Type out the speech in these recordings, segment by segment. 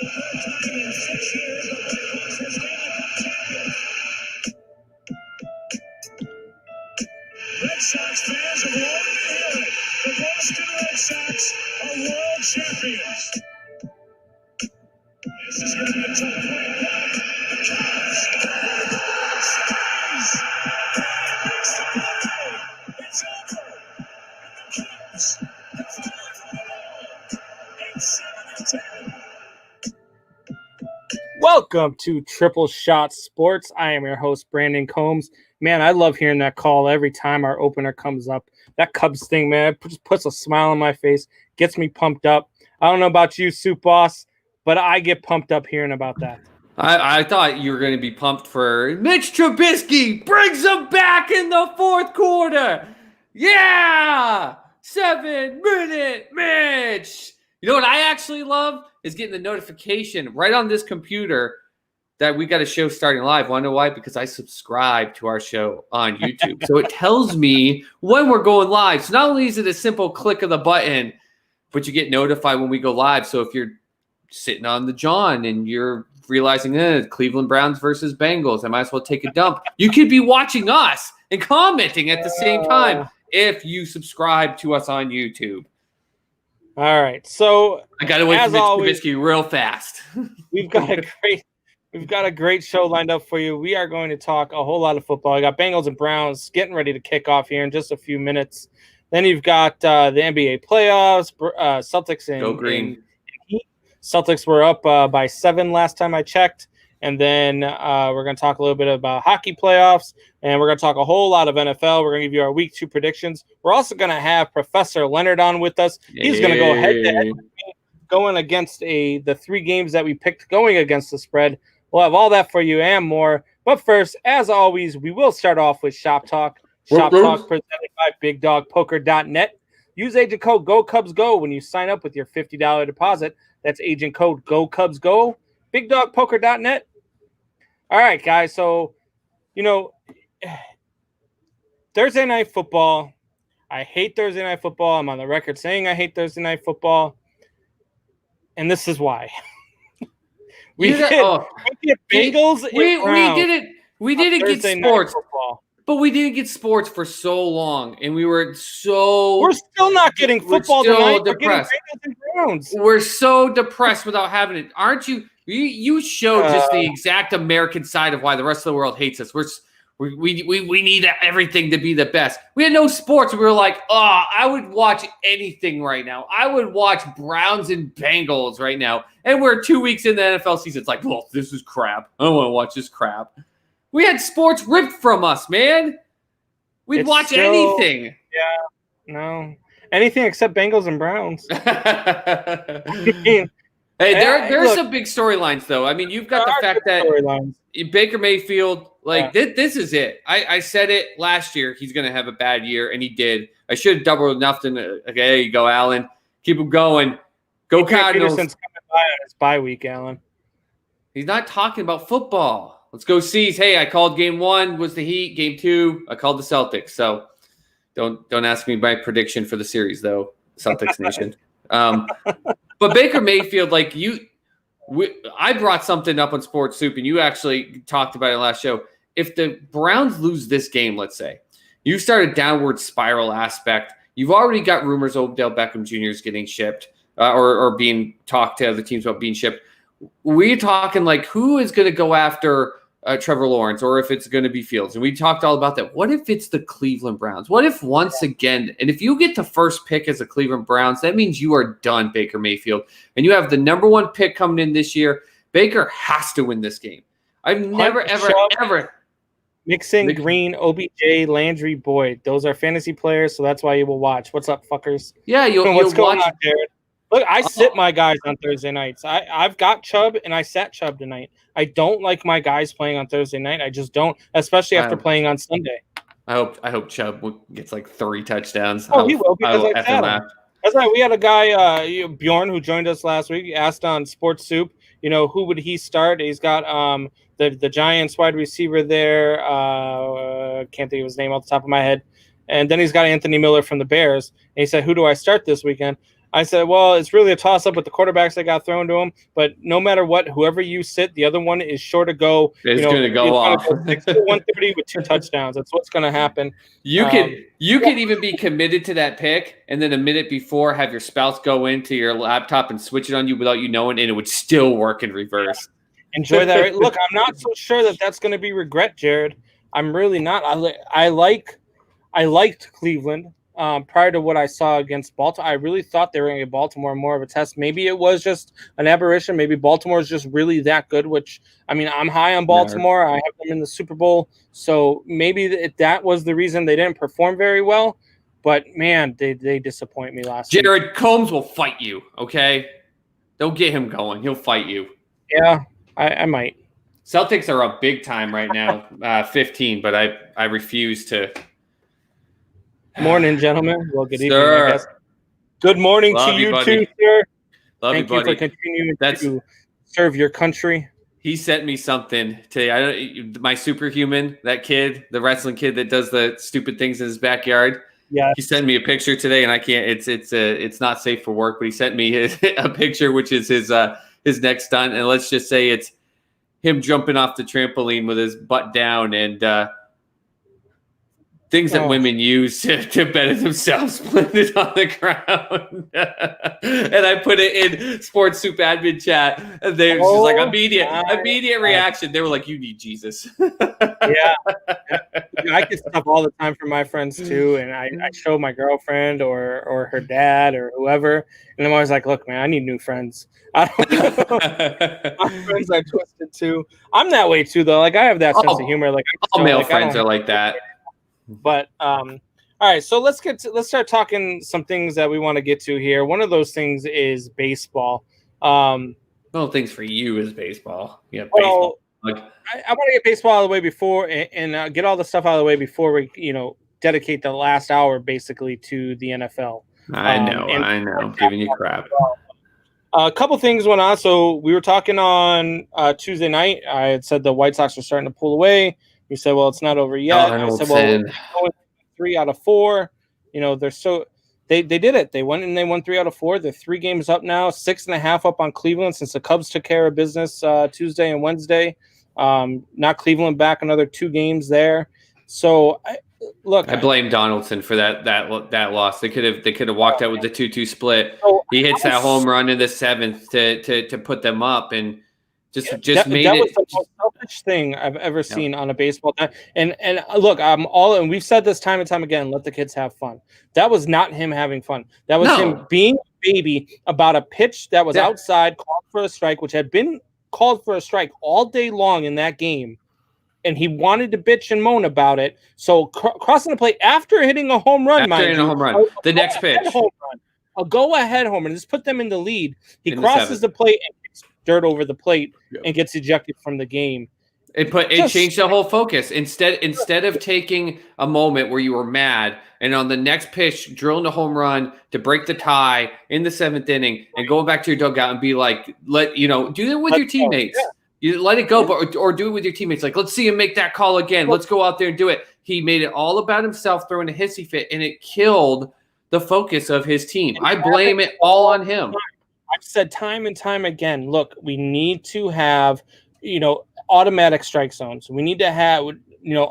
Red Sox fans have long been hearing the Boston Red Sox are world champions. This is going to be a tough play. The Cubs. It's over. And the Cubs have won it all. 8-7-10. Welcome to Triple Shot Sports. I am your host, Brandon Combs. Man, I love hearing that call every time our opener comes up. That Cubs thing, man, it just puts a smile on my face, gets me pumped up. I don't know about you, Soup Boss, but I get pumped up hearing about that. I thought you were going to be pumped for Mitch Trubisky brings them back in the fourth quarter. Yeah! 7-minute Mitch. You know what I actually love is getting the notification right on this computer that we got a show starting live. Want to know why? Because I subscribe to our show on YouTube. So it tells me when we're going live. So not only is it a simple click of the button, but you get notified when we go live. So if you're sitting on the John and you're realizing Cleveland Browns versus Bengals, I might as well take a dump. You could be watching us and commenting at the same time if you subscribe to us on YouTube. All right, so I got to wait for Mitch Trubisky real fast. We've got a great show lined up for you. We are going to talk a whole lot of football. I got Bengals and Browns getting ready to kick off here in just a few minutes. Then you've got the NBA playoffs, Celtics and Go Green. Heat. Celtics were up by 7 last time I checked. And then we're going to talk a little bit about hockey playoffs, and we're going to talk a whole lot of NFL. We're going to give you our Week 2 predictions. We're also going to have Professor Leonard on with us. He's going to go head-to-head with me, going against the 3 games that we picked going against the spread. We'll have all that for you and more. But first, as always, we will start off with Shop Talk. Shop Talk presented by BigDogPoker.net. Use agent code GoCubsGo when you sign up with your $50 deposit. That's agent code GoCubsGo. BigDogPoker.net. All right, guys. So, Thursday Night Football. I hate Thursday Night Football. I'm on the record saying I hate Thursday Night Football. And this is why. We get Bengals and Browns. We didn't get sports. But we didn't get sports for so long, and we're still not getting football tonight. We're getting Bengals and Browns. We're so depressed without having it. Aren't you? You showed just the exact American side of why the rest of the world hates us. We need everything to be the best. We had no sports. We were like, I would watch anything right now. I would watch Browns and Bengals right now. And we're 2 weeks in the NFL season. It's like, well, this is crap. I don't want to watch this crap. We had sports ripped from us, man. We'd watch anything. Yeah, no. Anything except Bengals and Browns. Hey, there are some big storylines, though. I mean, you've got the fact that Baker Mayfield, this is it. I said it last year. He's going to have a bad year, and he did. I should have doubled nothing. Okay, there you go, Allen. Keep him going. Go Cardinals. Peterson's coming by on his bye week, Allen. He's not talking about football. Let's go C's. Hey, I called game 1 was the Heat. Game 2, I called the Celtics. So don't ask me my prediction for the series, though, Celtics Nation. But Baker Mayfield, I brought something up on Sports Soup, and you actually talked about it last show. If the Browns lose this game, let's say, you start a downward spiral aspect. You've already got rumors Odell Beckham Jr. is getting shipped or being talked to other teams about being shipped. We're talking who is going to go after Trevor Lawrence, or if it's going to be Fields. And we talked all about that. What if it's the Cleveland Browns? What if once again, and if you get the first pick as the Cleveland Browns, that means you are done, Baker Mayfield. And you have the number 1 pick coming in this year. Baker has to win this game. I've never, ever. Mixon, Green, OBJ, Landry, Boyd. Those are fantasy players, so that's why you will watch. What's up, fuckers? Yeah, what's going on, Jared? Look, I sit my guys on Thursday nights. I've got Chubb, and I sat Chubb tonight. I don't like my guys playing on Thursday night. I just don't, especially after playing on Sunday. I hope Chubb gets 3 touchdowns. Oh, he will, because I sat him. That's right. We had a guy, Bjorn, who joined us last week. He asked on Sports Soup, who would he start? He's got the Giants wide receiver there. Can't think of his name off the top of my head. And then he's got Anthony Miller from the Bears. And he said, who do I start this weekend? I said, well, it's really a toss-up with the quarterbacks that got thrown to him. But no matter what, whoever you sit, the other one is sure to go. It's going to go off. 60 to 130 with 2 touchdowns. That's what's going to happen. You could even be committed to that pick, and then a minute before have your spouse go into your laptop and switch it on you without you knowing, and it would still work in reverse. Enjoy that. Right? Look, I'm not so sure that that's going to be regret, Jared. I'm really not. I liked Cleveland. Prior to what I saw against Baltimore, I really thought they were going to give Baltimore more of a test. Maybe it was just an aberration. Maybe Baltimore is just really that good, which, I mean, I'm high on Baltimore. I have them in the Super Bowl. So maybe that was the reason they didn't perform very well. But, man, they disappoint me last week. Jared Combs will fight you, okay? Don't get him going. He'll fight you. Yeah, I might. Celtics are up big time right now, 15, but I refuse to – Morning, gentlemen. Well, good evening, Sir. I guess. Good morning Love to you, you buddy. too, sir. Love Thank you, you buddy. for continuing to serve your country. He sent me something today. My superhuman, that kid, the wrestling kid that does the stupid things in his backyard. Yeah. He sent me a picture today, and I can't. It's not safe for work. But he sent me a picture, which is his next stunt, and let's just say it's him jumping off the trampoline with his butt down and. Things that women use to better themselves, put it on the ground. And I put it in Sports Soup admin chat. And they were just like, immediate reaction. They were like, you need Jesus. Yeah. I get stuff all the time from my friends too. And I show my girlfriend or her dad or whoever. And I'm always like, look, man, I need new friends. I don't know. My friends are twisted too. I'm that way too, though. Like, I have that sense of humor. Like, all male friends are like that. But all right, so let's start talking some things that we want to get to here. One of those things is baseball. One of the things for you is baseball. Yeah, well, baseball. I want to get baseball out of the way before and get all the stuff out of the way before we dedicate the last hour basically to the NFL. I know. I'm giving you crap. A couple things went on. So we were talking on Tuesday night. I had said the White Sox were starting to pull away. You said, well, it's not over yet. I said, well, 3 out of 4. They're so they did it. They went and they won 3 out of 4. They're 3 games up now, 6.5 up on Cleveland since the Cubs took care of business Tuesday and Wednesday. Not Cleveland back another 2 games there. So I blame Donaldson for that loss. They could have walked out with the 2-2 split. So he hits that home run in the 7th to put them up and. That was the most selfish thing I've ever seen on a baseball team. And look, and we've said this time and time again, let the kids have fun. That was not him having fun. That was him being a baby about a pitch that was outside, called for a strike, which had been called for a strike all day long in that game. And he wanted to bitch and moan about it. So crossing the plate after hitting a home run, the next pitch. A go-ahead home run. Just put them in the lead. He crosses the plate and gets dirt over the plate and gets ejected from the game. It changed the whole focus. Instead of taking a moment where you were mad and on the next pitch drilling a home run to break the tie in the 7th inning and going back to your dugout and be like, do that with your teammates. Yeah. You let it go, or do it with your teammates. Like, let's see him make that call again. Let's go out there and do it. He made it all about himself, throwing a hissy fit, and it killed the focus of his team. I blame it all on him. I've said time and time again, look, we need to have, automatic strike zones. We need to have,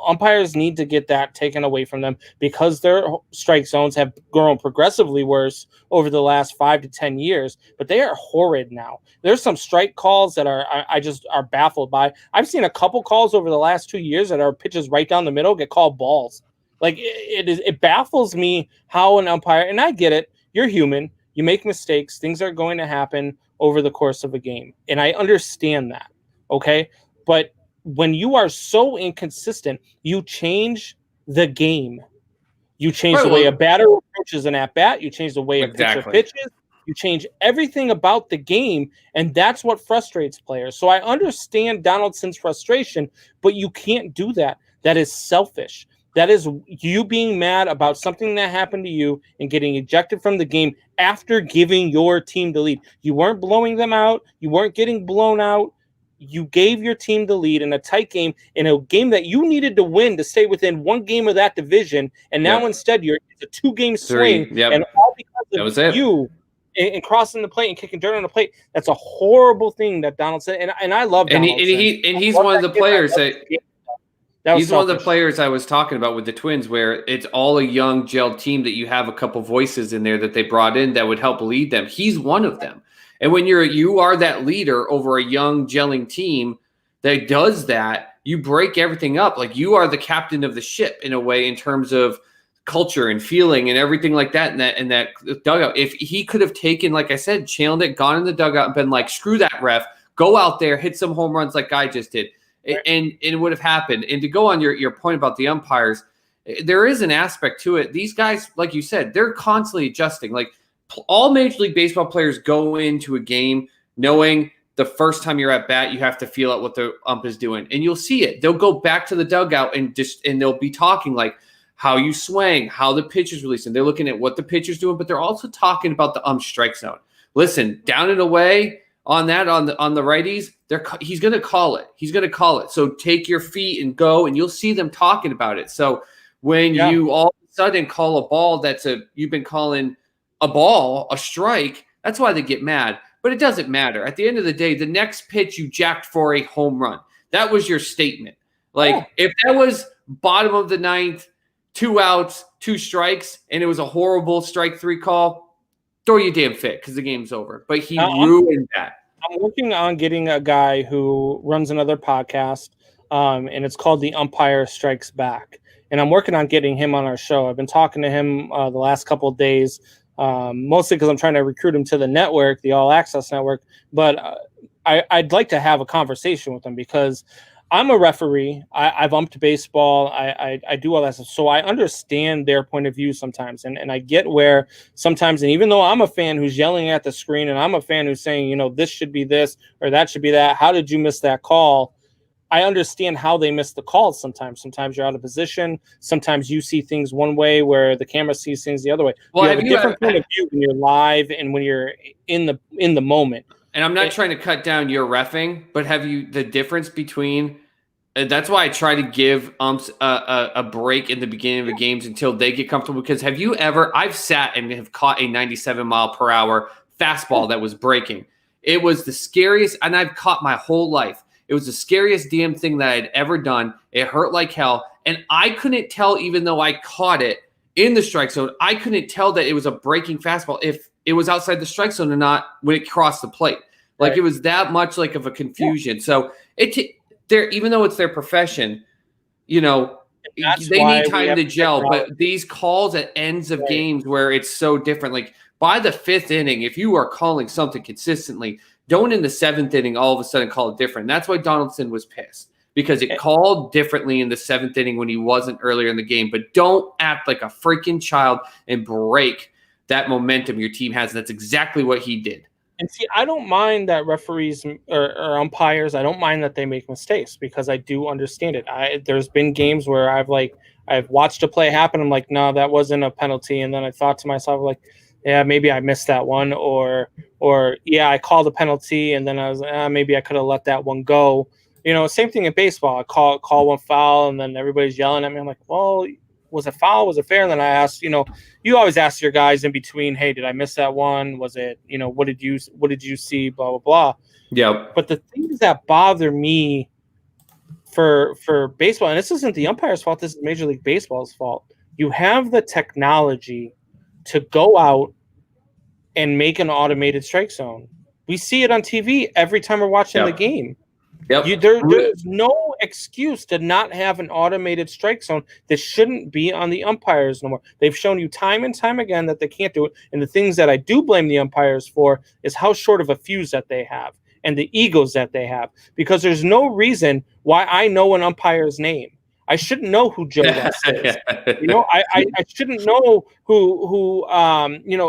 umpires need to get that taken away from them because their strike zones have grown progressively worse over the last 5 to 10 years, but they are horrid now. There's some strike calls that I just are baffled by. I've seen a couple calls over the last 2 years that are pitches right down the middle get called balls. Like it baffles me how an umpire, and I get it, you're human. You make mistakes. Things are going to happen over the course of a game. And I understand that, okay? But when you are so inconsistent, you change the game. You change the way a batter approaches an at-bat. You change the way a pitcher pitches. You change everything about the game, and that's what frustrates players. So I understand Donaldson's frustration, but you can't do that. That is selfish. That is you being mad about something that happened to you and getting ejected from the game after giving your team the lead. You weren't blowing them out. You weren't getting blown out. You gave your team the lead in a tight game, in a game that you needed to win to stay within 1 game of that division. And now instead it's a 2-game swing. Yep. And all because of you and crossing the plate and kicking dirt on the plate. That's a horrible thing that Donaldson and I love Donaldson. He's one of the players he's one of the selfish. players I was talking about with the Twins, where it's all a young gelled team that you have a couple voices in there that they brought in that would help lead them. He's one of them. And when you are that leader over a young gelling team that does that, you break everything up. Like, you are the captain of the ship in a way, in terms of culture and feeling and everything like that in that dugout. If he could have taken, like I said, channeled it, gone in the dugout and been like, screw that ref, go out there, hit some home runs like I just did. Right. And it would have happened. And to go on your point about the umpires, there is an aspect to it. These guys, like you said, they're constantly adjusting. Like, all Major League Baseball players go into a game knowing the first time you're at bat, you have to feel out what the ump is doing. And you'll see it. They'll go back to the dugout and they'll be talking like how you swing, how the pitch is releasing. They're looking at what the pitcher's doing, but they're also talking about the ump strike zone. Listen, down and away on the righties, he's going to call it. He's going to call it. So take your feet and go, and you'll see them talking about it. So when you all of a sudden call a ball you've been calling a ball, a strike, that's why they get mad. But it doesn't matter. At the end of the day, the next pitch you jacked for a home run. That was your statement. Like, if that was bottom of the ninth, 2 outs, 2 strikes, and it was a horrible strike 3 call, throw your damn fit because the game's over. But he ruined that. I'm working on getting a guy who runs another podcast, and it's called The Umpire Strikes Back. And I'm working on getting him on our show. I've been talking to him the last couple of days, mostly because I'm trying to recruit him to the network, the All Access Network. But I'd like to have a conversation with him because I'm a referee. I've umped baseball. I do all that stuff. So I understand their point of view sometimes. And I get where sometimes, and even though I'm a fan who's yelling at the screen and I'm a fan who's saying, this should be this or that should be that, how did you miss that call? I understand how they miss the calls sometimes. Sometimes you're out of position. Sometimes you see things one way where the camera sees things the other way. Well, you have a different point of view when you're live and when you're in the moment. And I'm not trying to cut down your reffing, but the difference between that's why I try to give umps a break in the beginning of the games until they get comfortable. Because I've sat and have caught a 97 mile per hour fastball that was breaking. It was the scariest, and I've caught my whole life. It was the scariest damn thing that I'd ever done. It hurt like hell. And I couldn't tell, even though I caught it in the strike zone, I couldn't tell that it was a breaking fastball if it was outside the strike zone or not when it crossed the plate. Like, It was that much like of a confusion. Yeah. So even though it's their profession, they need time to gel. But these calls at ends of games where it's so different, like by the 5th inning, if you are calling something consistently, don't in the 7th inning all of a sudden call it different. That's why Donaldson was pissed, because it called differently in the 7th inning when he wasn't earlier in the game. But don't act like a freaking child and break that momentum your team has. That's exactly what he did. And see, I don't mind that referees or umpires, I don't mind that they make mistakes because I do understand it. There's been games where I've watched a play happen. I'm like, no, that wasn't a penalty. And then I thought to myself, like, yeah, maybe I missed that one, or yeah, I called a penalty, and then I was maybe I could have let that one go. Same thing in baseball. I call one foul, and then everybody's yelling at me. I'm like, well, was it foul? Was it fair? And then I asked, you always ask your guys in between, hey, did I miss that one? Was it, what did you see? Blah blah blah. Yeah. But the things that bother me for baseball, and this isn't the umpire's fault. This is Major League Baseball's fault. You have the technology to go out and make an automated strike zone. We see it on TV every time we're watching the game. Yep. There's no excuse to not have an automated strike zone that shouldn't be on the umpires no more. They've shown you time and time again that they can't do it. And the things that I do blame the umpires for is how short of a fuse that they have and the egos that they have. Because there's no reason why I know an umpire's name. I shouldn't know who Joe West is. I shouldn't know who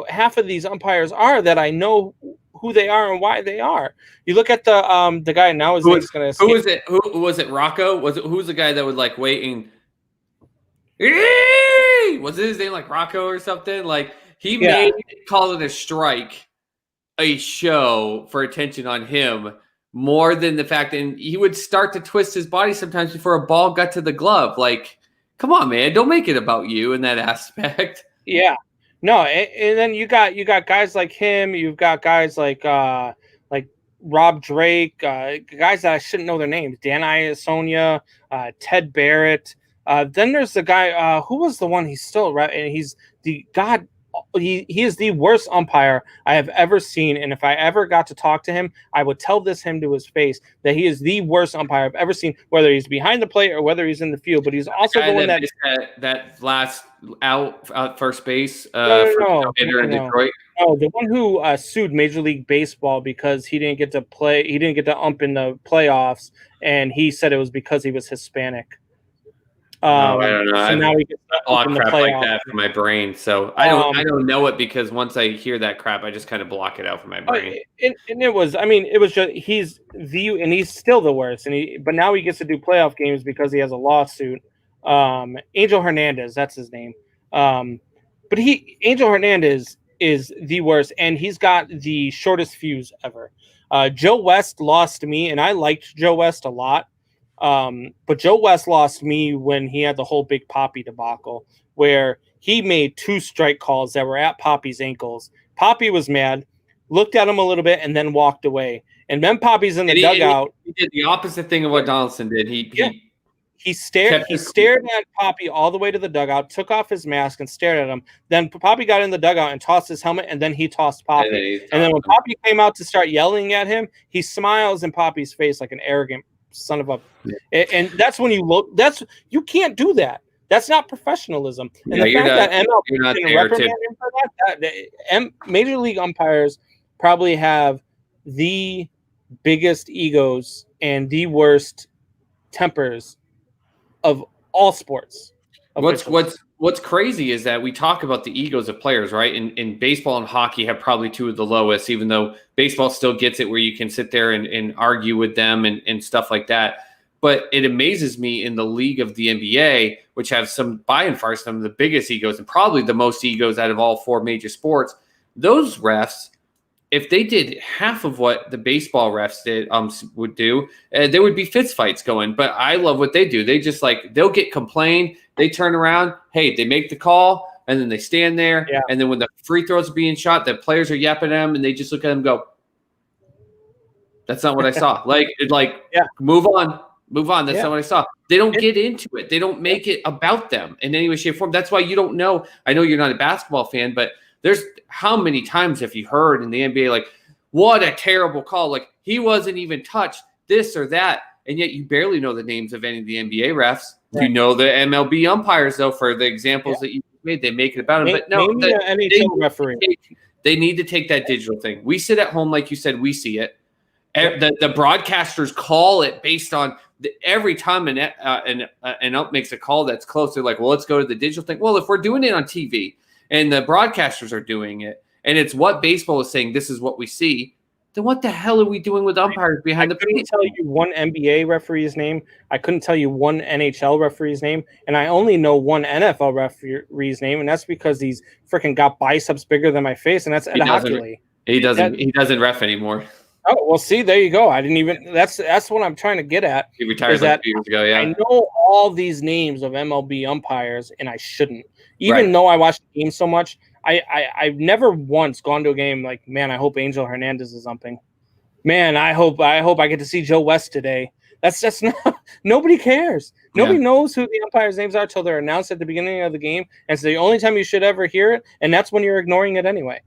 half of these umpires are that I know who they are and why they are. You look at the guy now. Who was it? Who was it? Rocco? Who was the guy that would like wait and was it his name like Rocco or something? Like he made call it a strike a show for attention on him. More than the fact that he would start to twist his body sometimes before a ball got to the glove. Like, come on, man. Don't make it about you in that aspect. Yeah. No, and then you got guys like him. You've got guys like Rob Drake, guys that I shouldn't know their names. Dan Iasonia, Ted Barrett. Then there's the guy who was the one. He's still right, and he's the god. He is the worst umpire I have ever seen, and if I ever got to talk to him, I would tell him to his face that he is the worst umpire I've ever seen, whether he's behind the plate or whether he's in the field. But he's also the one that last out first base no, in Detroit. Oh, the one who sued Major League Baseball because he didn't get to play, he didn't get to ump in the playoffs, and he said it was because he was Hispanic. I don't know. So now we get a lot of crap like that for my brain. So I don't know it because once I hear that crap, I just kind of block it out from my brain. And it was just he's still the worst. But now he gets to do playoff games because he has a lawsuit. Angel Hernandez, that's his name. But Angel Hernandez is the worst, and he's got the shortest fuse ever. Joe West lost me, and I liked Joe West a lot. But Joe West lost me when he had the whole Big Papi debacle, where he made 2 strike calls that were at Papi's ankles. Papi was mad, looked at him a little bit, and then walked away. And then Papi's in the dugout. He did the opposite thing of what Donaldson did. He stared at Papi all the way to the dugout, took off his mask and stared at him. Then Papi got in the dugout and tossed his helmet, and then he tossed Papi. And then when Papi came out to start yelling at him, he smiles in Papi's face like an arrogant son of a. And that's when you look. You can't do that. That's not professionalism. And the fact that MLB didn't reprimand him for that, Major League umpires probably have the biggest egos and the worst tempers of all sports. What's crazy is that we talk about the egos of players, right? And baseball and hockey have probably 2 of the lowest, even though baseball still gets it where you can sit there and argue with them and stuff like that. But it amazes me in the league of the NBA, which have some of the biggest egos and probably the most egos out of all 4 major sports. Those refs, if they did half of what the baseball refs would do, there would be fist fights going. But I love what they do. They just they'll get complained. They turn around. Hey, they make the call, and then they stand there. Yeah. And then when the free throws are being shot, the players are yapping at them, and they just look at them and go, that's not what I saw. Move on. That's not what I saw. They don't get into it. They don't make it about them in any way, shape, or form. That's why you don't know. I know you're not a basketball fan, but there's how many times have you heard in the NBA, what a terrible call. He wasn't even touched, this or that. And yet you barely know the names of any of the NBA refs. Right. You know the MLB umpires, though, for the examples that you made. They make it about them. But no, they need to take that digital thing. We sit at home, like you said, we see it. The broadcasters call it based on every time an ump makes a call that's close. They're like, well, let's go to the digital thing. Well, if we're doing it on TV and the broadcasters are doing it, and it's what baseball is saying, this is what we see, then what the hell are we doing with umpires behind the plate? I couldn't tell you one NBA referee's name. I couldn't tell you one NHL referee's name. And I only know one NFL referee's name, and that's because he's freaking got biceps bigger than my face, and that's Ed Hockley. He doesn't ref anymore. Oh, well, see, there you go. I didn't even – that's what I'm trying to get at. He retired a few years ago, yeah. I know all these names of MLB umpires, and I shouldn't. Even though I watch the game so much, I've never once gone to a game like, man, I hope Angel Hernandez is umping. Man, I hope I get to see Joe West today. That's just not – nobody cares. Nobody knows who the umpires' names are until they're announced at the beginning of the game. And it's the only time you should ever hear it, and that's when you're ignoring it anyway.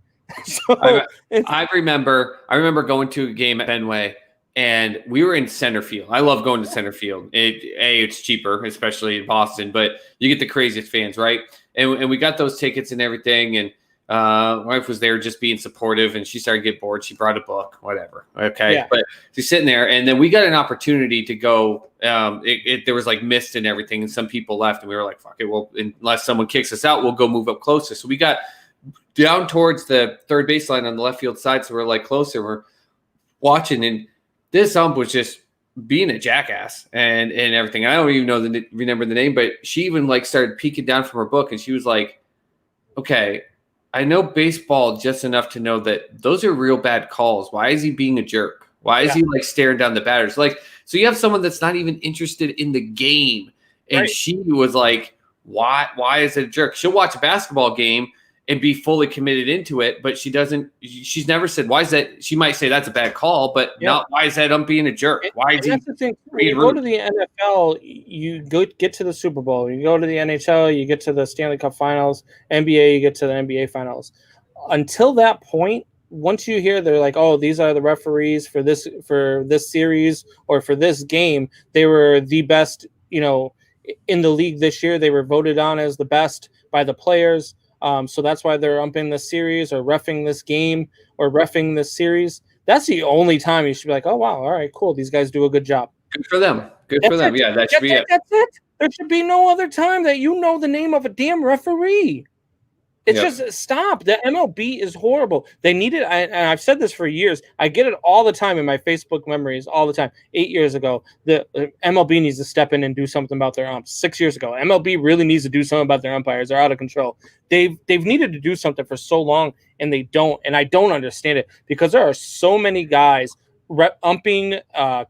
So I remember going to a game at Fenway, and we were in center field. I love going to center field. It's cheaper, especially in Boston, but you get the craziest fans, right? And we got those tickets and everything, and my wife was there just being supportive, and she started to get bored. She brought a book, whatever. Okay. Yeah. But she's sitting there, and then we got an opportunity to go. There was mist and everything, and some people left, and we were like, fuck it. Well, unless someone kicks us out, we'll go move up closer. So we got down towards the third baseline on the left field side. So we're closer. We're watching, and this ump was just being a jackass and everything. I don't even remember the name, but she even started peeking down from her book, and she was like, okay, I know baseball just enough to know that those are real bad calls. Why is he being a jerk? Why is he staring down the batters? So you have someone that's not even interested in the game. And she was like, why is it a jerk? She'll watch a basketball game and be fully committed into it, but she's never said, why is that? She might say that's a bad call, but not why is that being a jerk? Why is he that's the thing. When being you go rude? to the NFL, you get to the Super Bowl. You go to the NHL, you get to the Stanley Cup Finals. NBA, you get to the NBA Finals. Until that point, once you hear they're like, oh, these are the referees for this series or for this game, they were the best, in the league this year. They were voted on as the best by the players. So that's why they're umping this series or reffing this game or reffing this series. That's the only time you should be like, oh, wow, all right, cool. These guys do a good job. Good for them. Good for them. Yeah, that should be it. That's it. There should be no other time that you know the name of a damn referee. It's just stop. The MLB is horrible. They need it. And I've said this for years. I get it all the time in my Facebook memories, all the time. 8 years ago, the MLB needs to step in and do something about their umps. 6 years ago, MLB really needs to do something about their umpires. They're out of control. They've needed to do something for so long, and they don't. And I don't understand it because there are so many guys umping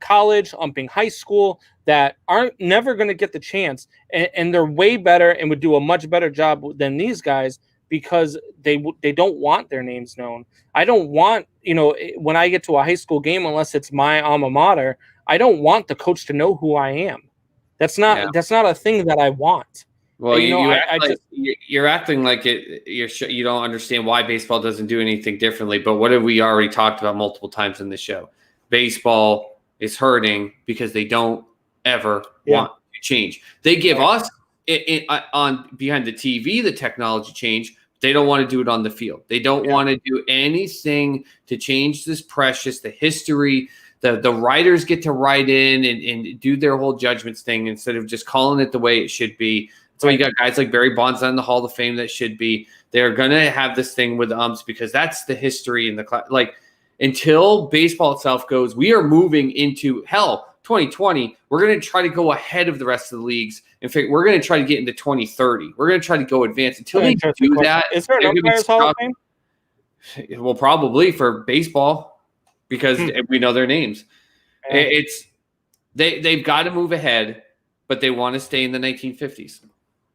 college, umping high school that aren't never going to get the chance, and they're way better and would do a much better job than these guys. Because they don't want their names known. I don't want, when I get to a high school game, unless it's my alma mater, I don't want the coach to know who I am. That's not a thing that I want. Well, you're acting like it. You don't understand why baseball doesn't do anything differently. But what have we already talked about multiple times in the show? Baseball is hurting because they don't ever want to change. They give us on behind the TV the technology change. They don't want to do it on the field. They don't want to do anything to change this precious, the history. The writers get to write in and do their whole judgments thing instead of just calling it the way it should be. That's why you got guys like Barry Bonds in the Hall of Fame that should be. They're going to have this thing with the umps because that's the history in the class. Like, until baseball itself goes, we are moving into 2020. We're going to try to go ahead of the rest of the leagues. In fact, we're going to try to get into 2030. We're going to try to go advance. Until they do that, is there an umpires Hall of Fame? Well, probably for baseball because we know their names. Yeah. They've got to move ahead, but they want to stay in the 1950s.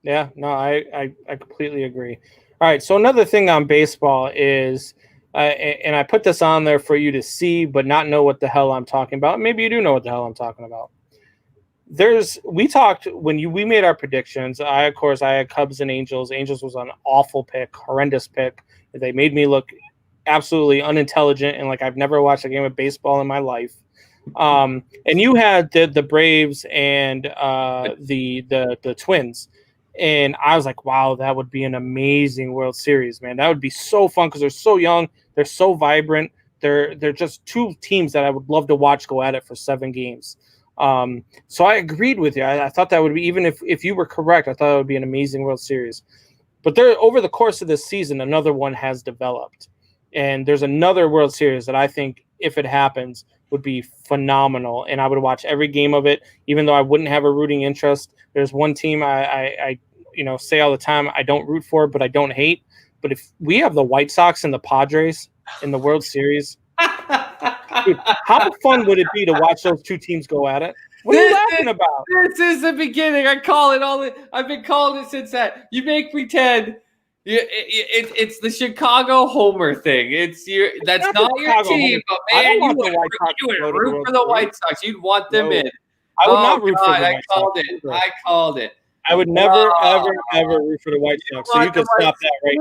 Yeah, no, I completely agree. All right, so another thing on baseball is, and I put this on there for you to see, but not know what the hell I'm talking about. Maybe you do know what the hell I'm talking about. We talked when we made our predictions. I had Cubs and Angels. Angels was an awful pick, horrendous pick. They made me look absolutely unintelligent and like I've never watched a game of baseball in my life. And you had the Braves and the Twins. And I was like, wow, that would be an amazing World Series, man. That would be so fun because they're so young. They're so vibrant. They're just two teams that I would love to watch go at it for 7 games. So I agreed with you. I thought that would be, even if you were correct, I thought it would be an amazing World Series. But over the course of this season, another one has developed. And there's another World Series that I think, if it happens, would be phenomenal. And I would watch every game of it, even though I wouldn't have a rooting interest. There's one team I say all the time I don't root for, but I don't hate. But if we have the White Sox and the Padres in the World Series, dude, how fun would it be to watch those two teams go at it? What are you laughing about? This is the beginning. I call it all. I've been calling it since that. You make me 10. It's the Chicago Homer thing. That's not your team, but man, you would root for the White Sox. You'd want them in. I would not root for the White Sox. I called it. I would never, ever root for the White Sox. So you can stop that right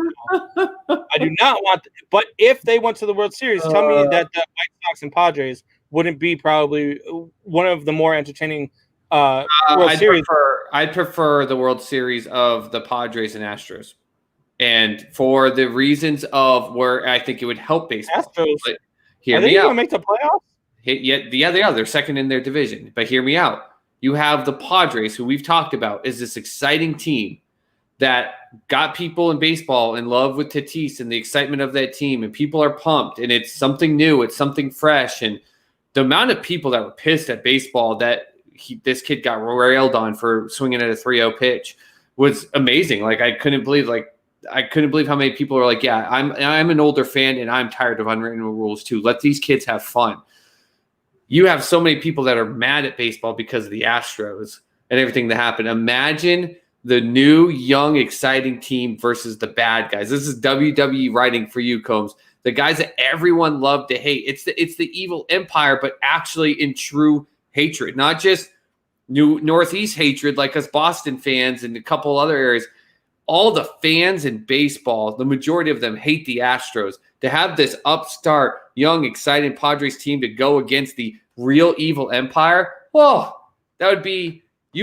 now. I do not want – but if they went to the World Series, tell me that the White Sox and Padres wouldn't be probably one of the more entertaining World Series. I'd prefer the World Series of the Padres and Astros. And for the reasons of where I think it would help baseball. Astros. But hear are they me out. going to make the playoffs? Yeah, they are. They're second in their division. But hear me out. You have the Padres, who we've talked about, is this exciting team that got people in baseball in love with Tatis and the excitement of that team. And people are pumped. And it's something new. It's something fresh. And the amount of people that were pissed at baseball that this kid got railed on for swinging at a 3-0 pitch was amazing. Like, I couldn't believe how many people are like, yeah, I'm an older fan and I'm tired of unwritten rules too. Let these kids have fun. You have so many people that are mad at baseball because of the Astros and everything that happened. Imagine the new, young, exciting team versus the bad guys. This is WWE writing for you, Combs. The guys that everyone loved to hate. It's the evil empire, but actually in true hatred, not just Northeast hatred like us Boston fans and a couple other areas. All the fans in baseball, the majority of them hate the Astros. To have this upstart, young, exciting Padres team to go against the real evil empire, that would be the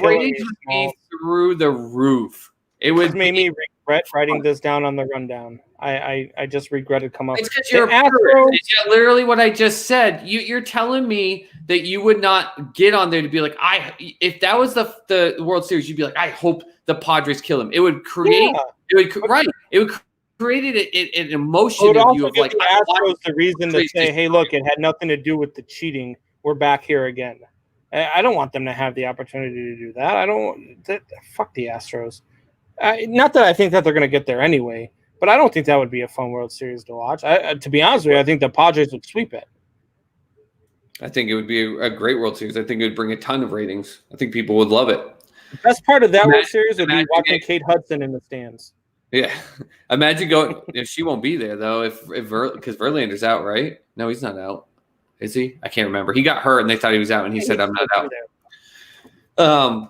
ratings would be through the roof. It would made me regret writing this down on the rundown. I just regretted coming up. It's because you're it's literally what I just said. You're telling me that you would not get on there to be like, if that was the World Series, you'd be like, I hope the Padres kill him. It would create It would create an emotion of you of like the Astros the reason to say, hey, look, it had nothing to do with the cheating. We're back here again. I don't want them to have the opportunity to do that. Fuck the Astros. Not that I think that they're going to get there anyway, but I don't think that would be a fun World Series to watch. To be honest with you, I think the Padres would sweep it. I think it would be a great World Series. I think it would bring a ton of ratings. I think people would love it. The best part of that World Series would be watching Kate Hudson in the stands. Yeah. Imagine going – if she won't be there, though, because Verlander's out, right? No, he's not out. Is he? I can't remember. He got hurt, and they thought he was out, and he said, I'm not out.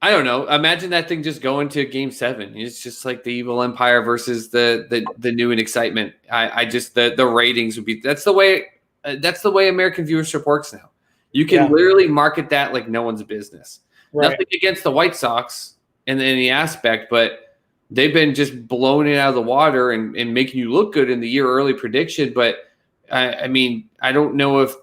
I don't know. Imagine that thing just going to Game 7. It's just like the evil empire versus the new and excitement. I just the ratings would be – that's the way American viewership works now. You can literally market that like no one's business. Right. Nothing against the White Sox in any aspect, but they've been just blowing it out of the water and making you look good in the year early prediction. But I mean, I don't know if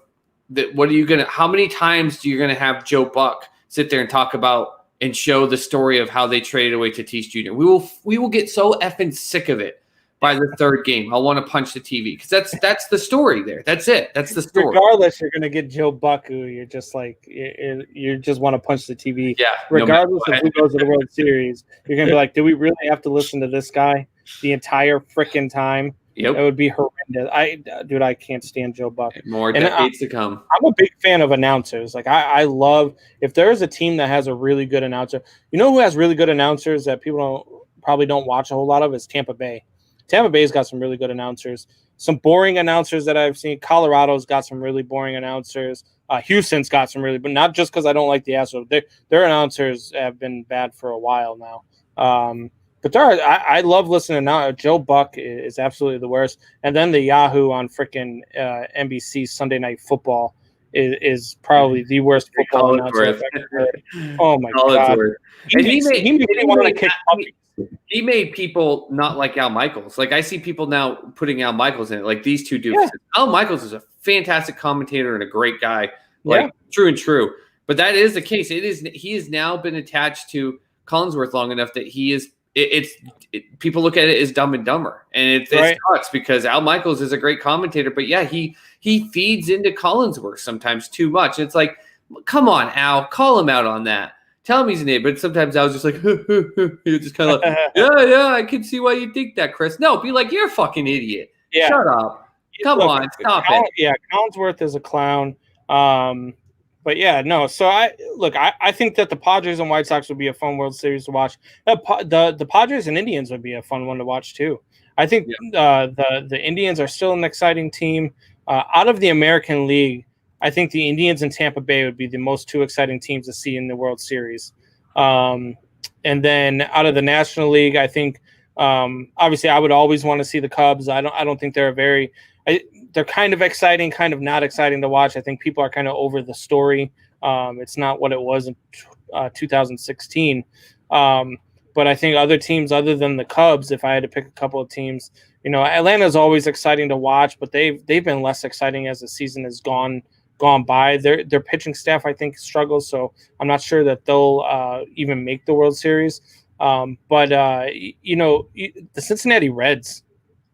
that. What are you gonna? How many times do you gonna have Joe Buck sit there and talk about and show the story of how they traded away Tatis Jr.? We will get so effing sick of it by the third game. I'll want to punch the TV because that's the story there. That's it. That's the story. Regardless, you're gonna get Joe Buck, who you're just like you just want to punch the TV. Yeah. Regardless of who goes to the World Series, you're gonna be like, do we really have to listen to this guy the entire freaking time? Yep. That would be horrendous. I can't stand Joe Buck. More decades to come. I'm a big fan of announcers. Like I love if there's a team that has a really good announcer. You know who has really good announcers that people probably don't watch a whole lot of is Tampa Bay. Tampa Bay's got some really good announcers. Some boring announcers that I've seen. Colorado's got some really boring announcers. Houston's got some really, but not just because I don't like the Astros. Their announcers have been bad for a while now. But I love listening now. Joe Buck is absolutely the worst. And then the Yahoo on freaking NBC Sunday Night Football is probably the worst football announcer I've ever heard. Oh, my God. He made people not like Al Michaels. Like I see people now putting Al Michaels in it. Like these two dudes. Yeah. Al Michaels is a fantastic commentator and a great guy. Like true. But that is the case. He has now been attached to Collinsworth long enough that he is. People look at it as Dumb and Dumber, and it sucks because Al Michaels is a great commentator, but he feeds into Collinsworth sometimes too much. It's like, come on, Al, call him out on that. Tell him he's an idiot. But sometimes I was just like, you're just kind of like, yeah, I can see why you think that, Chris. No, be like, you're a fucking idiot. Yeah. Shut up. Come on, stop it. Yeah, Collinsworth is a clown. But yeah, no. So I think that the Padres and White Sox would be a fun World Series to watch. The Padres and Indians would be a fun one to watch too. I think the Indians are still an exciting team. Out of the American League, I think the Indians and Tampa Bay would be the most two exciting teams to see in the World Series. And then out of the National League, I think obviously I would always want to see the Cubs. I don't think they're they're kind of exciting, kind of not exciting to watch. I think people are kind of over the story. It's not what it was in 2016. But I think other teams other than the Cubs, if I had to pick a couple of teams, Atlanta's always exciting to watch, but they've been less exciting as the season has gone by. Their pitching staff, I think, struggles, so I'm not sure that they'll even make the World Series. But the Cincinnati Reds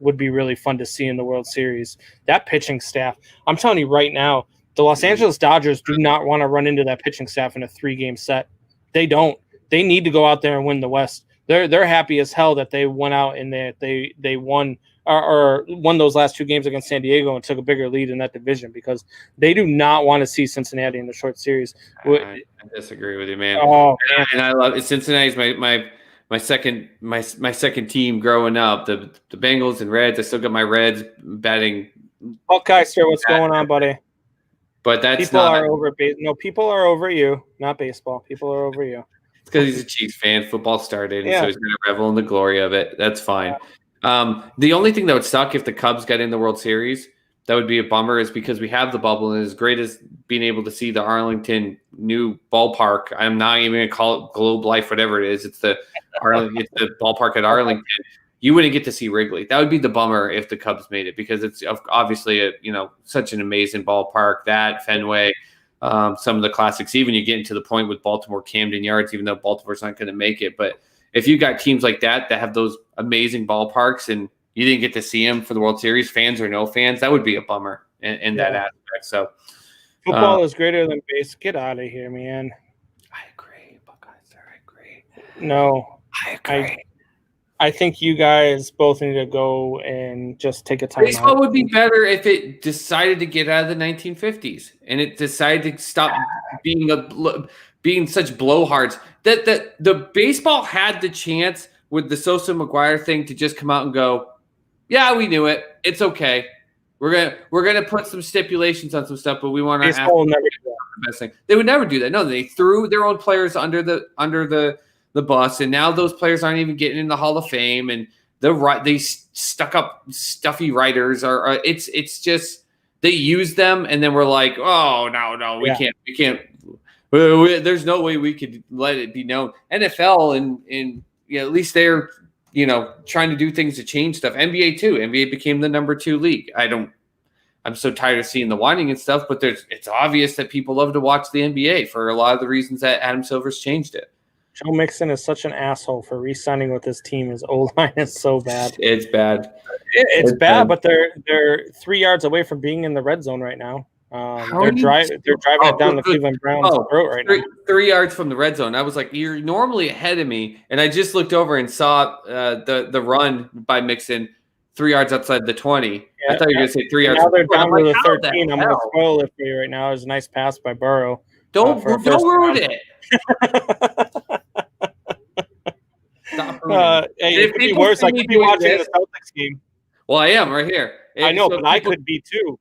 would be really fun to see in the World Series. That pitching staff, I'm telling you right now, the Los Angeles Dodgers do not want to run into that pitching staff in a 3-game set. They don't. They need to go out there and win the West. They're happy as hell that they went out and they won or won those last 2 games against San Diego and took a bigger lead in that division because they do not want to see Cincinnati in the short series. I disagree with you, man. Oh, and I love it. Cincinnati's my second team growing up. The Bengals and Reds. I still got my Reds batting. Buckeye, sir, what's going on, buddy? But that's people not. Are over. No, people are over you, not baseball. People are over you. It's because he's a Chiefs fan. Football started, and Yeah. so he's going to revel in the glory of it. That's fine. The only thing that would suck if the Cubs got in the World Series, that would be a bummer, is because we have the bubble, and as great as being able to see the Arlington new ballpark, I'm not even going to call it Globe Life, whatever it is. It's the ballpark at Arlington. You wouldn't get to see Wrigley. That would be the bummer if the Cubs made it, because it's obviously such an amazing ballpark. That Fenway, some of the classics. Even you get into the point with Baltimore Camden Yards, even though Baltimore's not going to make it. But if you got teams like that have those amazing ballparks and you didn't get to see them for the World Series, fans or no fans, that would be a bummer in that aspect. So football is greater than base. Get out of here, man. I agree, Buckeyes. I agree. No, I agree. I think you guys both need to go and just take a time Baseball out. would be better if it decided to get out of the 1950s and it decided to stop being such blowhards. That the baseball had the chance with the Sosa McGuire thing to just come out and go, yeah, we knew it. It's okay. We're gonna put some stipulations on some stuff, but we want to. Baseball will never do that. The best thing. They would never do that. No, they threw their own players under the bus, and now those players aren't even getting in the Hall of Fame, and they stuck up stuffy writers are it's just they use them, and then we're like, oh no, we can't. There's no way we could let it be known. NFL and at least they're trying to do things to change stuff. NBA too. NBA became the number 2 league. I'm so tired of seeing the whining and stuff, but it's obvious that people love to watch the NBA for a lot of the reasons that Adam Silver's changed it. Joe Mixon is such an asshole for re-signing with his team. His O-line is so bad. It's bad. It's bad, but they're 3 yards away from being in the red zone right now. They're driving it down the Cleveland Browns' throat right now. 3 yards from the red zone. I was like, you're normally ahead of me, and I just looked over and saw the run by Mixon 3 yards outside the 20. Yeah, I thought you were going to say 3 yards. Now they're down to the 13. I'm going to hell? spoil it for you right now. It was a nice pass by Burrow. Don't ruin it. It could be worse. I could be watching the Celtics game. Well, I am right here. I know, but I could be too.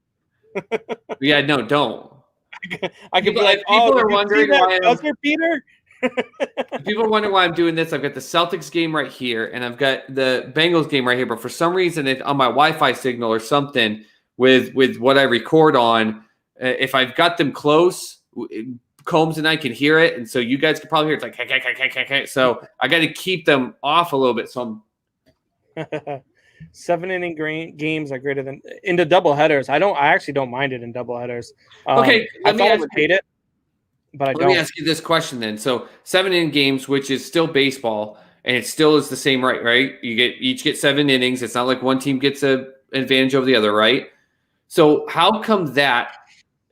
Yeah, no, don't. I could be like, people are wondering why Peter. People are wondering why I'm doing this. I've got the Celtics game right here, and I've got the Bengals game right here. But for some reason, on my Wi-Fi signal or something with what I record on, if I've got them close, Combs and I can hear it, and so you guys can probably hear it. It's like, hey. So I got to keep them off a little bit. So I'm 7-inning games are greater than into double headers. I actually don't mind it in double headers. Okay, I thought I would hate it, but I don't. Let me ask you this question then. So 7-inning games, which is still baseball, and it still is the same, right? You each get 7 innings. It's not like one team gets an advantage over the other, right? So how come that?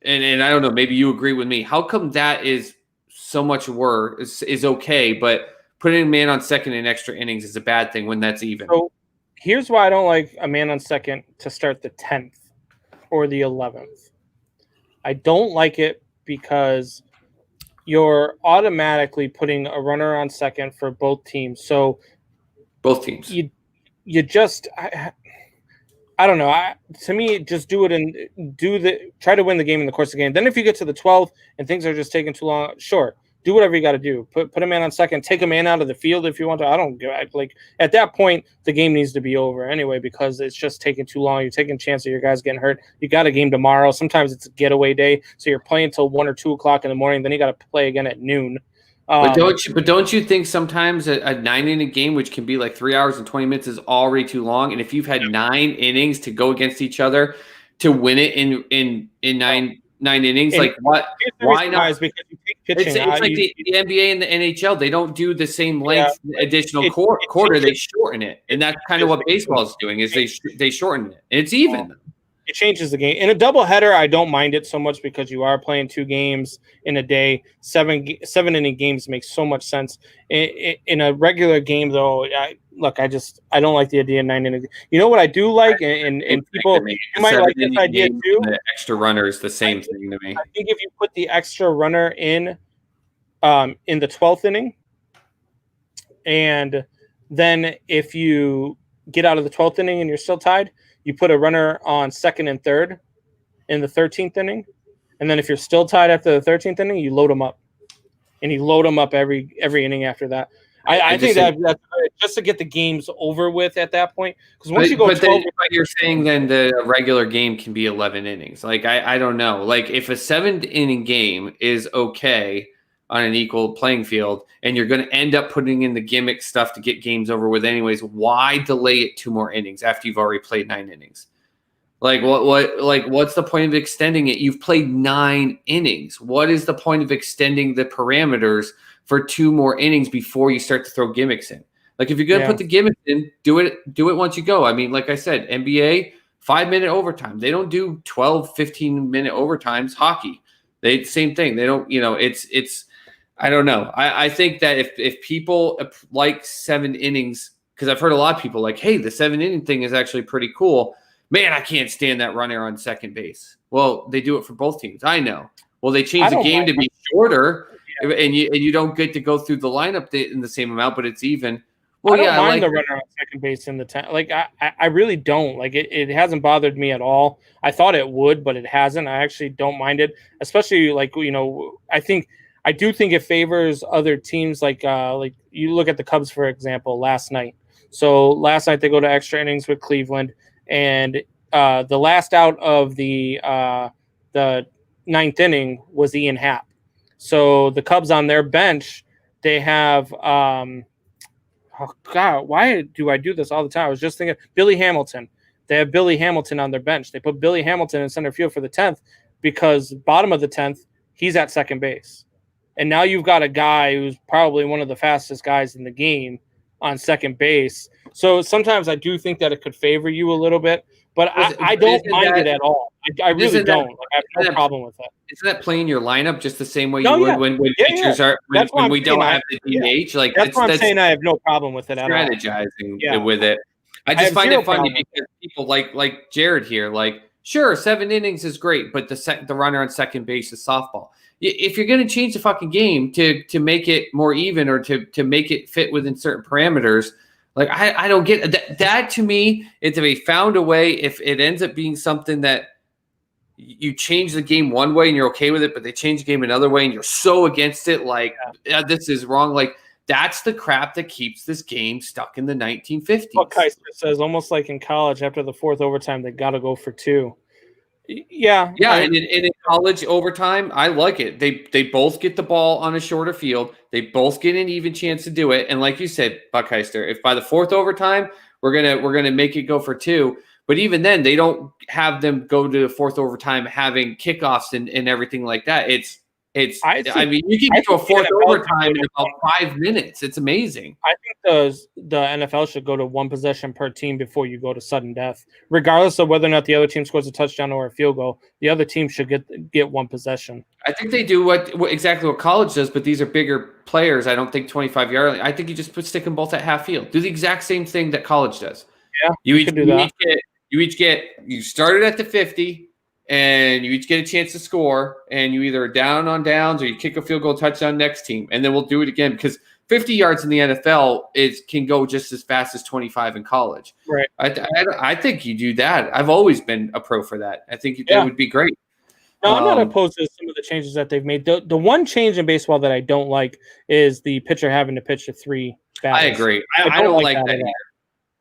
And I don't know, maybe you agree with me. How come that is so much worse, is okay, but putting a man on second in extra innings is a bad thing when that's even? So here's why I don't like a man on second to start the 10th or the 11th. I don't like it because you're automatically putting a runner on second for both teams. So both teams. You just I don't know. To me, just do it and try to win the game in the course of the game. Then if you get to the 12th and things are just taking too long, sure, do whatever you got to do. Put a man on second, take a man out of the field if you want to. I don't like at that point the game needs to be over anyway because it's just taking too long. You're taking a chance of your guys getting hurt. You got a game tomorrow. Sometimes it's a getaway day, so you're playing till 1 or 2 o'clock in the morning. Then you got to play again at noon. But don't you think sometimes a 9-inning game, which can be like 3 hours and 20 minutes, is already too long? And if you've had 9 innings to go against each other to win it in nine innings, like what? Why not? Because you take pitching. It's like the NBA and the NHL. They don't do the same length additional quarter. They shorten it, and that's kind of what baseball is doing. Is they shorten it, and it's even. It changes the game. In a doubleheader, I don't mind it so much because you are playing 2 games in a day. 7 inning games makes so much sense. In a regular game, though, I don't like the idea of 9 innings. You know what I do like, and people you might like this idea too. The extra runner is the same thing to me. I think if you put the extra runner in the 12th inning, and then if you get out of the 12th inning and you're still tied, you put a runner on second and third in the 13th inning. And then if you're still tied after the 13th inning, you load them up. And you load them up every inning after that. I think that's just to get the games over with at that point. Because once you go 12, but you're saying then the regular game can be 11 innings. Like, I don't know. Like, if a 7-inning game is okay on an equal playing field, and you're going to end up putting in the gimmick stuff to get games over with anyways, why delay it 2 more innings after you've already played 9 innings? Like, what's the point of extending it? You've played 9 innings. What is the point of extending the parameters for 2 more innings before you start to throw gimmicks in? Like, if you're going to put the gimmicks in, do it once you go. I mean, like I said, NBA, 5-minute overtime. They don't do 12, 15-minute overtimes. Hockey, same thing. They don't, it's I don't know. I think that if people like 7 innings, because I've heard a lot of people like, hey, the 7-inning thing is actually pretty cool. Man, I can't stand that runner on second base. Well, they do it for both teams. I know. Well, they change the game to be shorter, and you don't get to go through the lineup in the same amount, but it's even. Well, I don't mind the runner on second base in the 10. Like, I really don't. Like, it hasn't bothered me at all. I thought it would, but it hasn't. I actually don't mind it, especially I do think it favors other teams. Like you look at the Cubs, for example, last night. So last night they go to extra innings with Cleveland, and the last out of the 9th inning was Ian Happ. So the Cubs on their bench, they have oh God, why do I do this all the time? I was just thinking Billy Hamilton. They have Billy Hamilton on their bench. They put Billy Hamilton in center field for the 10th because bottom of the 10th, he's at second base. And now you've got a guy who's probably one of the fastest guys in the game on second base. So sometimes I do think that it could favor you a little bit, but I don't mind it at all. I really don't. I have no problem with it. Isn't that playing your lineup just the same way you would when pitchers are when we don't have the DH? Like, that's why I'm saying I have no problem with it at all. Strategizing with it. I just find it funny because people like Jared here, like, sure, 7 innings is great, but the runner on second base is softball. If you're going to change the fucking game to make it more even or to make it fit within certain parameters, like, I don't get that. That to me, if they found a way, if it ends up being something that you change the game one way and you're okay with it, but they change the game another way and you're so against it, like, this is wrong. Like, that's the crap that keeps this game stuck in the 1950s. What Kaiser says, almost like in college, after the 4th overtime, they got to go for 2. Yeah. And in college overtime, I like it. They both get the ball on a shorter field. They both get an even chance to do it. And like you said, Buckheister, if by the 4th overtime we're gonna make it go for 2, but even then they don't have them go to the 4th overtime having kickoffs and everything like that. You can get to a 4th overtime in about 5 minutes. It's amazing. I think the NFL should go to 1 possession per team before you go to sudden death, regardless of whether or not the other team scores a touchdown or a field goal. The other team should get 1 possession. I think they do exactly what college does, but these are bigger players. I don't think 25-yard. I think you just stick them both at half field. Do the exact same thing that college does. Yeah, you started at the 50. And you each get a chance to score, and you either are down on downs or you kick a field goal touchdown next team, and then we'll do it again because 50 yards in the NFL can go just as fast as 25 in college. Right. I think you do that. I've always been a pro for that. I think that would be great. No, I'm not opposed to some of the changes that they've made. The one change in baseball that I don't like is the pitcher having to pitch to 3 batters. I agree. I don't like that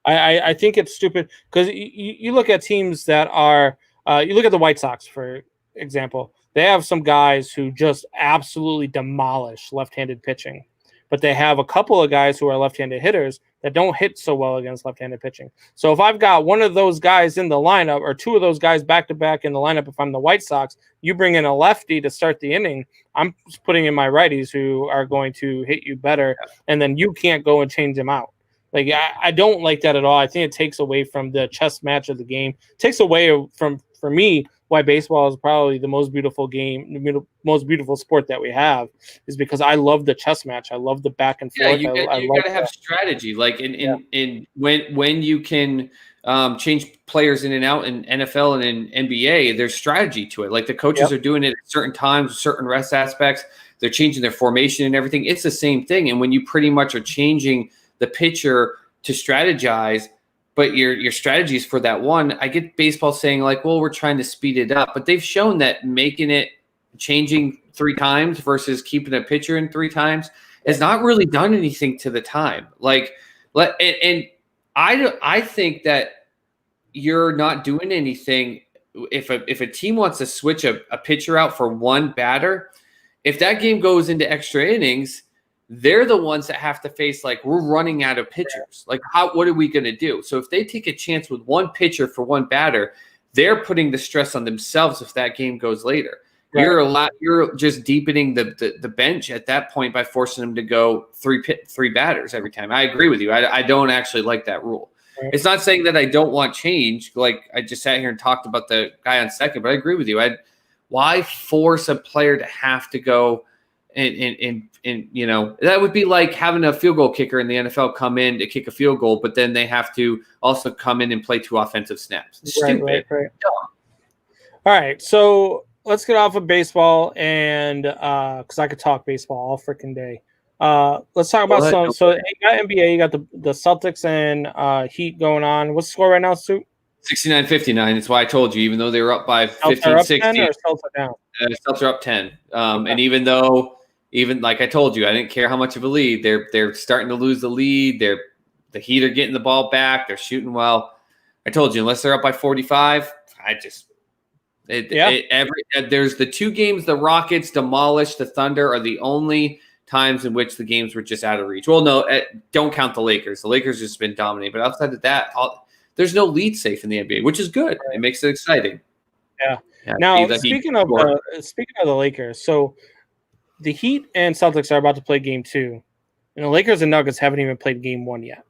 either. I think it's stupid because you look at teams that are you look at the White Sox, for example. They have some guys who just absolutely demolish left-handed pitching, but they have a couple of guys who are left-handed hitters that don't hit so well against left-handed pitching. So if I've got one of those guys in the lineup or 2 of those guys back-to-back in the lineup, if I'm the White Sox, you bring in a lefty to start the inning, I'm putting in my righties who are going to hit you better, and then you can't go and change them out. Like, I don't like that at all. I think it takes away from the chess match of the game. It takes away from for me, why baseball is probably the most beautiful game, the most beautiful sport that we have, is because I love the chess match. I love the back and Yeah, forth. you I got like to have that. strategy. Like in when you can change players in and out in NFL and in NBA, there's strategy to it. Like the coaches Yep. are doing it at certain times, certain rest aspects. They're changing their formation and everything. It's the same thing. And when you pretty much are changing the pitcher to strategize, but your strategy is for that one. I get baseball saying like, well, we're trying to speed it up, but they've shown that making it changing 3 times versus keeping a pitcher in 3 times has not really done anything to the time. Like, and I think that you're not doing anything if a team wants to switch a pitcher out for one batter. If that game goes into extra innings, they're the ones that have to face like we're running out of pitchers. Like what are we going to do? So if they take a chance with one pitcher for one batter, they're putting the stress on themselves if that game goes later. Right. You're just deepening the bench at that point by forcing them to go three batters every time. I agree with you. I don't actually like that rule. Right. It's not saying that I don't want change. Like I just sat here and talked about the guy on second, but I agree with you. Why force a player to have to go and you know, that would be like having a field goal kicker in the NFL come in to kick a field goal, but then they have to also come in and play 2 offensive snaps. It's stupid. Right. All right, so let's get off of baseball and because I could talk baseball all freaking day. Let's talk about some. So you got NBA, you got the Celtics and Heat going on. What's the score right now, Stu? 69-59. That's why I told you, even though they were up by 15, 16. Celtics are down? Celtics are up 10. Okay. And even like I told you, I didn't care how much of a lead. They're starting to lose the lead. The Heat are getting the ball back. They're shooting well. I told you, unless they're up by 45, there's the 2 games the Rockets demolished the Thunder are the only times in which the games were just out of reach. Well, no, don't count the Lakers. The Lakers just been dominating. But outside of that, there's no lead safe in the NBA, which is good. Right. It makes it exciting. Yeah. Now, speaking of the Lakers, so the Heat and Celtics are about to play game 2, and the Lakers and Nuggets haven't even played game 1 yet.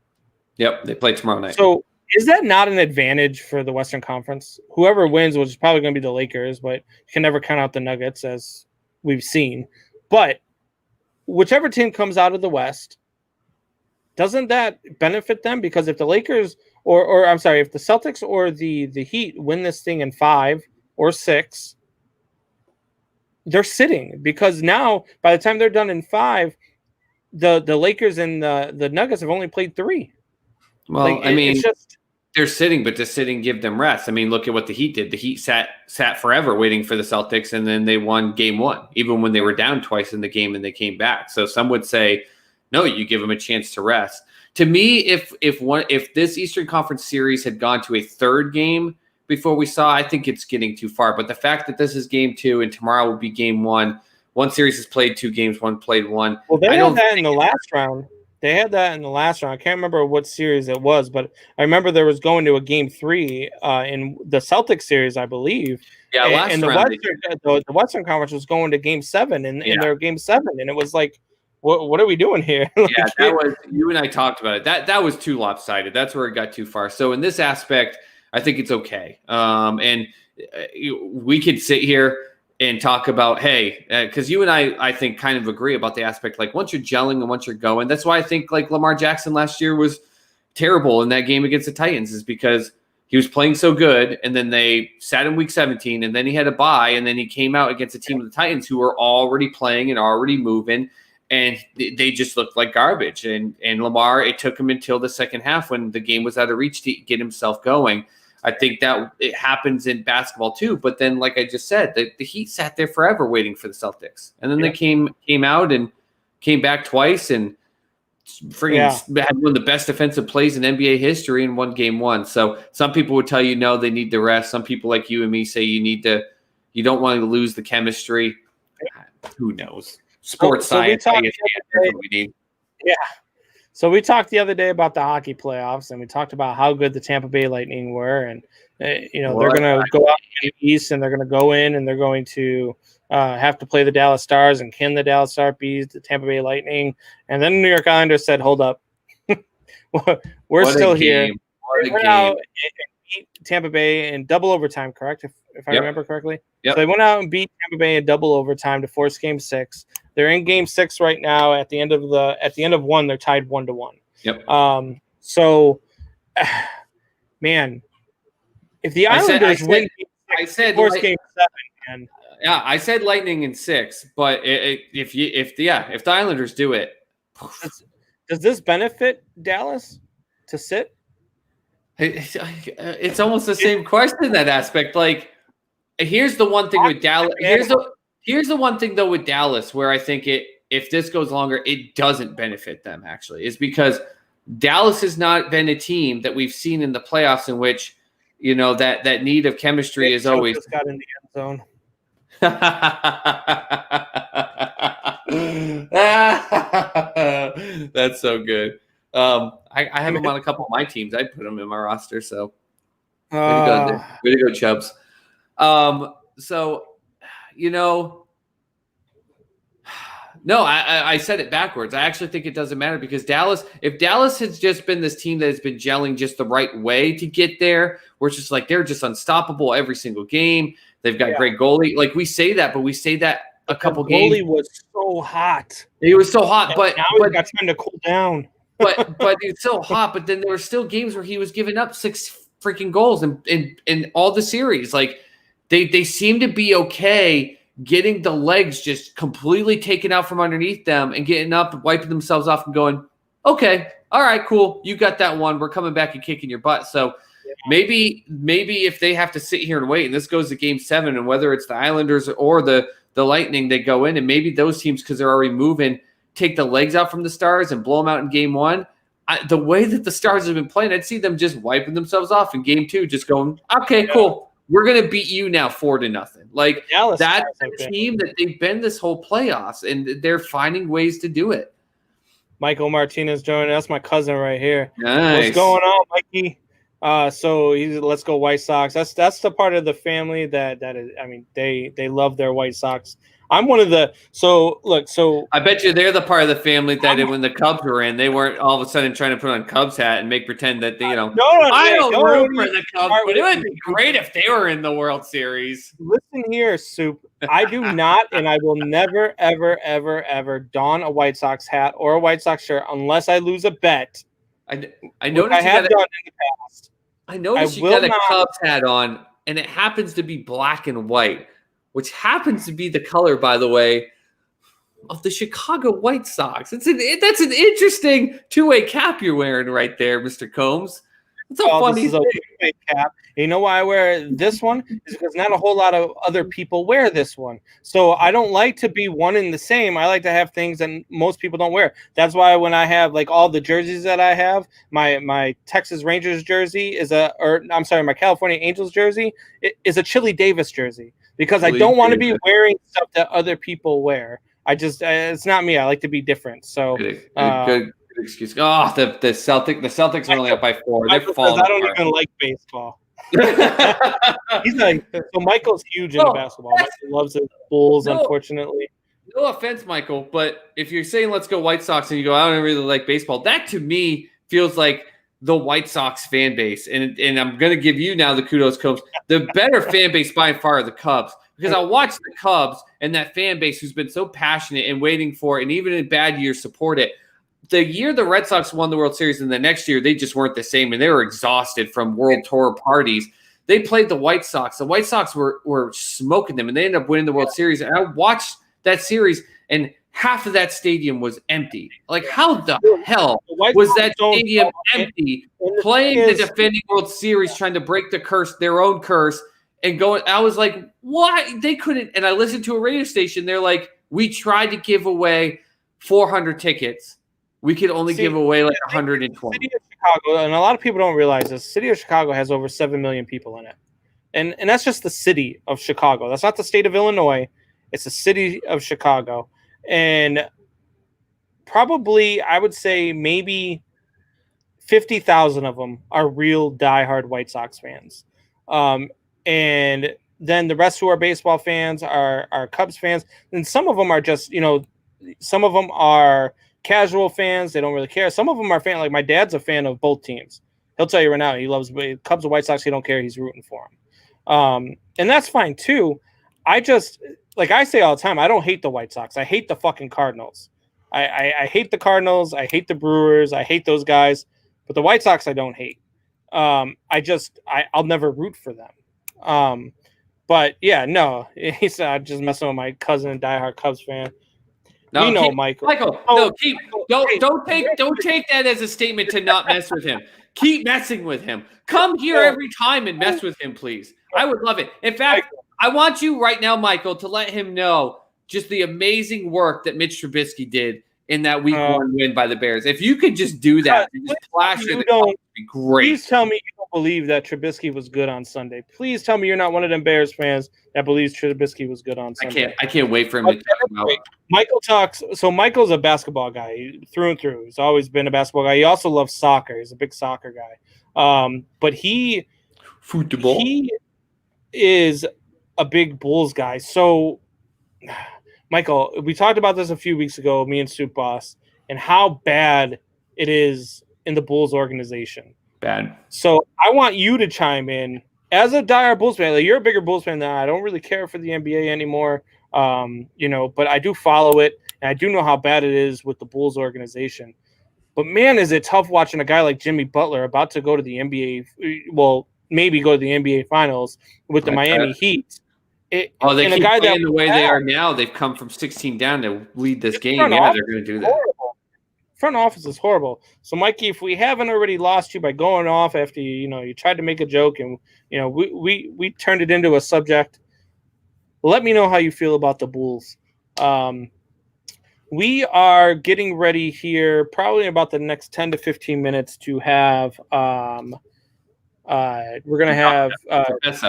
Yep, they play tomorrow night. So is that not an advantage for the Western Conference? Whoever wins, which is probably going to be the Lakers, but you can never count out the Nuggets, as we've seen. But whichever team comes out of the West, doesn't that benefit them? Because if the Lakers if the Celtics or the Heat win this thing in 5 or 6, they're sitting, because now by the time they're done in 5, the Lakers and the Nuggets have only played 3. Well, like, I mean, it's just they're sitting, but just sitting give them rest. I mean, look at what the Heat did. The Heat sat forever waiting for the Celtics, and then they won game 1, even when they were down twice in the game and they came back. So some would say, no, you give them a chance to rest. To me, if this Eastern Conference series had gone to a 3rd game before we saw, I think it's getting too far. But the fact that this is game 2 and tomorrow will be game 1, one series has played 2 games, one played 1. Well, they had that in the last round. They had that in the last round. I can't remember what series it was, but I remember there was going to a game 3 in the Celtics series, I believe. Yeah, and the Western Conference was going to game 7 in their game 7, and it was like, what are we doing here? Like, yeah, that was, you and I talked about it. That was too lopsided. That's where it got too far. So in this aspect, I think it's okay. And we could sit here and talk about, hey, because you and I think kind of agree about the aspect, like once you're gelling and once you're going. That's why I think like Lamar Jackson last year was terrible in that game against the Titans, is because he was playing so good, and then they sat in week 17, and then he had a bye, and then he came out against a team of the Titans who were already playing and already moving, and they just looked like garbage. And Lamar, it took him until the second half when the game was out of reach to get himself going. I think that it happens in basketball too. But then, like I just said, the Heat sat there forever waiting for the Celtics. And then they came out and came back twice and had one of the best defensive plays in NBA history and won game 1. So some people would tell you, no, they need to rest. Some people like you and me say you don't want to lose the chemistry. Who knows? Sports science. We need. Yeah. So we talked the other day about the hockey playoffs, and we talked about how good the Tampa Bay Lightning were, and they're going to go out in the East, and they're going to go in, and they're going to have to play the Dallas Stars, and can the Dallas Stars beat the Tampa Bay Lightning? And then the New York Islanders said, "Hold up, we're still here. We're out in beat Tampa Bay in double overtime, correct? If I remember correctly. Yep. So they went out and beat Tampa Bay in double overtime to force Game 6. They're in Game 6 right now. At the end of one, they're tied 1-1. Yep. So, man, if the Islanders win, I said force Game 7, man. Yeah, I said Lightning in 6, but if the Islanders do it, does this benefit Dallas to sit? It's almost the same question in that aspect. Like, here's the one thing with Dallas. Here's the one thing though with Dallas where I think if this goes longer, it doesn't benefit them. Actually, is because Dallas has not been a team that we've seen in the playoffs in which that need of chemistry is always just got in the end zone. That's so good. I have him on a couple of my teams. I'd put him in my roster. So way to go, Chubbs. So no, I said it backwards. I actually think it doesn't matter because if Dallas has just been this team that has been gelling just the right way to get there, where it's just like they're just unstoppable every single game. They've got great goalie. Like we say that, but we say that a couple games. Goalie was so hot. He was so hot, but now he got time to cool down. but it's so hot. But then there were still games where he was giving up 6 freaking goals in all the series. Like they seem to be okay getting the legs just completely taken out from underneath them and getting up, wiping themselves off and going, okay, all right, cool. You got that one. We're coming back and kicking your butt. So maybe if they have to sit here and wait, and this goes to Game 7, and whether it's the Islanders or the Lightning, they go in, and maybe those teams, because they're already moving, take the legs out from the Stars and blow them out in Game 1. The way that the Stars have been playing, I'd see them just wiping themselves off in Game 2, just going, okay, cool. We're going to beat you now 4-0. Like, that's the team that they've been this whole playoffs, and they're finding ways to do it. Michael Martinez joining us, my cousin right here. Nice. What's going on, Mikey? So let's go White Sox. That's the part of the family that is. I mean, they love their White Sox. I'm one of the. So I bet you they're the part of the family that when the Cubs were in, they weren't all of a sudden trying to put on Cubs hat and make pretend that I don't root for the Cubs, but it would be great if they were in the World Series. Listen here, Soup. I do not, and I will never, ever, ever, ever don a White Sox hat or a White Sox shirt unless I lose a bet. I noticed I have done in the past. I noticed you got a Cubs hat on, and it happens to be black and white, which happens to be the color, by the way, of the Chicago White Sox. That's an interesting two-way cap you're wearing right there, Mr. Combs. It's a funny thing. A cap. You know why I wear this one? Is because not a whole lot of other people wear this one. So I don't like to be one and the same. I like to have things that most people don't wear. That's why when I have like all the jerseys that I have, my Texas Rangers jersey my California Angels jersey is a Chili Davis jersey because I don't want to be wearing stuff that other people wear. I just it's not me. I like to be different. So good excuse. Oh, the Celtics are only up by 4. They're falling. I don't even like baseball. He's like, so Michael's huge into basketball. Michael loves his Bulls, unfortunately. No offense, Michael, but if you're saying let's go White Sox and you go, I don't really like baseball, that to me feels like the White Sox fan base. And I'm going to give you now the kudos, Cubs. The better fan base by far are the Cubs. Because I watch the Cubs and that fan base who's been so passionate and waiting for it, and even in bad years support it. The year the Red Sox won the World Series and the next year they just weren't the same, and they were exhausted from World Tour parties. They played the White Sox. The White Sox were smoking them, and they ended up winning the World Series. And I watched that series, and half of that stadium was empty. Like, how the hell was that stadium empty playing the defending World Series, trying to break their own curse, and going? I was like, why? They couldn't. And I listened to a radio station. They're like, we tried to give away 400 tickets. We could only give away like 120. City of Chicago, and a lot of people don't realize this, City of Chicago has over 7 million people in it. And that's just the city of Chicago. That's not the state of Illinois. It's the city of Chicago. And probably, I would say maybe 50,000 of them are real diehard White Sox fans. And then the rest who are baseball fans are Cubs fans. And some of them are just, some of them are casual fans. They don't really care. Some of them are fans. Like my dad's a fan of both teams. He'll tell you right now he loves Cubs or White Sox. He don't care. He's rooting for them, and that's fine too. I just like I say all the time. I don't hate the White Sox. I hate the fucking Cardinals. I hate the Cardinals. I hate the Brewers. I hate those guys. But the White Sox I don't hate. I'll never root for them. But yeah, no, he's just messing with my cousin, diehard Cubs fan. No, we know Michael. Don't take that as a statement to not mess with him. Keep messing with him. Come here every time and mess with him, please. I would love it. In fact, I want you right now, Michael, to let him know just the amazing work that Mitch Trubisky did in that Week 1 win by the Bears. If you could just do that, just flash it, it'd be great. Please tell me you don't believe that Trubisky was good on Sunday. Please tell me you're not one of them Bears fans that believes Trubisky was good on Sunday. I can't wait for him to talk about it. Michael talks. So Michael's a basketball guy through and through. He's always been a basketball guy. He also loves soccer. He's a big soccer guy. But he is a big Bulls guy. So Michael, we talked about this a few weeks ago, me and Soup Boss, and how bad it is in the Bulls organization. Bad. So I want you to chime in as a dire Bulls fan. Like, you're a bigger Bulls fan than I don't really care for the NBA anymore, but I do follow it, and I do know how bad it is with the Bulls organization. But, man, is it tough watching a guy like Jimmy Butler about to go to the NBA, well, maybe go to the NBA Finals with the Miami Heat. They keep playing the way they are now. They've come from 16 down to lead this game. Yeah, they're going to do that. Horrible. Front office is horrible. So, Mikey, if we haven't already lost you by going off after you tried to make a joke and we turned it into a subject, let me know how you feel about the Bulls. We are getting ready here, probably about the next 10 to 15 minutes, to have we're going to have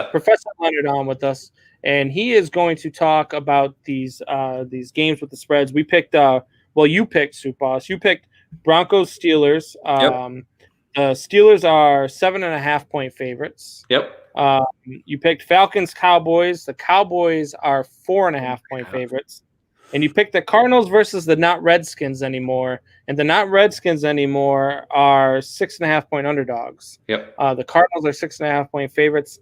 Professor Leonard on with us. And he is going to talk about these games with the spreads. We picked, you picked, Soup Boss. You picked Broncos Steelers. The Steelers are 7.5-point favorites. Yep. You picked Falcons Cowboys. The Cowboys are 4.5-point favorites. And you picked the Cardinals versus the not Redskins anymore. And the not Redskins anymore are 6.5-point underdogs. Yep. The Cardinals are 6.5-point favorites.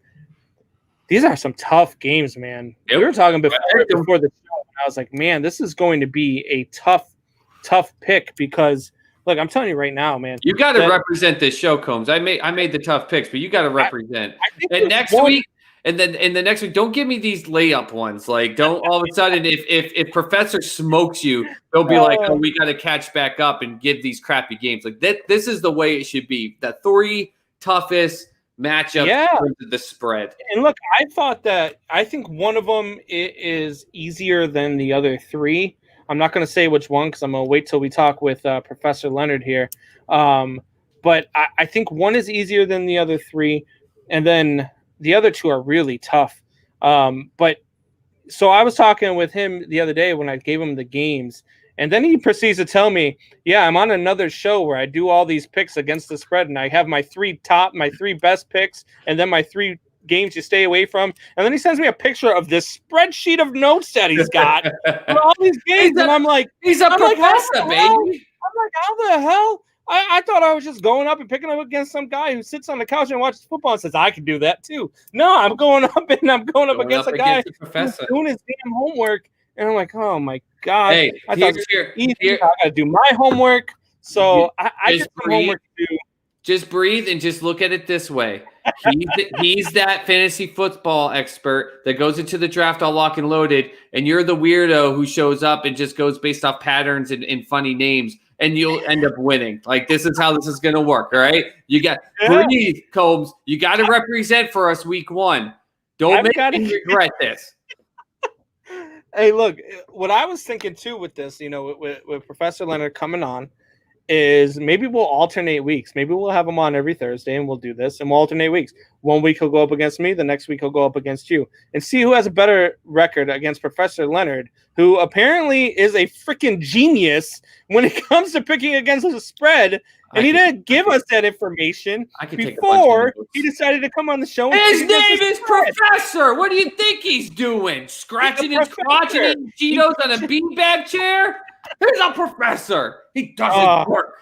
These are some tough games, man. Yep. We were talking before the show, and I was like, man, this is going to be a tough pick because, look, I'm telling you right now, man. You got to represent this show, Combs. I made the tough picks, but you got to represent. And next week, and then in the next week, don't give me these layup ones. Like, don't all of a sudden, if Professor smokes you, they'll be like, oh, we got to catch back up and give these crappy games. Like this is the way it should be. The 3 toughest matchup the spread. And look, I think one of them is easier than the other 3. I'm not going to say which one because I'm going to wait till we talk with Professor Leonard here. But I think one is easier than the other 3, and then the other 2 are really tough. But so I was talking with him the other day when I gave him the games, and then he proceeds to tell me, yeah, I'm on another show where I do all these picks against the spread, and I have my 3 best picks, and then my 3 games you stay away from. And then he sends me a picture of this spreadsheet of notes that he's got for all these games. And I'm like, he's a professor, baby. I'm like, how the hell? I thought I was just going up and picking up against some guy who sits on the couch and watches football and says, I can do that too. No, I'm going up against a guy who's doing his damn homework. And I'm like, oh my God. Hey, I got to do my homework. So I just have homework to do. Just breathe and just look at it this way. He's that fantasy football expert that goes into the draft all lock and loaded, and you're the weirdo who shows up and just goes based off patterns and funny names, and you'll end up winning. Like, this is how this is going to work, all right? You got breathe, Combs. You got to represent for us week 1. Don't make me regret this. Hey, look, what I was thinking too with this, with Professor Leonard coming on, is maybe we'll alternate weeks. Maybe we'll have him on every Thursday and we'll do this and we'll alternate weeks. One week he'll go up against me. The next week he'll go up against you and see who has a better record against Professor Leonard, who apparently is a freaking genius when it comes to picking against the spread. And he didn't give us that information before he decided to come on the show. His name is Professor. What do you think he's doing? Scratching his crotch and eating Cheetos on a beanbag chair? He's a professor. He doesn't work.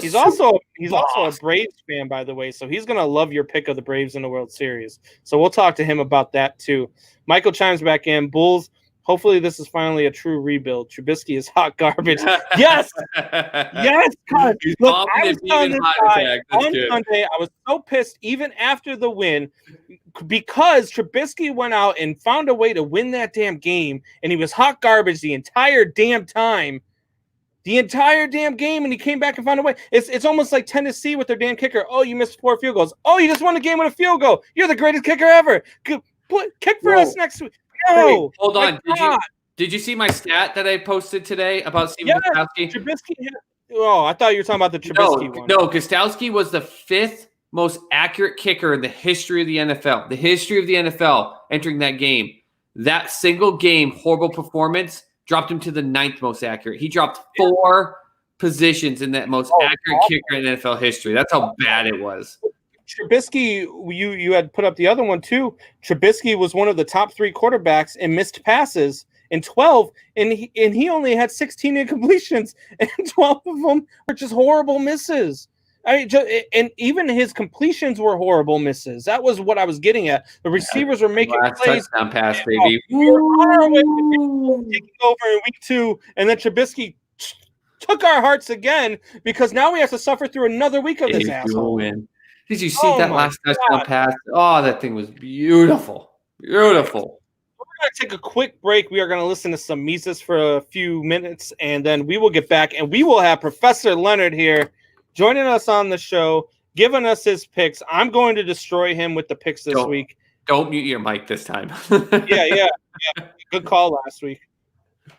He's also a He's also a Braves fan, by the way, so he's going to love your pick of the Braves in the World Series. So we'll talk to him about that, too. Michael chimes back in. Bulls, hopefully this is finally a true rebuild. Trubisky is hot garbage. Yes! Yes, God. Look, I was on this guy on Sunday. I was so pissed even after the win because Trubisky went out and found a way to win that damn game, and he was hot garbage the entire damn time. The entire damn game, and he came back and found a way. It's almost like Tennessee with their damn kicker. Oh, you missed 4 field goals. Oh, you just won the game with a field goal. You're the greatest kicker ever. Kick for us next week. No, hey, hold on. Did you see my stat that I posted today about Steven Gostkowski? Trubisky. Oh, I thought you were talking about the Trubisky one. No, Gostkowski was the 5th most accurate kicker in the history of the NFL. The history of the NFL entering that game. That single game, horrible performance, dropped him to the 9th most accurate. He dropped 4 positions in that most accurate kicker in NFL history. That's how bad it was. Trubisky, you had put up the other one too. Trubisky was one of the top 3 quarterbacks in missed passes in 12, and he only had 16 incompletions, and 12 of them were just horrible misses. And even his completions were horrible misses. That was what I was getting at. The receivers were making plays. Touchdown pass, baby. We were on our way to taking over in week 2, and then Trubisky took our hearts again because now we have to suffer through another week of this asshole. Did you see that last touchdown pass? Oh, that thing was beautiful. Beautiful. We're going to take a quick break. We are going to listen to some Mises for a few minutes, and then we will get back, and we will have Professor Leonard here joining us on the show, giving us his picks. I'm going to destroy him with the picks this week. Don't mute your mic this time. Yeah. Good call last week.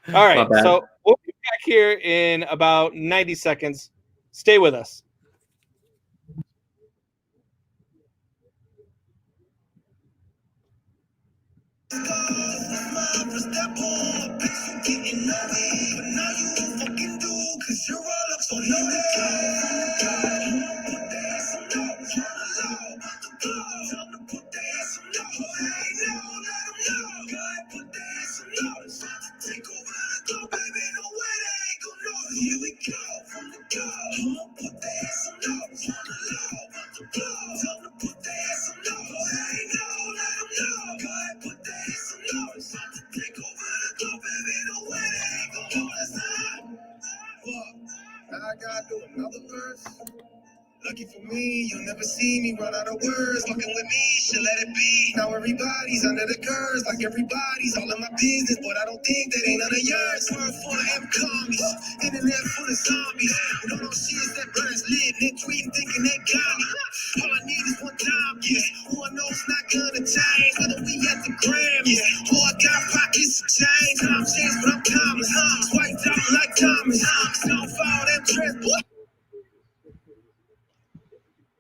All right, so we'll be back here in about 90 seconds. Stay with us. I gotta do another verse. Lucky for me, you'll never see me run out of words. Fucking with me, should let it be. Now everybody's under the curse, like everybody's all in my business, but I don't think that ain't none of yours. World full of M-commies, internet full of zombies. We don't know shit that burns lit, they tweeting thinking they got me. All I need is one time, yeah. Who I know it's not gonna change, whether we at the gram, yeah. Who I got pockets to change, time change, but I'm timeless. Swiped out like diamonds, snowfall, them trends.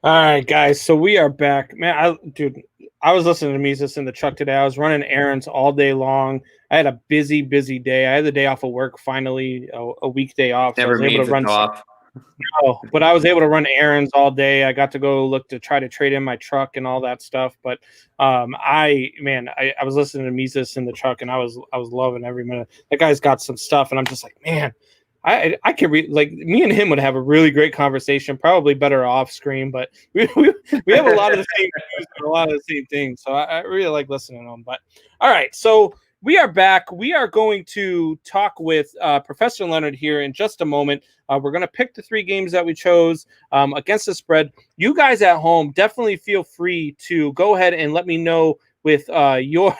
All right, guys. So we are back, man. I was listening to Mises in the truck today. I was running errands all day long. I had a busy day. I had the day off of work finally, a weekday off. So Never I was able to run off. No, but I was able to run errands all day. I got to go look to try to trade in my truck and all that stuff. But I was listening to Mises in the truck, and I was loving every minute. That guy's got some stuff, and I'm just like, man. I can like me and him would have a really great conversation, probably better off screen, but we have a lot of the same views and a lot of the same things. So I really like listening to them. But all right, so we are back. We are going to talk with Professor Leonard here in just a moment. We're going to pick the 3 games that we chose against the spread. You guys at home definitely feel free to go ahead and let me know with your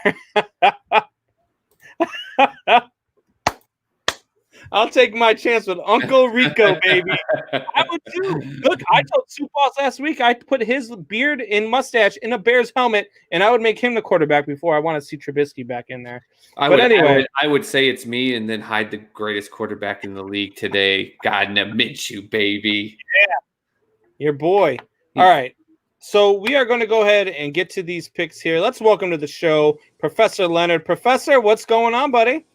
I'll take my chance with Uncle Rico, baby. I would too. Look, I told Soup Balls last week I put his beard and mustache in a Bears helmet, and I would make him the quarterback before I want to see Trubisky back in there. I would say it's me and then hide the greatest quarterback in the league today. Gardner Minshew, baby. Yeah. Your boy. All right. So we are going to go ahead and get to these picks here. Let's welcome to the show Professor Leonard. Professor, what's going on, buddy?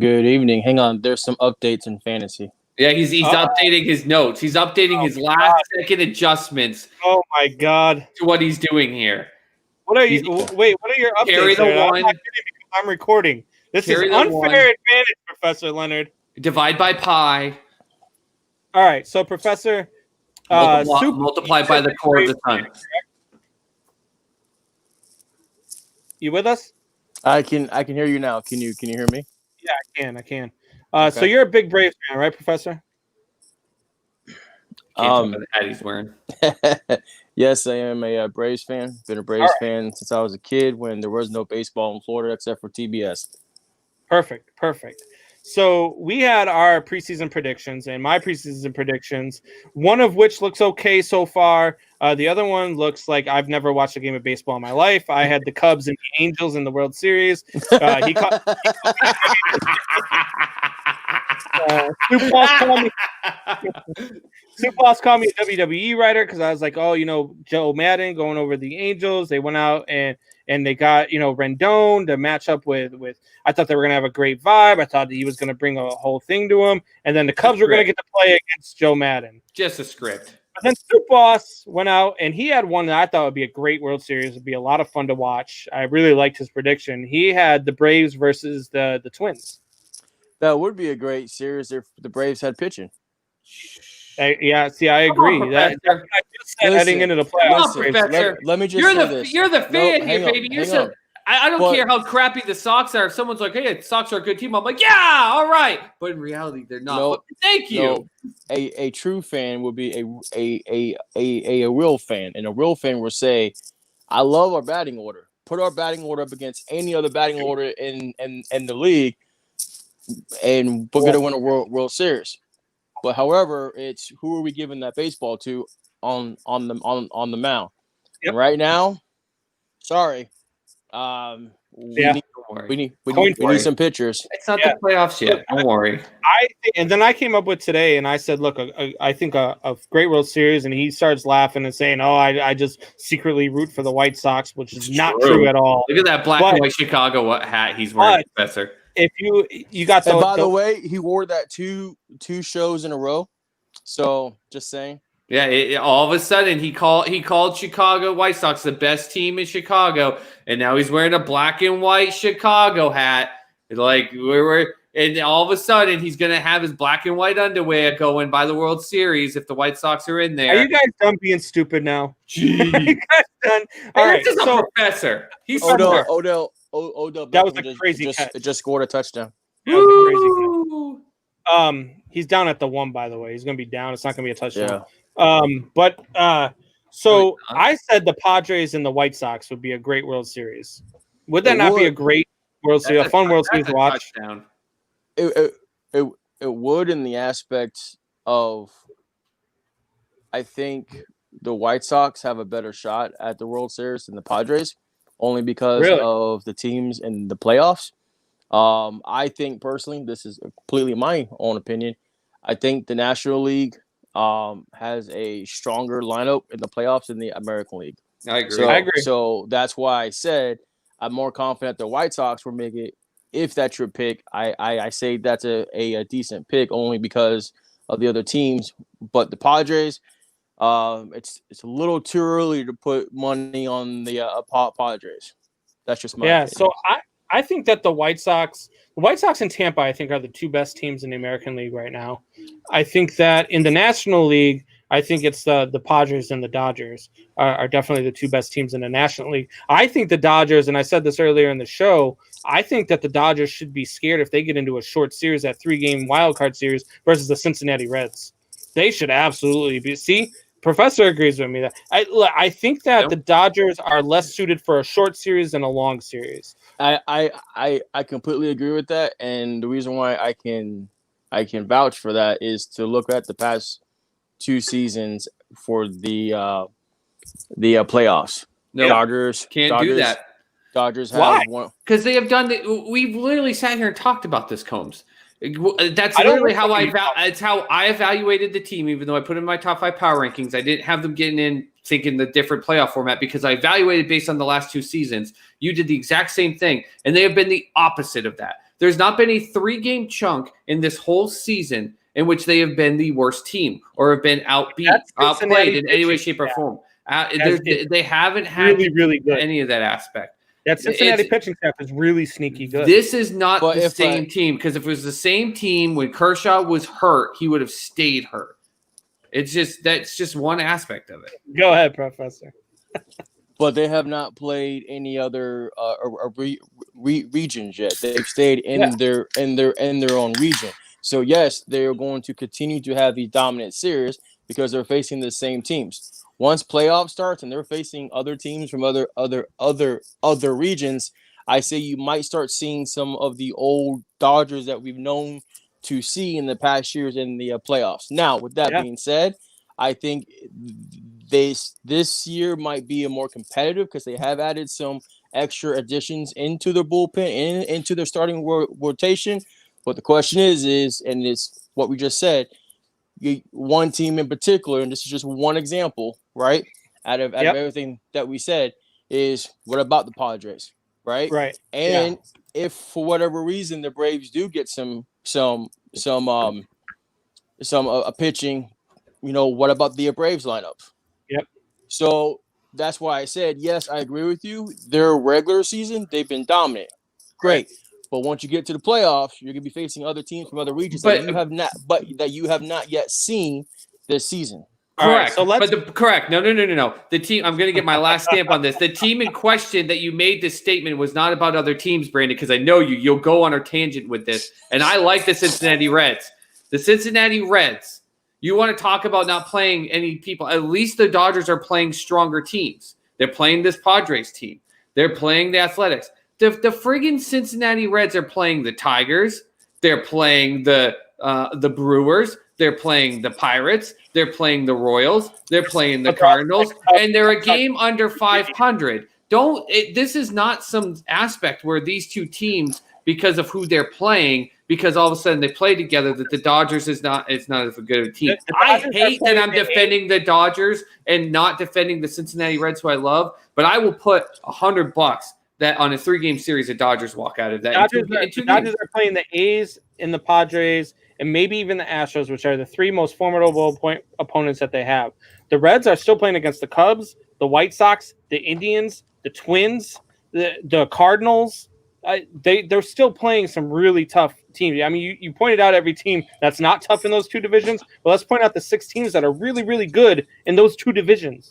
Good evening. Hang on. There's some updates in fantasy. Yeah, he's updating his notes. He's updating his last-second adjustments. Oh, my God. To what he's doing here. What are you? Wait, what are your updates? Carry the one. I'm recording. This is unfair advantage, Professor Leonard. Divide by pi. All right. So, Professor, Multiplied by the core of the sun. You with us? I can hear you now. Can you hear me? Yeah, I can. So Okay. you're a big Braves fan, right, Professor? Can't tell by the hat he's wearing. Yes, I am a Braves fan. Been a Braves fan since I was a kid when there was no baseball in Florida except for TBS. Perfect. So we had our preseason predictions and my preseason predictions, one of which looks okay so far. The other one looks like I've never watched a game of baseball in my life. I had the Cubs and the Angels in the World Series. Snoop Boss called me a WWE writer because I was like, oh, Joe Madden going over the Angels. They went out and they got, Rendon to match up with. I thought they were going to have a great vibe. I thought that he was going to bring a whole thing to him. And then the Cubs were going to get to play against Joe Madden. Just a script. But then Snoop Boss went out and he had one that I thought would be a great World Series. It'd be a lot of fun to watch. I really liked his prediction. He had the Braves versus the Twins. That would be a great series if the Braves had pitching. I agree. That's what I just said heading into the playoffs. Let me just say this. You're the fan here, baby. I don't care how crappy the Sox are. If someone's like, hey, the Sox are a good team, I'm like, yeah, all right. But in reality, they're not. No, thank you. No. A true fan would be a real fan. And a real fan will say, I love our batting order. Put our batting order up against any other batting order in the league, and we're going to win a World Series. But however, it's who are we giving that baseball to on the mound? Yep. And right now, sorry, we need some pitchers. It's not the playoffs yet. Don't worry. And then I came up with today, and I said, look, I think a great World Series, and he starts laughing and saying, oh, I just secretly root for the White Sox, which is not true at all. Look at that black and white Chicago hat he's wearing, Professor. If you got and by the way, he wore that two shows in a row. So just saying. Yeah, all of a sudden he called Chicago White Sox the best team in Chicago, and now he's wearing a black and white Chicago hat. Like and all of a sudden he's gonna have his black and white underwear going by the World Series if the White Sox are in there. Are you guys done being stupid now? Gee. Are you guys done? All right, this is a professor. He's Odell. That was a crazy catch. Just scored a touchdown. That was a crazy catch. He's down at the 1, by the way. He's going to be down. It's not going to be a touchdown. Yeah. So I said the Padres and the White Sox would be a great World Series. Would that not be a great World Series, a fun World Series to watch? It would, in the aspect of, I think the White Sox have a better shot at the World Series than the Padres. Only because of the teams in the playoffs. I think personally, this is completely my own opinion. I think the National League has a stronger lineup in the playoffs than the American League. I agree. So that's why I said I'm more confident the White Sox will make it. If that's your pick, I say that's a decent pick only because of the other teams. But the Padres, it's a little too early to put money on the Padres. That's just my opinion. So I think that the White Sox and Tampa, I think, are the two best teams in the American League right now. I think that in the National League, I think it's the Padres and the Dodgers are definitely the two best teams in the National League. I think the Dodgers, and I said this earlier in the show, I think that the Dodgers should be scared if they get into a short series, that 3-game wild card series versus the Cincinnati Reds. They should absolutely be. See, Professor agrees with me that I think that the Dodgers are less suited for a short series than a long series. I completely agree with that, and the reason why I can vouch for that is to look at the past 2 seasons for the playoffs. No, Dodgers can't do that. Dodgers have Why? one. Because they have done we've literally sat here and talked about this, Combs. That's literally how it's how I evaluated the team. Even though I put in my top 5 power rankings, I didn't have them getting in thinking the different playoff format because I evaluated based on the last 2 seasons. You did the exact same thing, and they have been the opposite of that. There's not been a 3-game chunk in this whole season in which they have been the worst team or have been outplayed in any way, shape, or form. They haven't had really good any of that aspect. That Cincinnati pitching staff is really sneaky good. This is not the same team, because if it was the same team when Kershaw was hurt, he would have stayed hurt. That's just one aspect of it. Go ahead, Professor. But they have not played any other regions yet. They've stayed in their own region. So yes, they're going to continue to have these dominant series because they're facing the same teams. Once playoff starts and they're facing other teams from other regions, I say you might start seeing some of the old Dodgers that we've known to see in the past years in the playoffs. Now, with that being said, I think this year might be a more competitive because they have added some extra additions into their bullpen and into their starting rotation. But the question is, and it's what we just said, one team in particular, and this is just one example, right? Out of everything that we said, is what about the Padres, right? Right. And if for whatever reason the Braves do get some pitching, what about the Braves lineup? Yep. So that's why I said, yes, I agree with you. Their regular season, they've been dominant. Great. Right. But once you get to the playoffs, you're going to be facing other teams from other regions that you have not yet seen this season. Correct. Right, so correct. No. The team. I'm going to get my last stamp on this. The team in question that you made this statement was not about other teams, Brandon, because I know you'll go on a tangent with this. And I like the Cincinnati Reds. The Cincinnati Reds. You want to talk about not playing any people. At least the Dodgers are playing stronger teams. They're playing this Padres team. They're playing the Athletics. The friggin' Cincinnati Reds are playing the Tigers. They're playing the Brewers. They're playing the Pirates. They're playing the Royals. They're playing the Cardinals. And they're a game under 500. This is not some aspect where these two teams, because of who they're playing, because all of a sudden they play together, that the Dodgers it's not as good of a team. I hate that I'm defending the Dodgers and not defending the Cincinnati Reds, who I love, but I will put $100 that on a 3-game series, the Dodgers walk out of that. The Dodgers are playing the A's and the Padres and maybe even the Astros, which are the 3 most formidable opponents that they have. The Reds are still playing against the Cubs, the White Sox, the Indians, the Twins, the Cardinals. They're still playing some really tough teams. I mean, you pointed out every team that's not tough in those 2 divisions. Well, let's point out the 6 teams that are really, really good in those 2 divisions.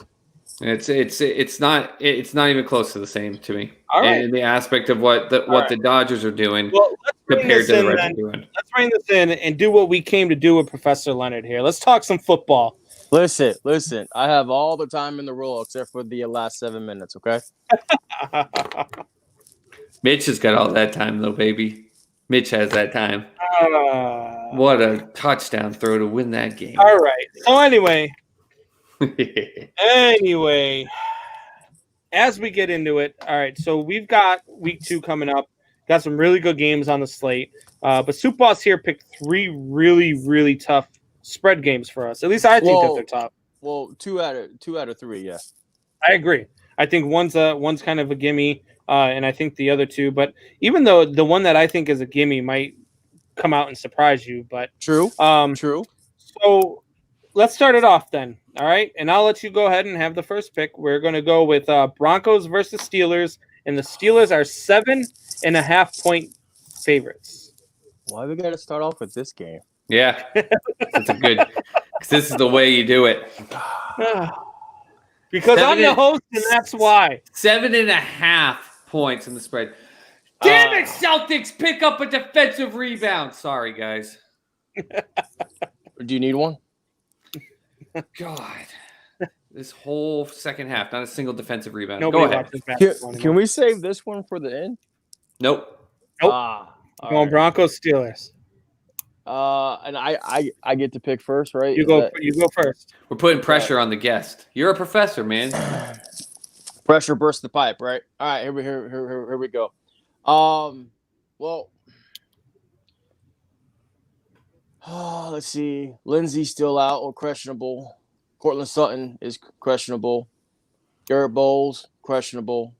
It's not even close to the same to me. All right. In the aspect of what the Dodgers are doing compared to the Reds are doing. Let's bring this in and do what we came to do with Professor Leonard here. Let's talk some football. Listen. I have all the time in the world except for the last 7 minutes. Okay. Mitch has got all that time though, baby. Mitch has that time. What a touchdown throw to win that game. All right. So anyway, as we get into it, all right, so we've got week 2 coming up. Got some really good games on the slate. But Soup Boss here picked 3 really, really tough spread games for us. At least I think that they're tough. Well, 2 out of 3, yeah. I agree. I think one's kind of a gimme, and I think the other 2. But even though the one that I think is a gimme might come out and surprise you, but true. So let's start it off then. All right, and I'll let you go ahead and have the first pick. We're going to go with Broncos versus Steelers, and the Steelers are 7.5-point favorites. Why we got to start off with this game? Yeah, that's a good. Because this is the way you do it. Because I'm the host, and that's why. 7.5 points in the spread. Damn it, Celtics pick up a defensive rebound. Sorry, guys. Do you need one? God. This whole second half, not a single defensive rebound. Nobody Go ahead. Can we save this one for the end? Nope. Going Broncos, Steelers. And I get to pick first, right? You go first. We're putting pressure on the guest. You're a professor, man. Pressure bursts the pipe, right? All right, here we go. Well, let's see. Lindsey's still out or questionable. Cortland Sutton is questionable. Garrett Bowles, questionable.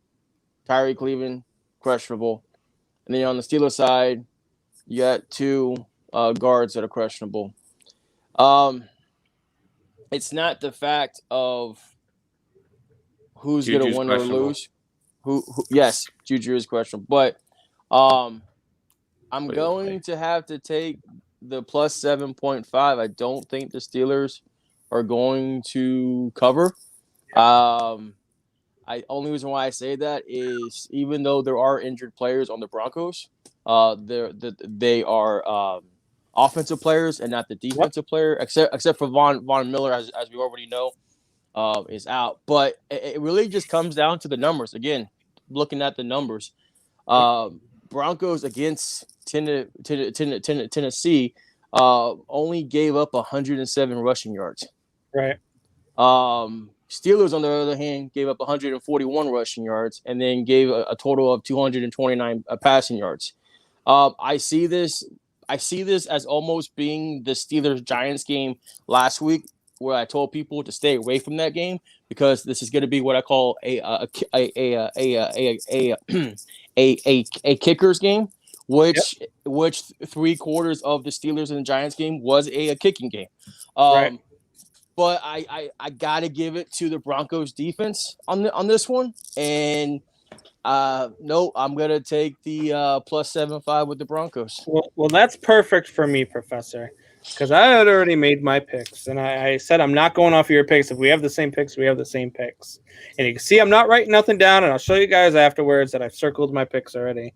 Tyree Cleveland, questionable. And then on the Steelers side, you got 2 guards that are questionable. It's not the fact of who's going to win or lose. Yes, Juju is questionable. But I'm going to have to take the plus 7.5. I don't think the Steelers are going to cover. Only reason why I say that is even though there are injured players on the Broncos, they are offensive players and not the defensive player, except for Von Miller, as we already know, is out. But it really just comes down to the numbers. Again, looking at the numbers, Broncos against Tennessee only gave up 107 rushing yards. Right. Steelers, on the other hand, gave up 141 rushing yards and then gave a total of 229 passing yards. I see this as almost being the Steelers-Giants game last week, where I told people to stay away from that game because this is going to be what I call a kickers game, which 3/4 of the Steelers and the Giants game was a kicking game. Right. But I gotta give it to the Broncos defense on this one, and no, I'm gonna take the +7.5 with the Broncos. Well, that's perfect for me, Professor, because I had already made my picks, and I said I'm not going off of your picks. If we have the same picks, we have the same picks. And you can see I'm not writing nothing down, and I'll show you guys afterwards that I've circled my picks already.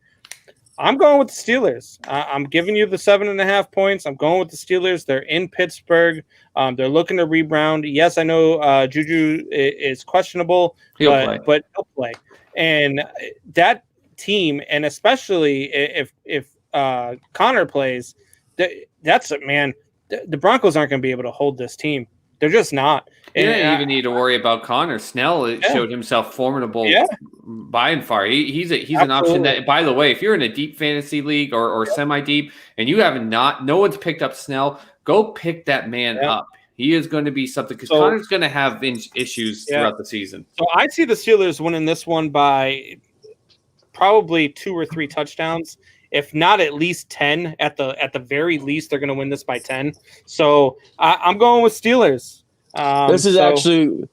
I'm going with the Steelers. I'm giving you the 7.5 points. I'm going with the Steelers. They're in Pittsburgh. They're looking to rebound. Yes, I know Juju is questionable, but he'll play. And that team, and especially if Connor plays, that's it, man. The Broncos aren't going to be able to hold this team. They're just not. You don't even need to worry about Connor. Snell showed himself formidable by and far. He's an option that, by the way, if you're in a deep fantasy league or semi-deep and you have no one's picked up Snell, go pick that man up. He is going to be something because Connor's going to have issues throughout the season. So I see the Steelers winning this one by probably 2 or 3 touchdowns. If not at least 10, at the very least, they're going to win this by 10. So I'm going with Steelers. This is actually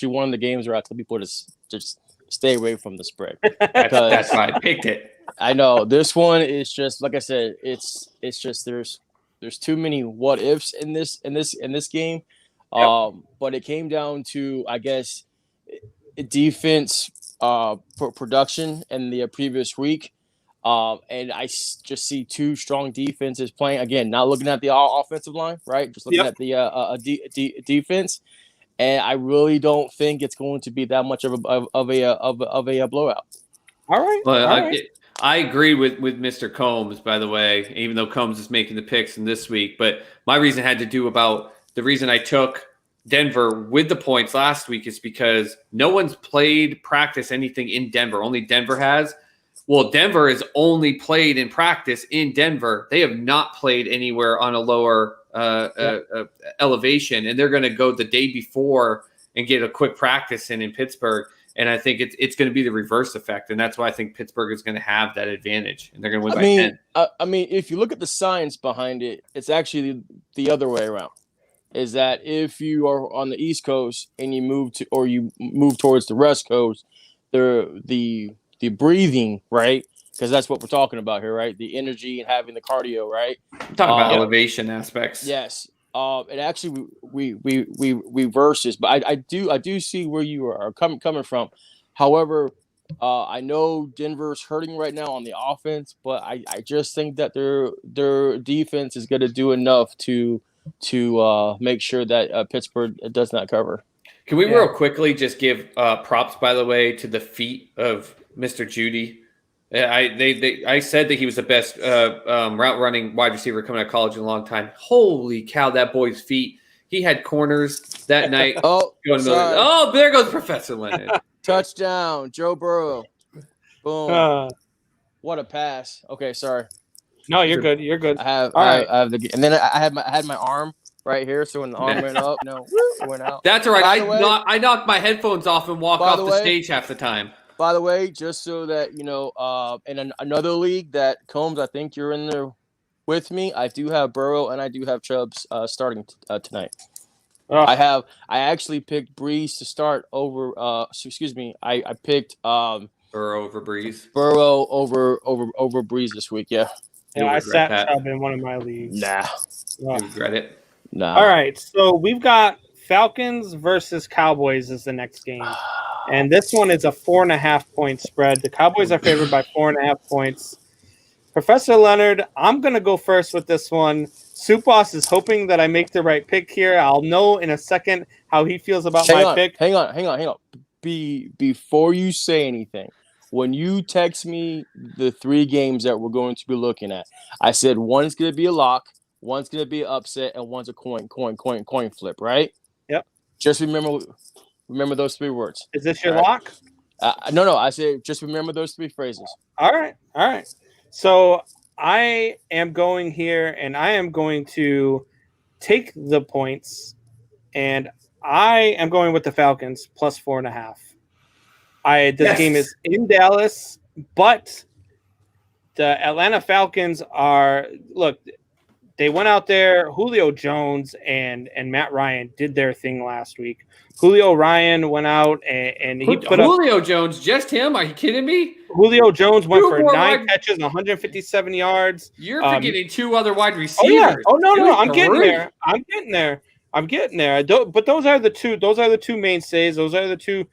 one of the games where I tell people to just stay away from the spread. That's why I picked it. I know this one is just like I said. It's just there's too many what ifs in this game. But it came down to, I guess, defense production in the previous week. And I just see 2 strong defenses playing. Again, not looking at the offensive line, right? Just looking at the defense. And I really don't think it's going to be that much of a blowout. All right. Well, I agree with Mr. Combs, by the way, even though Combs is making the picks in this week. But my reason had to do about the reason I took Denver with the points last week is because no one's played practice anything in Denver. Only Denver has. Well, Denver has only played in practice in Denver. They have not played anywhere on a lower elevation, and they're going to go the day before and get a quick practice in Pittsburgh. And I think it's going to be the reverse effect, and that's why I think Pittsburgh is going to have that advantage, and they're going to win by 10. I mean, if you look at the science behind it, it's actually the other way around. Is that if you are on the East Coast and you move towards the West Coast, the breathing, right? Because that's what we're talking about here, right? The energy and having the cardio, right? I'm talking about elevation aspects. Yes. It actually we reverses, but I do see where you are coming from. However, I know Denver's hurting right now on the offense, but I just think that their defense is going to do enough to make sure that Pittsburgh does not cover. Can we real quickly just give props, by the way, to the feet of Mr. Judy? I said that he was the best route running wide receiver coming out of college in a long time. Holy cow, that boy's feet! He had corners that night. There goes Professor Leonard. Touchdown, Joe Burrow. Boom! What a pass. Okay, sorry. No, you're good. You're good. I have and then I had my arm right here, so when the arm went up, it went out. That's all right. I knocked my headphones off and walk off the stage half the time. By the way, just so that you know, in another league that Combs, I think you're in there with me. I do have Burrow and I do have Chubbs starting tonight. I actually picked Breeze to start over. I picked Burrow over Breeze. Burrow over Breeze this week. Yeah. Yeah, I sat Chubb in one of my leagues. Nah. You regret it? Nah. All right, so we've got Falcons versus Cowboys is the next game, and this one is a 4.5 point spread. The Cowboys are favored by 4.5 points. Professor Leonard, I'm gonna go first with this one. Soup Boss is hoping that I make the right pick here. I'll know in a second how he feels about my pick. Hang on. Before you say anything, when you text me the 3 games that we're going to be looking at, I said one's going to be a lock, one's going to be an upset, and one's a coin flip, right? Yep. Just remember those 3 words. Is this your All right? lock? No. I said just remember those 3 phrases. All right. So I am going here, and I am going to take the points, and I am going with the Falcons plus 4.5. This game is in Dallas, but the Atlanta Falcons they went out there. Julio Jones and Matt Ryan did their thing last week. Julio Ryan went out and he put Julio Jones, just him? Are you kidding me? Julio Jones went for 9 catches, 157 yards. You're forgetting 2 other wide receivers. Oh yeah. Oh no. I'm getting there. But those are the two. Those are the 2 mainstays. Those are the two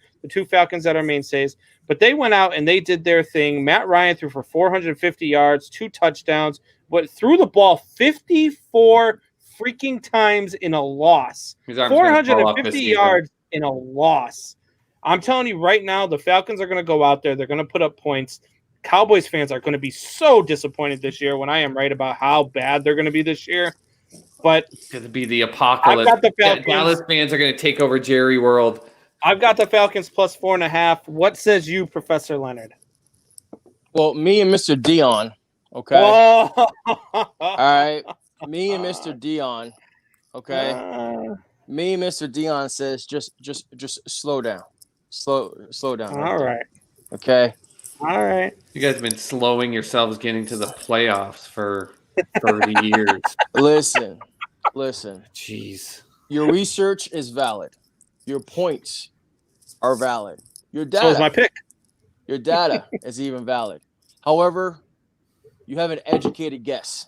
Falcons that are mainstays. But they went out and they did their thing. Matt Ryan threw for 450 yards, 2 touchdowns, but threw the ball 54 freaking times in a loss. 450 yards in a loss. I'm telling you right now, the Falcons are going to go out there. They're going to put up points. Cowboys fans are going to be so disappointed this year when I am right about how bad they're going to be this year. But it's going to be the apocalypse. Dallas fans are going to take over Jerry World. I've got the Falcons plus 4.5. What says you, Professor Leonard? Well, me and Mr. Dion. Okay. Oh. All right. Me and Mr. Dion. Okay. Me and Mr. Dion says just slow down. Slow down. All right. Okay. All right. You guys have been slowing yourselves getting to the playoffs for 30 years. Listen. Jeez. Your research is valid. Your points are valid. Your data. So is my pick. Your data is even valid. However, you have an educated guess.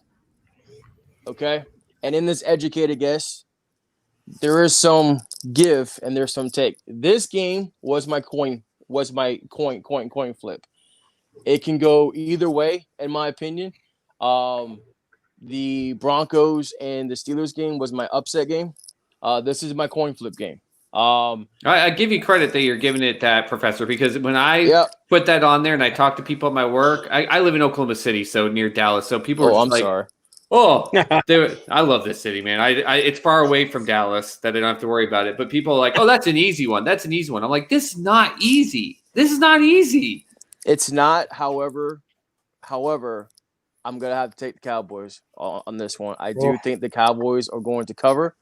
Okay? And in this educated guess, there is some give and there's some take. This game was my coin flip. It can go either way, in my opinion. The Broncos and the Steelers game was my upset game. This is my coin flip game. I give you credit that you're giving it that, Professor, because when I put that on there and I talk to people at my work, I live in Oklahoma City, so near Dallas. So people are just sorry. Oh, I love this city, man. It's far away from Dallas that I don't have to worry about it. But people are like, oh, that's an easy one. That's an easy one. I'm like, this is not easy. This is not easy. It's not. However, I'm going to have to take the Cowboys on this one. I do think the Cowboys are going to cover.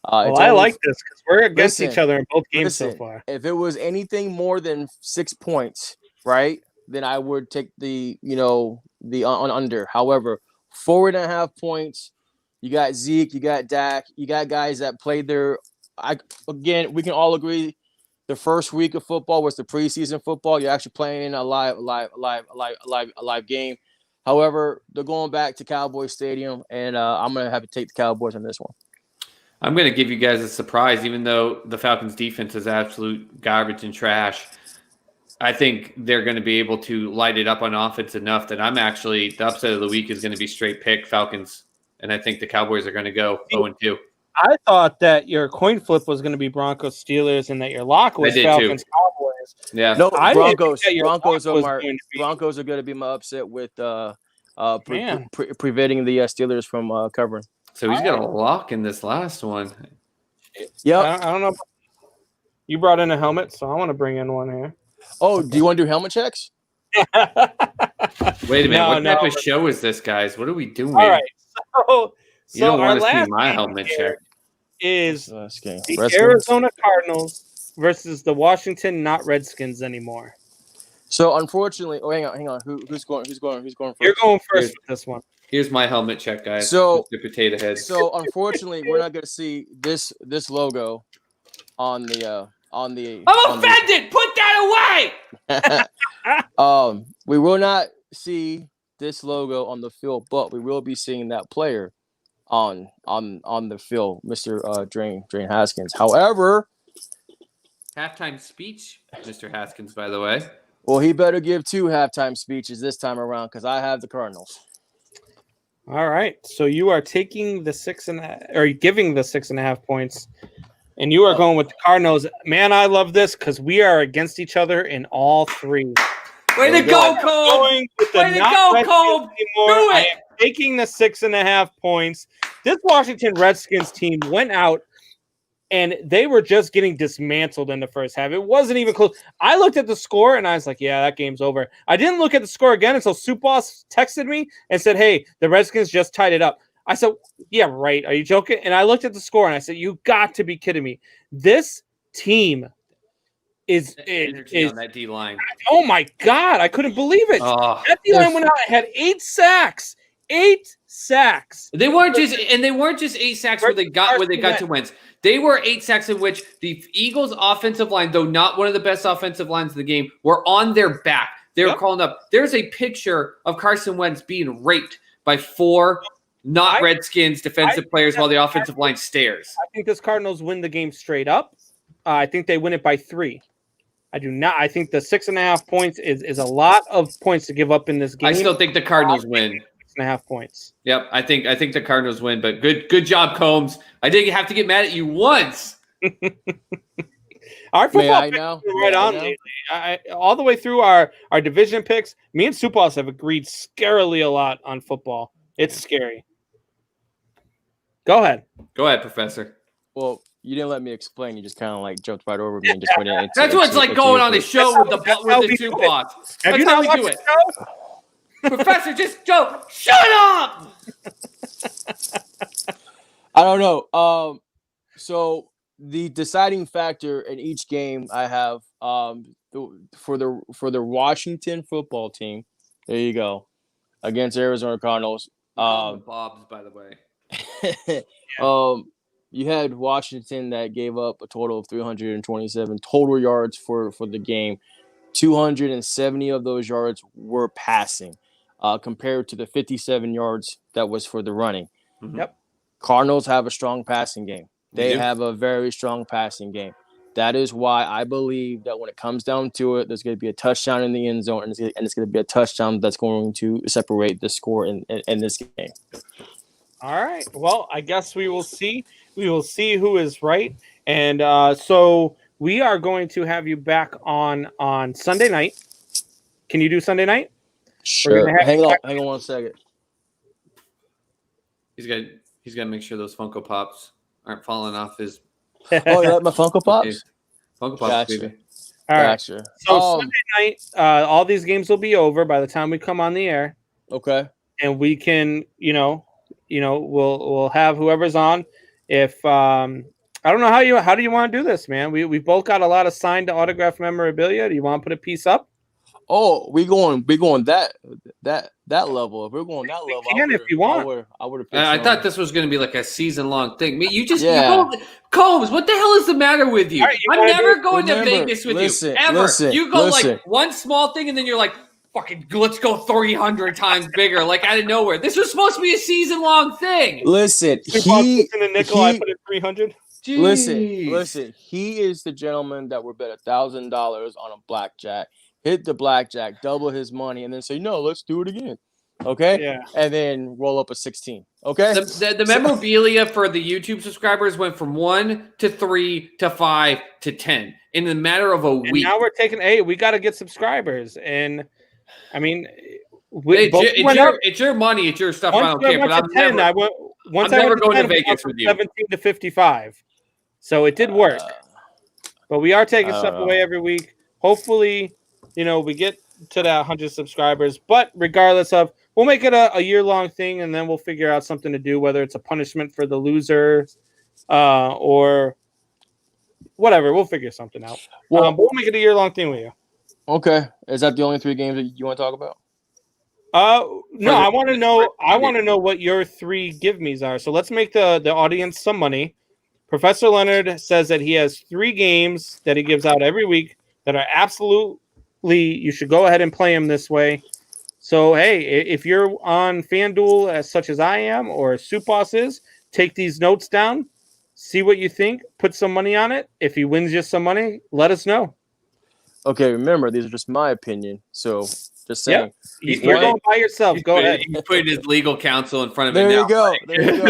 I like this because we're against each other in both games so far. If it was anything more than 6 points, right, then I would take the under. However, 4.5 points. You got Zeke, you got Dak, you got guys that played there. We can all agree the first week of football was the preseason football. You're actually playing in a live game. However, they're going back to Cowboys Stadium, and I'm gonna have to take the Cowboys on this one. I'm going to give you guys a surprise, even though the Falcons' defense is absolute garbage and trash. I think they're going to be able to light it up on offense enough that I'm actually – the upset of the week is going to be straight pick Falcons, and I think the Cowboys are going to go 0-2. I thought that your coin flip was going to be Broncos Steelers and that your lock was Falcons Cowboys. Yeah. No, Broncos are going to be my upset with preventing the Steelers from covering. So he's got a lock in this last one. Yeah. I don't know. You brought in a helmet, so I want to bring in one here. Oh, do you want to do helmet checks? Wait a minute. What type of show is this, guys? What are we doing? All right. So you don't want to see my game helmet check. Is the Arizona Cardinals versus the Washington not Redskins anymore. So unfortunately, hang on. Who's going first? You're going first with this one. Here's my helmet check, guys. So the potato head. So unfortunately, we're not going to see this logo on the. I'm offended. Put that away. We will not see this logo on the field, but we will be seeing that player on the field, Mr. Drain Haskins. However, Halftime speech, Mr. Haskins, by the way. well, he better give 2 halftime speeches this time around because I have the Cardinals. All right. So you are taking the 6.5 or giving the 6.5 points, and you are going with the Cardinals. Man, I love this because we are against each other in all 3. Way to go, Cole! Going with the Way to not go, Redskins Cole! anymore. Do I it! am taking the 6.5 points. This Washington Redskins team went out and they were just getting dismantled in the first half. It wasn't even close. I looked at the score and I was like, yeah, that game's over. I didn't look at the score again until Soup Boss texted me and said, hey, the Redskins just tied it up. I said, yeah, right. Are you joking? And I looked at the score and I said, you got to be kidding me. This team is on that D line. Oh my God, I couldn't believe it. Oh, That D line went out and had 8 sacks. 8 sacks. They weren't just 8 sacks where they got to wins. They were 8 sacks in which the Eagles' offensive line, though not one of the best offensive lines in the game, were on their back. They were calling up. There's a picture of Carson Wentz being raped by 4 Redskins defensive players while the offensive line stares. I think this Cardinals win the game straight up. I think they win it by 3. I do not. I think the 6.5 points is a lot of points to give up in this game. I still think the Cardinals win. 6.5 points. Yep, I think the Cardinals win. But good job, Combs. I did have to get mad at you once. Our football picks now? are right on lately. All the way through our division picks, me and Supos have agreed scarily a lot on football. It's scary. Go ahead. Go ahead, Professor. Well, you didn't let me explain. You just kind of like jumped right over me and just went in. That's what it's like going on the show with the Soup Boss. That's how we do it. Professor, just go. Shut up. I don't know. So the deciding factor in each game I have for the Washington football team. There you go, against Arizona Cardinals. Bob's, by the way. You had Washington that gave up a total of 327 total yards for the game. 270 of those yards were passing, compared to the 57 yards that was for the running. Mm-hmm. Yep. Cardinals have a strong passing game. They have a very strong passing game. That is why I believe that when it comes down to it, there's going to be a touchdown in the end zone, and it's going to be a touchdown that's going to separate the score in this game. All right. Well, I guess we will see. We will see who is right. And so we are going to have you back on Sunday night. Can you do Sunday night? Sure. Hang on 1 second. He's got to make sure those Funko Pops aren't falling off his. Oh, you like my Funko Pops? Funko Pops, Gotcha. baby. All right. Gotcha. So Sunday night, all these games will be over by the time we come on the air. Okay. And we can, we'll have whoever's on. If I don't know how do you want to do this, man? We both got a lot of signed autograph memorabilia. Do you want to put a piece up? Oh, we going that level. If we're going that level, if you want. I would have. I thought this was going to be like a season-long thing. Combs, what the hell is the matter with you? Right, I'm never going to Vegas with you ever. You go listen. like one small thing, and then you're like, "Fucking, let's go 300 times bigger!" Like out of nowhere. This was supposed to be a season-long thing. Listen, I put it 300. Listen. He is the gentleman that would bet $1,000 on a blackjack. Hit the blackjack, double his money, and then say, no, let's do it again. Okay? Yeah. And then roll up a 16. Okay? The memorabilia for the YouTube subscribers went from 1 to 3 to 5 to 10 in a matter of a week. Now we're taking we got to get subscribers. And I mean, it's your money, it's your stuff. I don't care. But I'm never going to Vegas with you. 17 to 55. So it did work. But we are taking stuff away every week. Hopefully, we get to that 100 subscribers. But regardless of, we'll make it a year-long thing, and then we'll figure out something to do, whether it's a punishment for the losers or whatever. We'll figure something out. But we'll make it a year-long thing with you. Okay. Is that the only 3 games that you want to talk about? No, I want to know. I want to know what your 3 give me's are. So let's make the audience some money. Professor Leonard says that he has 3 games that he gives out every week that are absolutely. You should go ahead and play them this way. So, hey, if you're on FanDuel, as such as I am, or Soup Boss is, take these notes down, see what you think, put some money on it. If he wins you some money, let us know. Okay, remember these are just my opinion. So just saying. He's You're putting- going by yourself. Go ahead. He's putting his legal counsel in front of There it now. you go. There you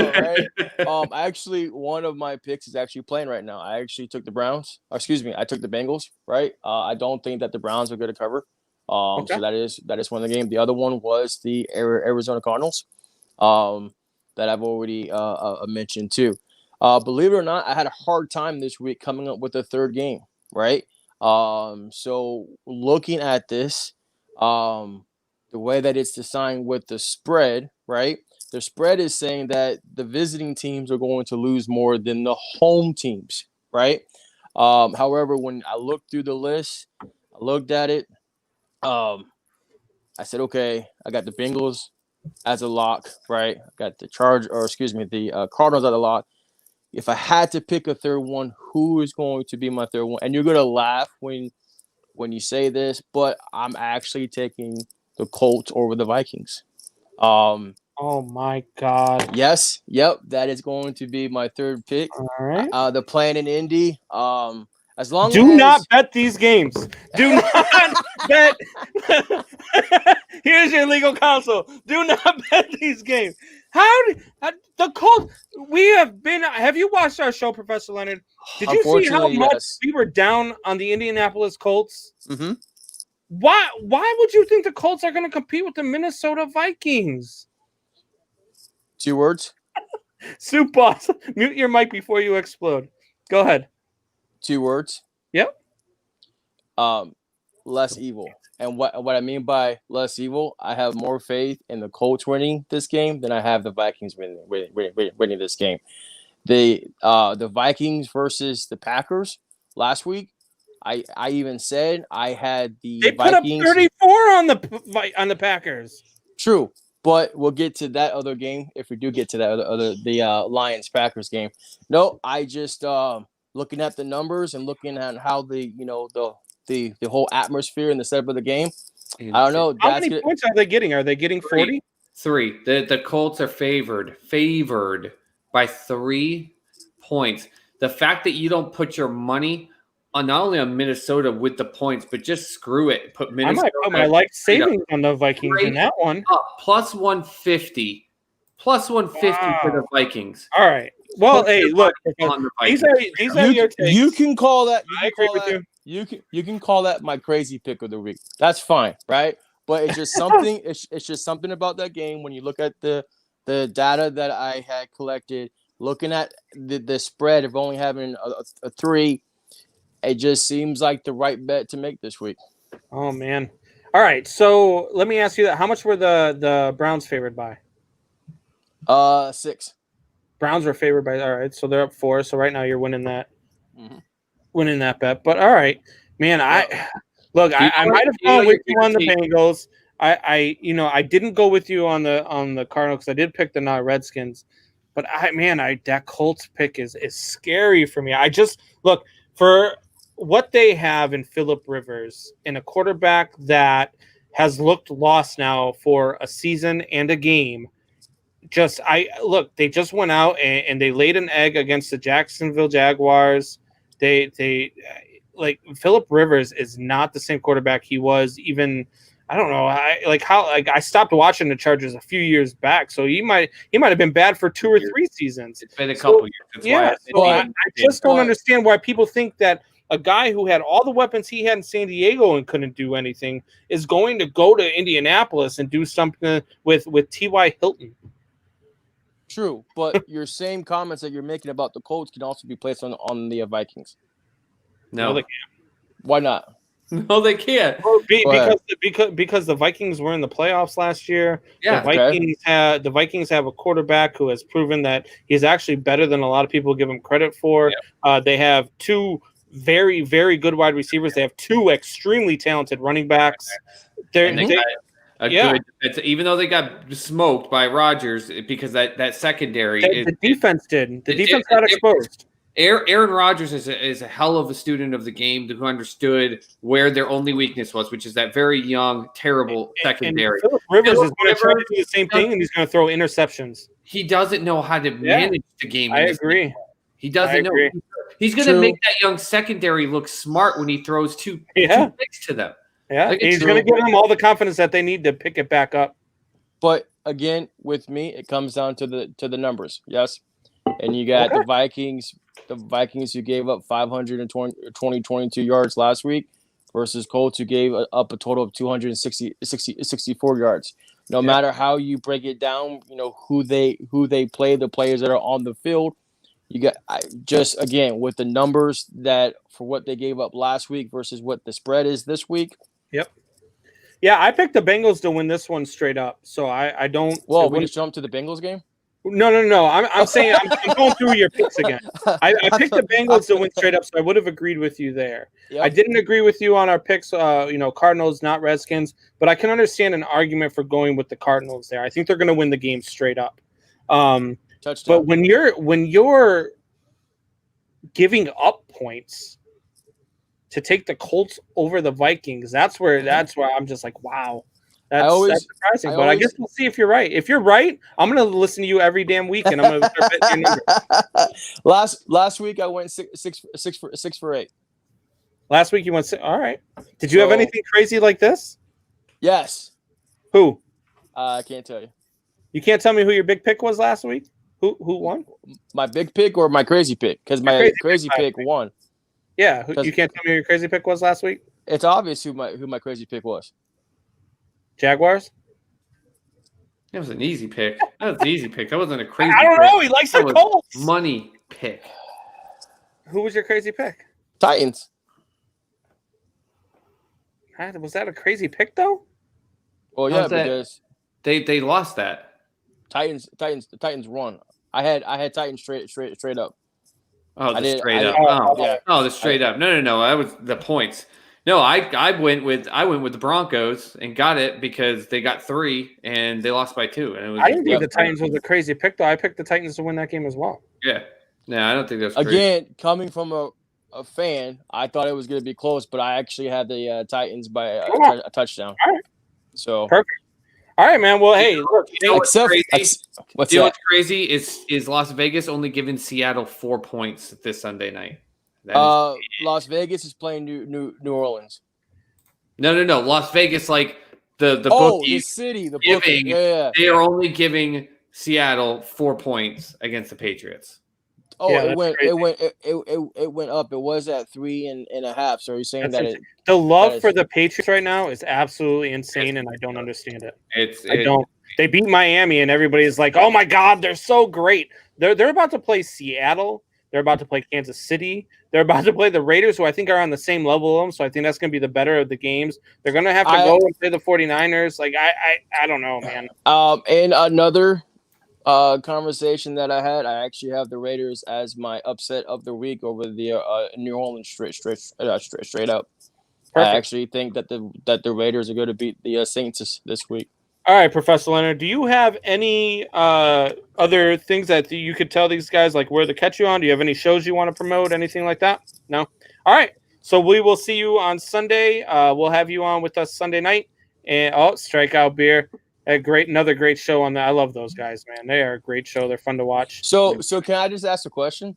go. Right. Actually, one of my picks is actually playing right now. I actually took the Browns. I took the Bengals. Right. I don't think that the Browns are going to cover. Okay. So that is one of the game. The other one was the Arizona Cardinals. That I've already mentioned too. Believe it or not, I had a hard time this week coming up with a third game. Right. So looking at this, the way that it's designed with the spread, right? The spread is saying that the visiting teams are going to lose more than the home teams, right? However, when I looked through the list, I looked at it. I said, okay, I got the Bengals as a lock, right? I got the Cardinals as a lock. If I had to pick a third one, who is going to be my third one? And you're gonna laugh when you say this, but I'm actually taking the Colts over the Vikings. Oh my God. Yes, yep, that is going to be my third pick. All right. The plan in Indy. As long Do as not bet these games. Do not bet. Here's your legal counsel. Do not bet these games. The Colts? We have been. Have you watched our show, Professor Leonard? Did you see how Unfortunately, much yes. we were down on the Indianapolis Colts? Mm-hmm. Why would you think the Colts are going to compete with the Minnesota Vikings? 2 words. Soup Boss, mute your mic before you explode. Go ahead. 2 words. Yep. Less evil. And what I mean by less evil, I have more faith in the Colts winning this game than I have the Vikings winning this game. The Vikings versus the Packers last week, I even said I had the They put Vikings up 34 on the Packers. True, but we'll get to that other game if we do get to that the Lions Packers game. No, I just looking at the numbers and looking at how the whole atmosphere and the setup of the game. I don't know. How many points are they getting? Are they getting 40? 3. The Colts are favored by 3 points. The fact that you don't put your money on not only on Minnesota with the points, but just screw it. Put Minnesota. I might put my life savings on the Vikings in that one. Plus 150. Plus 150 for the Vikings. All right. Well, hey, look. These are your takes. You can call that. I agree with you. You can call that my crazy pick of the week. That's fine, right? But it's just something. it's just something about that game when you look at the data that I had collected, looking at the spread of only having a 3. It just seems like the right bet to make this week. Oh man! All right, so let me ask you that: how much were the Browns favored by? 6. Browns were favored by. All right, so they're up 4. So right now you're winning that, bet. But all right, man. I might have gone with you on the Bengals. I didn't go with you on the Cardinals because I did pick the Redskins. But that Colts pick is scary for me. I just look for what they have in Phillip Rivers, in a quarterback that has looked lost now for a season and a game. They just went out and they laid an egg against the Jacksonville Jaguars. They Phillip Rivers is not the same quarterback he was even. I don't know. I stopped watching the Chargers a few years back, so he might have been bad for 2 or 3 seasons. It's been a couple years. That's why I just don't understand why people think that a guy who had all the weapons he had in San Diego and couldn't do anything is going to go to Indianapolis and do something with T.Y. Hilton. True, but your same comments that you're making about the Colts can also be placed on the Vikings. No, they can't. Why not? No, they can't. Because the Vikings were in the playoffs last year. Yeah, the Vikings have a quarterback who has proven that he's actually better than a lot of people give him credit for. Yeah. They have 2 very, very good wide receivers. They have 2 extremely talented running backs. Good defense, even though they got smoked by Rodgers because that secondary. The defense did. The defense got exposed. Aaron Rodgers is a hell of a student of the game who understood where their only weakness was, which is that very young, terrible secondary. And Phillip Rivers Phillip is going to try to Rivers do the same thing, and he's going to throw interceptions. He doesn't know how to manage the game. I agree. He doesn't know. He's going to make that young secondary look smart when he throws two picks to them. Yeah, he's going to give them all the confidence that they need to pick it back up. But again, with me, it comes down to the numbers. Yes, and you got the Vikings. The Vikings who gave up 522 yards last week versus Colts who gave up a total of 264 yards. No matter how you break it down, who they play, the players that are on the field. You got just again with the numbers that for what they gave up last week versus what the spread is this week. Yep. Yeah, I picked the Bengals to win this one straight up. So I don't. Well, we just jump to the Bengals game. No. I'm saying I'm going through your picks again. I picked the Bengals to win straight up, so I would have agreed with you there. Yep. I didn't agree with you on our picks. Cardinals, not Redskins, but I can understand an argument for going with the Cardinals there. I think they're going to win the game straight up. Touchdown. But when you're giving up points to take the Colts over the Vikings, that's where I'm just like, wow. That's surprising, but I guess we'll see if you're right. If you're right, I'm going to listen to you every damn week, and I'm going to start betting your number. Last week I went six for 8. Last week you went all right. Did you have anything crazy like this? Yes. Who? I can't tell you. You can't tell me who your big pick was last week? Who won? My big pick or my crazy pick? Because my crazy pick won. Yeah, you can't tell me who your crazy pick was last week? It's obvious who my crazy pick was. Jaguars? That was an easy pick. That wasn't a crazy pick. I don't know. He likes the Colts. Money pick. Who was your crazy pick? Titans. Was that a crazy pick, though? Well, yeah, because they lost that. The Titans won. I had Titans straight up. Oh, straight up. The straight up. No. That was the points. No, I went with the Broncos and got it because they got 3 and they lost by 2. And I didn't think the Titans was a crazy pick, though. I picked the Titans to win that game as well. Yeah. No, I don't think that's crazy. Again, coming from a fan, I thought it was going to be close, but I actually had the Titans by a touchdown. All right. So perfect. All right, man. Well, hey, look. What's crazy? What's crazy is Las Vegas only giving Seattle 4 points this Sunday night. Las Vegas is playing New Orleans. No. Las Vegas, like the bookies, the giving. They are only giving Seattle 4 points against the Patriots. Oh, yeah, it went up. It was at 3.5. So are you saying the love for the Patriots right now is absolutely insane, and I don't understand it. They beat Miami, and everybody's like, "Oh my God, they're so great." They're about to play Seattle. They're about to play Kansas City. They're about to play the Raiders, who I think are on the same level of them. So I think that's going to be the better of the games. They're going to have to go and play the 49ers. Like, I don't know, man. And another conversation that I had, I actually have the Raiders as my upset of the week over the New Orleans straight up. Perfect. I actually think that the Raiders are going to beat the Saints this week. All right, Professor Leonard, do you have any other things that you could tell these guys, like where to catch you on? Do you have any shows you want to promote, anything like that? No? All right. So we will see you on Sunday. We'll have you on with us Sunday night. And Strikeout Beer. Another great show on that. I love those guys, man. They are a great show. They're fun to watch. So can I just ask a question?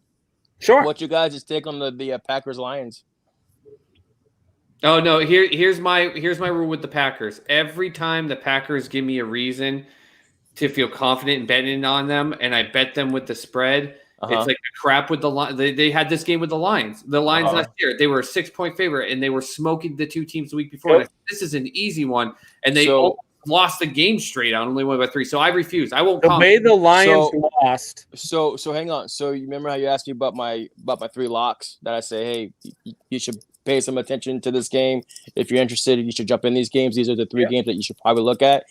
Sure. What you guys' take on the Packers Lions? Oh no! Here's my rule with the Packers. Every time the Packers give me a reason to feel confident in betting on them, and I bet them with the spread, it's like a crap with the line. They had this game with the Lions. The Lions last year, they were a 6-point favorite, and they were smoking the 2 teams the week before. Yep. This is an easy one, and they lost the game straight out, only won by 3. So I refuse. I won't. The way the Lions lost. So hang on. So you remember how you asked me about my 3 locks that I say, hey, you should pay some attention to this game. If you're interested, you should jump in these games. These are the 3 games that you should probably look at.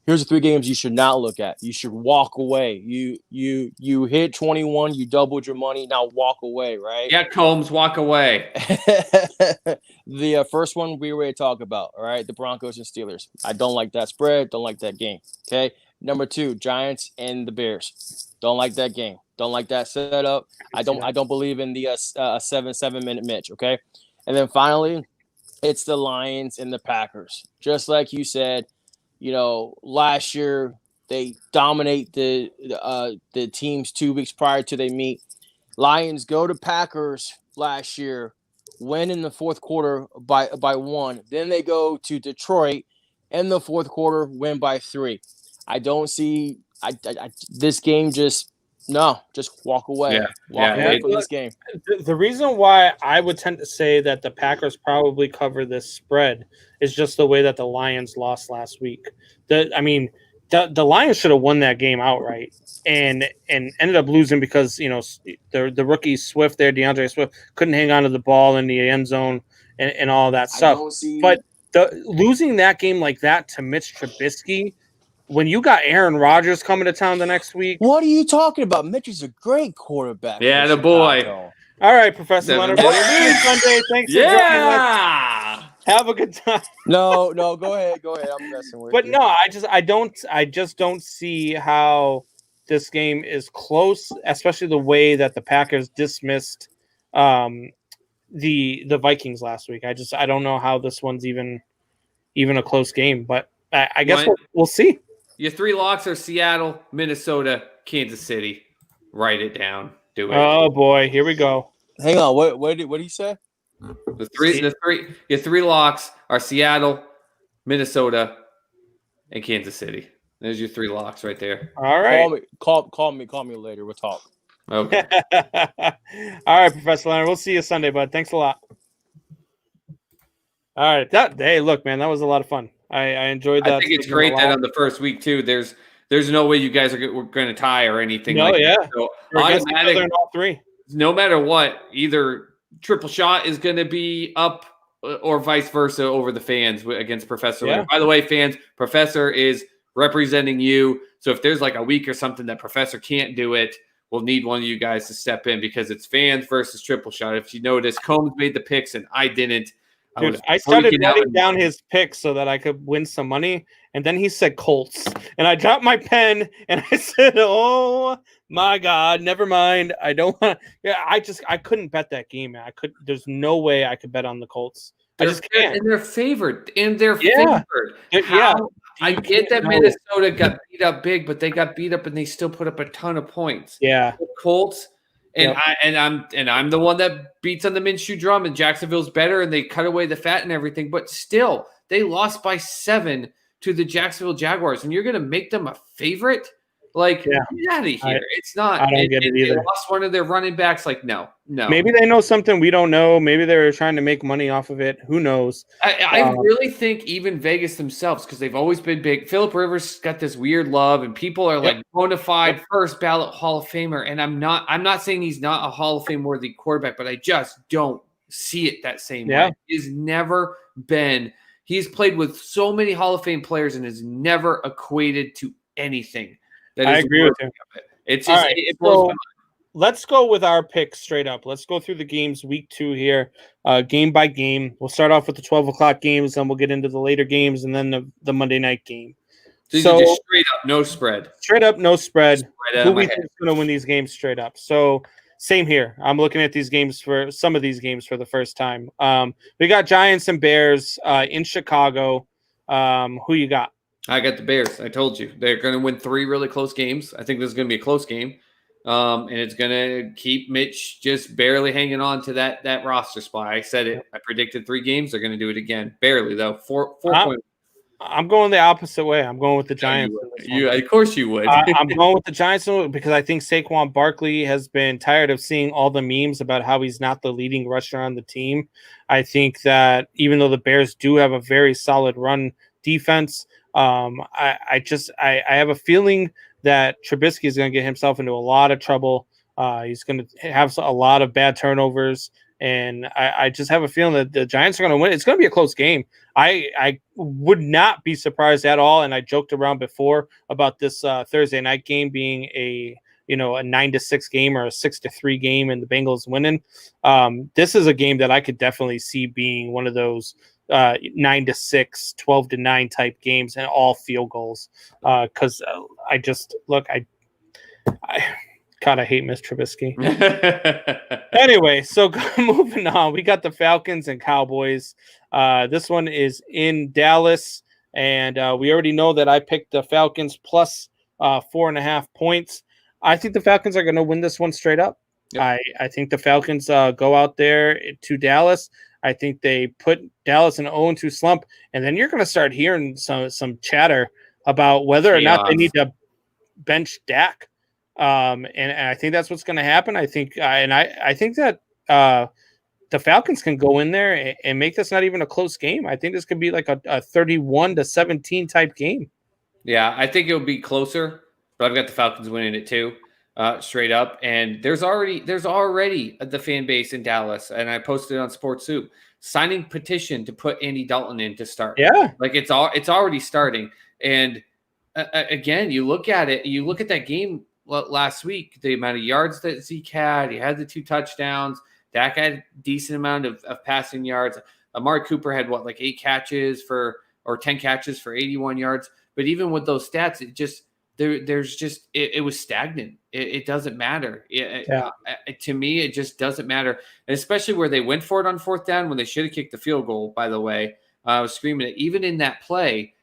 Here's the 3 games you should not look at. You should walk away. You hit 21, you doubled your money. Now walk away, right? Yeah, Combs, walk away. The first one we already talked about, all right? The Broncos and Steelers. I don't like that spread. Don't like that game, okay? Number 2, Giants and the Bears. Don't like that game. Don't like that setup. I don't believe in the 7-minute Mitch. Okay, and then finally, it's the Lions and the Packers. Just like you said, last year they dominate the teams 2 weeks prior to they meet. Lions go to Packers last year, win in the fourth quarter by 1. Then they go to Detroit in the fourth quarter, win by 3. I don't see this game. Just walk away. Walk away from this game. The reason why I would tend to say that the Packers probably cover this spread is just the way that the Lions lost last week. The Lions should have won that game outright and ended up losing because the rookie Swift there, DeAndre Swift, couldn't hang on to the ball in the end zone and all that stuff. But losing that game like that to Mitch Trubisky, when you got Aaron Rodgers coming to town the next week. What are you talking about? Mitch is a great quarterback. Yeah, the boy. All right, Professor Leonard. We'll see you Sunday. Thanks for joining us. Have a good time. No, go ahead. I'm messing with you. But no, I just don't see how this game is close, especially the way that the Packers dismissed the Vikings last week. I don't know how this one's even a close game, but I guess we'll see. Your 3 locks are Seattle, Minnesota, Kansas City. Write it down. Do it. Oh boy, here we go. Hang on. What did he say? Your 3 locks are Seattle, Minnesota, and Kansas City. There's your 3 locks right there. All right. Call me later. We'll talk. Okay. All right, Professor Leonard. We'll see you Sunday, bud. Thanks a lot. All right. Hey, look, man, that was a lot of fun. I enjoyed that. I think it's great that on the first week too. There's no way you guys are going to tie or anything. No, yeah. So automatic in all 3. No matter what, either Triple Shot is going to be up or vice versa over the fans against Professor. Yeah. By the way, fans, Professor is representing you. So if there's like a week or something that Professor can't do it, we'll need one of you guys to step in because it's fans versus Triple Shot. If you notice, Combs made the picks and I didn't. Dude, I started writing down his picks so that I could win some money, and then he said Colts, and I dropped my pen and I said, "Oh my God, never mind. I don't want." Yeah, I couldn't bet that game, man. There's no way I could bet on the Colts. I just can't. And they're favored. Favored. I get that Minnesota got beat up big, but they got beat up and they still put up a ton of points. Yeah, the Colts. And I'm the one that beats on the Minshew drum, and Jacksonville's better, and they cut away the fat and everything. But still, they lost by 7 to the Jacksonville Jaguars, and you're going to make them a favorite? Like, get out of here! It's not. I don't get it either. They lost one of their running backs. Like, no. Maybe they know something we don't know. Maybe they're trying to make money off of it. Who knows? I really think even Vegas themselves, because they've always been big. Phillip Rivers got this weird love, and people are like bona fide first ballot Hall of Famer. And I'm not saying he's not a Hall of Fame worthy quarterback, but I just don't see it that same way. He's never been. He's played with so many Hall of Fame players and has never equated to anything. I agree with you. It's just it blows my mind. Let's go with our picks straight up. Let's go through the games week 2 here, game by game. We'll start off with the 12 o'clock games, then we'll get into the later games, and then the Monday night game. So just straight up, no spread. Straight up, no spread. Who we think is going to win these games straight up? So same here. I'm looking at some of these games for the first time. We got Giants and Bears in Chicago. Who you got? I got the Bears. I told you. They're going to win 3 really close games. I think this is going to be a close game. And it's going to keep Mitch just barely hanging on to that roster spot. I said it. I predicted 3 games. They're going to do it again. Barely, though. 4 points. I'm going the opposite way. I'm going with the Giants. Of course you would. I'm going with the Giants because I think Saquon Barkley has been tired of seeing all the memes about how he's not the leading rusher on the team. I think that even though the Bears do have a very solid run defense, I have a feeling that Trubisky is going to get himself into a lot of trouble. He's going to have a lot of bad turnovers, and I just have a feeling that the Giants are going to win. It's going to be a close game. I would not be surprised at all, and I joked around before about this Thursday night game being a 9-6 game or a 6-3 game and the Bengals winning. This is a game that I could definitely see being one of those 9-6, 12-9 type games and all field goals. Because I I hate Miss Trubisky. Anyway, so moving on, we got the Falcons and Cowboys. This one is in Dallas, and we already know that I picked the Falcons plus 4.5 points. I think the Falcons are going to win this one straight up. Yep. I think the Falcons go out there to Dallas. I think they put Dallas in an 0-2 slump, and then you're going to start hearing some chatter about whether or not they need to bench Dak. And I think that's what's going to happen. I think that the Falcons can go in there and make this not even a close game. I think this could be like a 31-17 type game. Yeah, I think it'll be closer, but I've got the Falcons winning it too, straight up. And there's already the fan base in Dallas, and I posted it on Sports Soup, signing petition to put Andy Dalton in to start. Yeah, like it's already starting. And again, you look at that game last week, the amount of yards that Zeke had, he had the 2 touchdowns. Dak had a decent amount of passing yards. Amari Cooper had 10 catches for 81 yards. But even with those stats, it just it was stagnant. It doesn't matter. To me, it just doesn't matter. And especially where they went for it on 4th down when they should have kicked the field goal. By the way, I was screaming it. Even in that play,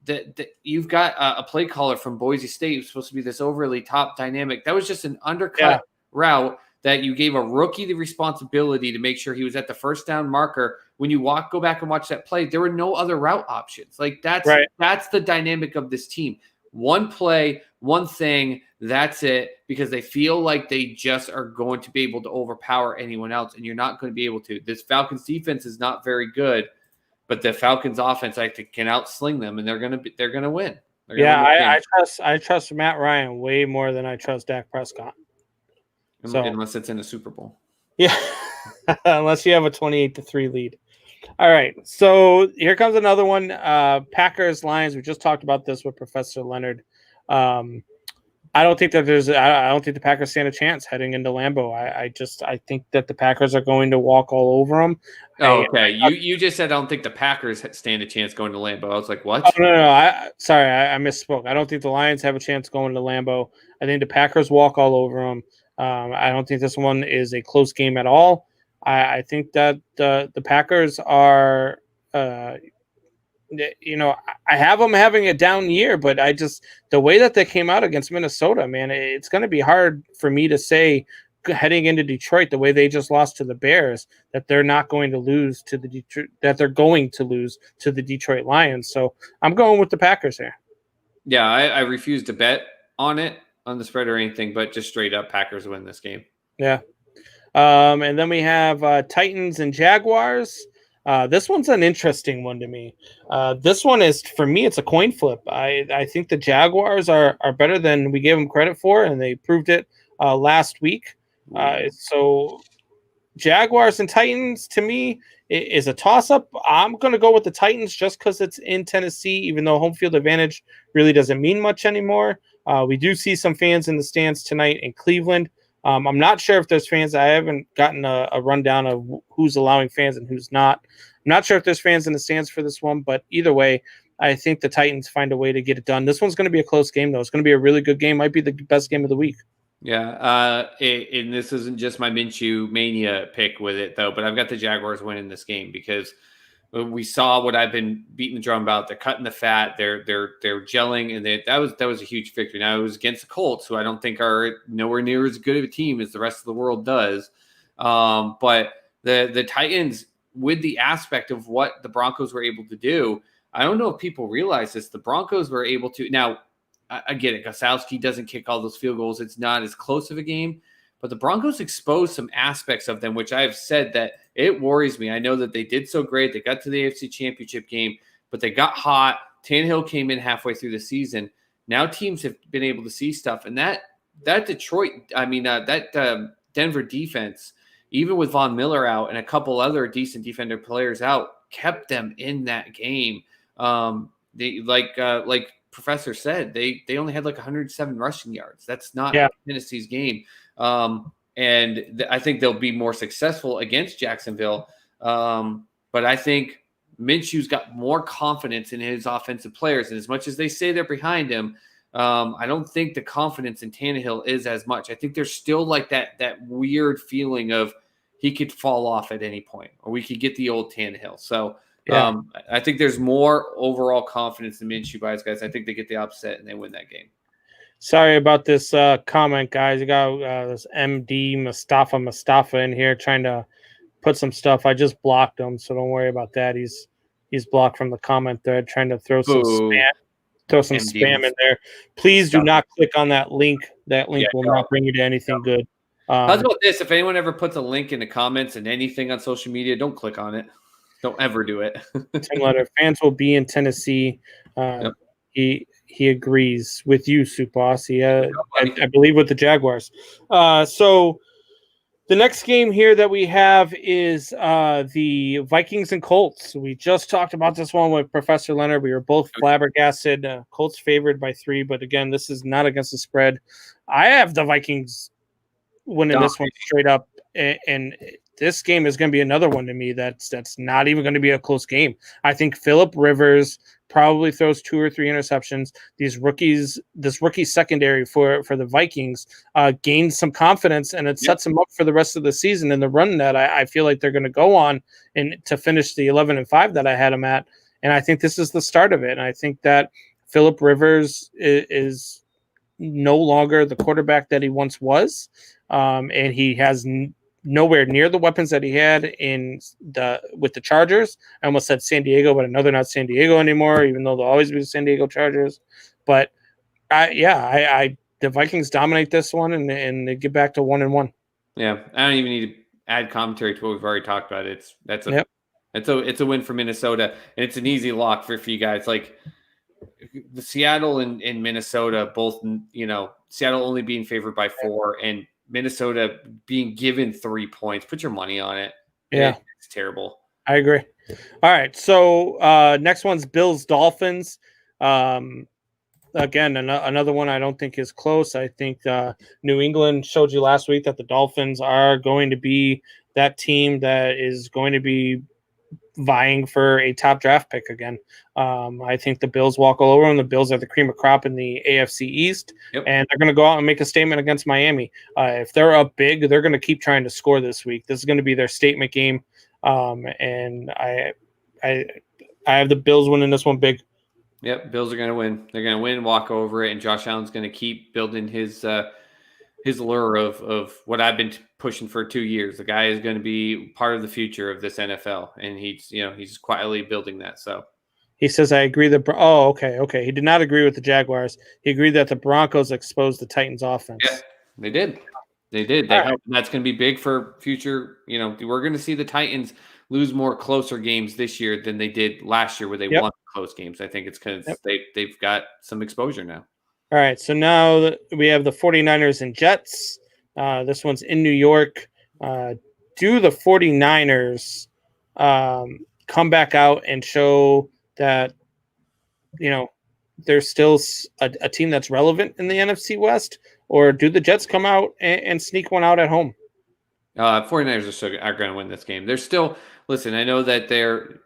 that you've got a play caller from Boise State who's supposed to be this overly top dynamic. That was just an undercut route that you gave a rookie the responsibility to make sure he was at the 1st down marker. When you go back and watch that play, there were no other route options. Like that's the dynamic of this team. One play, one thing, that's it, because they feel like they just are going to be able to overpower anyone else, and you're not going to be able to. This Falcons defense is not very good, but the Falcons offense, I think, can outsling them, and they're going to win. I trust Matt Ryan way more than I trust Dak Prescott. Unless it's in a Super Bowl. Yeah, unless you have a 28-3 lead. All right, so here comes another one. Packers Lions. We just talked about this with Professor Leonard. I don't think that I don't think the Packers stand a chance heading into Lambeau. I think that the Packers are going to walk all over them. Oh, okay. You just said I don't think the Packers stand a chance going to Lambeau. I was like, what? Oh, no. I misspoke. I don't think the Lions have a chance going to Lambeau. I think the Packers walk all over them. I don't think this one is a close game at all. I think that the Packers are, I have them having a down year, but the way that they came out against Minnesota, man, it's going to be hard for me to say heading into Detroit, the way they just lost to the Bears, that they're not going to lose to they're going to lose to the Detroit Lions. So I'm going with the Packers here. Yeah, I refuse to bet on it, on the spread or anything, but just straight up Packers win this game. Yeah. And then we have Titans and Jaguars. This one's an interesting one to me. This one is, for me, it's a coin flip. I think the Jaguars are better than we gave them credit for, and they proved it last week. So Jaguars and Titans, to me, is a toss-up. I'm going to go with the Titans just because it's in Tennessee, even though home field advantage really doesn't mean much anymore. We do see some fans in the stands tonight in Cleveland. I'm not sure if there's fans. I haven't gotten a rundown of who's allowing fans and who's not. I'm not sure if there's fans in the stands for this one, but either way, I think the Titans find a way to get it done. This one's going to be a close game, though. It's going to be a really good game. Might be the best game of the week. Yeah, and this isn't just my Minshew mania pick with it, though, but I've got the Jaguars winning this game because we saw what I've been beating the drum about. They're cutting the fat. They're gelling, and that was a huge victory. Now, it was against the Colts, who I don't think are nowhere near as good of a team as the rest of the world does. But the Titans, with the aspect of what the Broncos were able to do, I don't know if people realize this. The Broncos were able to – now, I get it. Gosowski doesn't kick all those field goals. It's not as close of a game. But the Broncos exposed some aspects of them, which I have said that it worries me. I know that they did so great. They got to the AFC Championship game, but they got hot. Tannehill came in halfway through the season. Now teams have been able to see stuff. And that Denver defense, even with Von Miller out and a couple other decent defender players out, kept them in that game. They like Professor said, they only had 107 rushing yards. That's not Tennessee's game. And I think they'll be more successful against Jacksonville. But I think Minshew's got more confidence in his offensive players. And as much as they say they're behind him, I don't think the confidence in Tannehill is as much. I think there's still like that weird feeling of he could fall off at any point, or we could get the old Tannehill. So I think there's more overall confidence in Minshew by his guys. I think they get the upset and they win that game. Sorry about this comment, guys. You got this MD Mustafa in here trying to put some stuff. I just blocked him, so don't worry about that. He's blocked from the comment thread, trying to throw some spam. Throw some spam in there. Please do not click on that link. That link will not bring you to anything good. How's about this? If anyone ever puts a link in the comments and anything on social media, don't click on it. Don't ever do it. Tim Letter, fans will be in Tennessee. He agrees with you, Soup Boss. I believe with the Jaguars. So the next game here that we have is the Vikings and Colts. We just talked about this one with Professor Leonard. We were both flabbergasted. Colts favored by 3, but again, this is not against the spread. I have the Vikings winning this one straight up, and this game is going to be another one to me that's not even going to be a close game. I think Phillip Rivers probably throws 2 or 3 interceptions. This rookie secondary for the Vikings gains some confidence, and it sets them up for the rest of the season in the run that I feel like they're going to go on and to finish the 11-5 that I had them at. And I think this is the start of it. And I think that Phillip Rivers is no longer the quarterback that he once was, and he has nowhere near the weapons that he had with the Chargers. I almost said San Diego, but I know they're not San Diego anymore, even though they'll always be the San Diego Chargers. But the Vikings dominate this one and they get back to 1-1. Yeah, I don't even need to add commentary to what we've already talked about. It's a win for Minnesota, and it's an easy lock for you guys. Like the Seattle and Minnesota both, Seattle only being favored by 4 and Minnesota being given 3 points. Put your money on it. Yeah. It's terrible. I agree. All right. So next one's Bills-Dolphins. Again, another one I don't think is close. I think New England showed you last week that the Dolphins are going to be that team that is going to be vying for a top draft pick again. I think the Bills walk all over them. The Bills are the cream of crop in the AFC East, and they're going to go out and make a statement against Miami. If they're up big, they're going to keep trying to score this week. This is going to be their statement game, and I have the Bills winning this one big. Yep, Bills are going to win. They're going to win, walk over it, and Josh Allen's going to keep building his lure of what I've been pushing for 2 years. The guy is going to be part of the future of this NFL, and he's quietly building that. So he says, "I agree that." Oh, okay. He did not agree with the Jaguars. He agreed that the Broncos exposed the Titans' offense. Yeah, they did. That's going to be big for future. We're going to see the Titans lose more closer games this year than they did last year, where they won close games. I think it's because they've got some exposure now. All right, so now we have the 49ers and Jets. This one's in New York. Do the 49ers come back out and show that, there's still a team that's relevant in the NFC West? Or do the Jets come out and sneak one out at home? 49ers are going to win this game. They're still – listen, I know that they're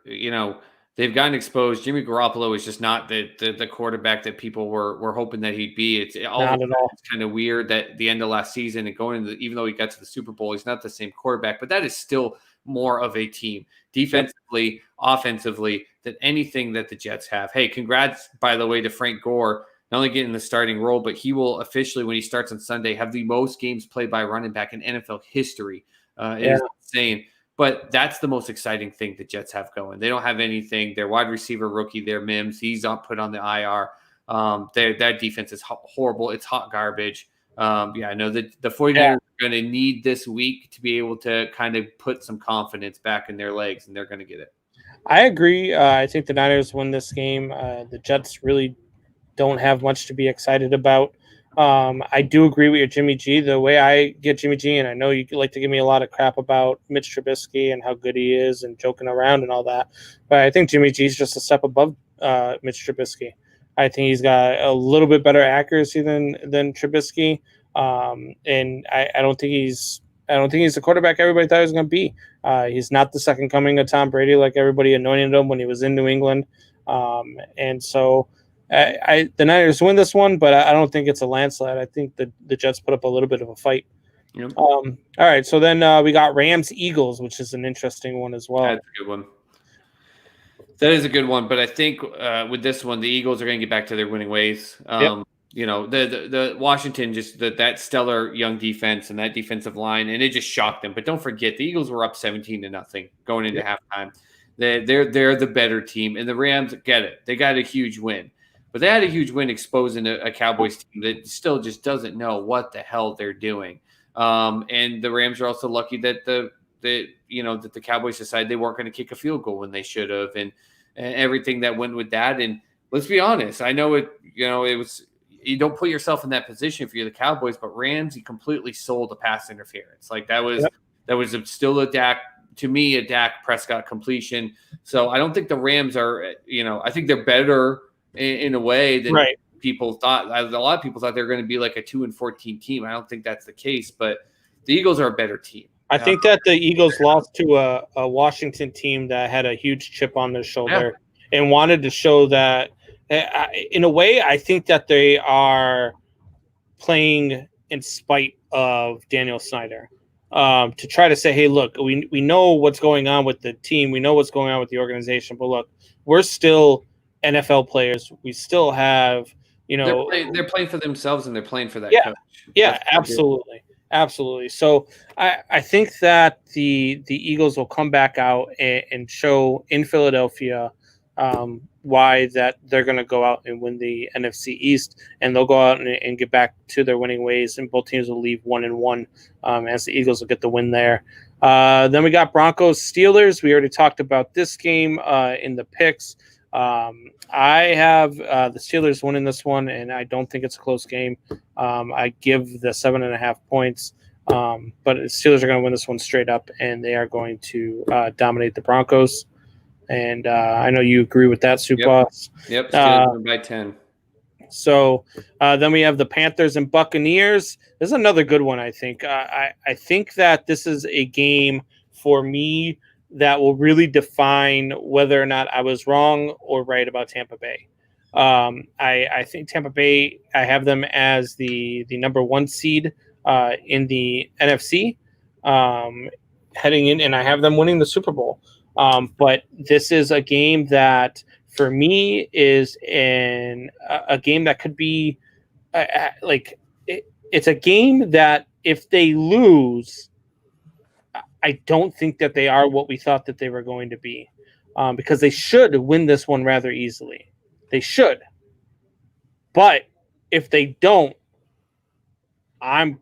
they've gotten exposed. Jimmy Garoppolo is just not the quarterback that people were hoping that he'd be. It's kind of weird that the end of last season and going into even though he got to the Super Bowl, he's not the same quarterback. But that is still more of a team defensively, offensively than anything that the Jets have. Hey, congrats by the way to Frank Gore, not only getting the starting role, but he will officially when he starts on Sunday have the most games played by a running back in NFL history. It is insane. But that's the most exciting thing the Jets have going. They don't have anything. Their wide receiver rookie, their Mims, he's put on the IR. That defense is horrible. It's hot garbage. I know that the 49ers are going to need this week to be able to kind of put some confidence back in their legs, and they're going to get it. I agree. I think the Niners win this game. The Jets really don't have much to be excited about. I do agree with your Jimmy G. The way I get Jimmy G, and I know you like to give me a lot of crap about Mitch Trubisky and how good he is and joking around and all that, but I think Jimmy G is just a step above Mitch Trubisky. I think he's got a little bit better accuracy than Trubisky, and I don't think he's the quarterback everybody thought he was going to be. He's not the second coming of Tom Brady like everybody anointed him when he was in New England, and so The Niners win this one, but I don't think it's a landslide. I think the Jets put up a little bit of a fight. Yep. All right, so then we got Rams Eagles, which is an interesting one as well. That's a good one. That is a good one, but I think with this one, the Eagles are going to get back to their winning ways. Yep. You know, the Washington, just that stellar young defense and that defensive line, and it just shocked them. But don't forget, the Eagles were up 17-0 going into halftime. They're the better team, and the Rams get it. They got a huge win, but they had a huge win exposing a Cowboys team that still just doesn't know what the hell they're doing. And the Rams are also lucky that the Cowboys decided they weren't going to kick a field goal when they should have, and everything that went with that. And let's be honest, I know it was. You don't put yourself in that position if you're the Cowboys, but Ramsey completely sold a pass interference. Like that was still a Dak Prescott completion. So I don't think the Rams are, I think they're better in a way than people thought. A lot of people thought they were going to be like a 2-14 team. I don't think that's the case, but the Eagles are a better team. I think that the Eagles lost to a Washington team that had a huge chip on their shoulder and wanted to show that. In a way, I think that they are playing in spite of Daniel Snyder to try to say, hey, look, we know what's going on with the team. We know what's going on with the organization. But look, we're still NFL players. We still have, they're playing for themselves and they're playing for that coach. Yeah, absolutely. Absolutely. So I think that the Eagles will come back out and show in Philadelphia why that they're going to go out and win the NFC East, and they'll go out and get back to their winning ways, and both teams will leave 1-1 as the Eagles will get the win there. Then we got Broncos Steelers. We already talked about this game in the picks. I have the Steelers winning this one, and I don't think it's a close game. I give the 7.5 points, but the Steelers are going to win this one straight up, and they are going to dominate the Broncos. And I know you agree with that, Soup Boss. Yep, Steelers by 10. So then we have the Panthers and Buccaneers. This is another good one, I think. I think that this is a game for me that will really define whether or not I was wrong or right about Tampa Bay. I think Tampa Bay, I have them as the number 1 seed in the NFC heading in, and I have them winning the Super Bowl. But this is a game that, for me, is a game that could be it's a game that if they lose, I don't think that they are what we thought that they were going to be, because they should win this one rather easily. They should. But if they don't, I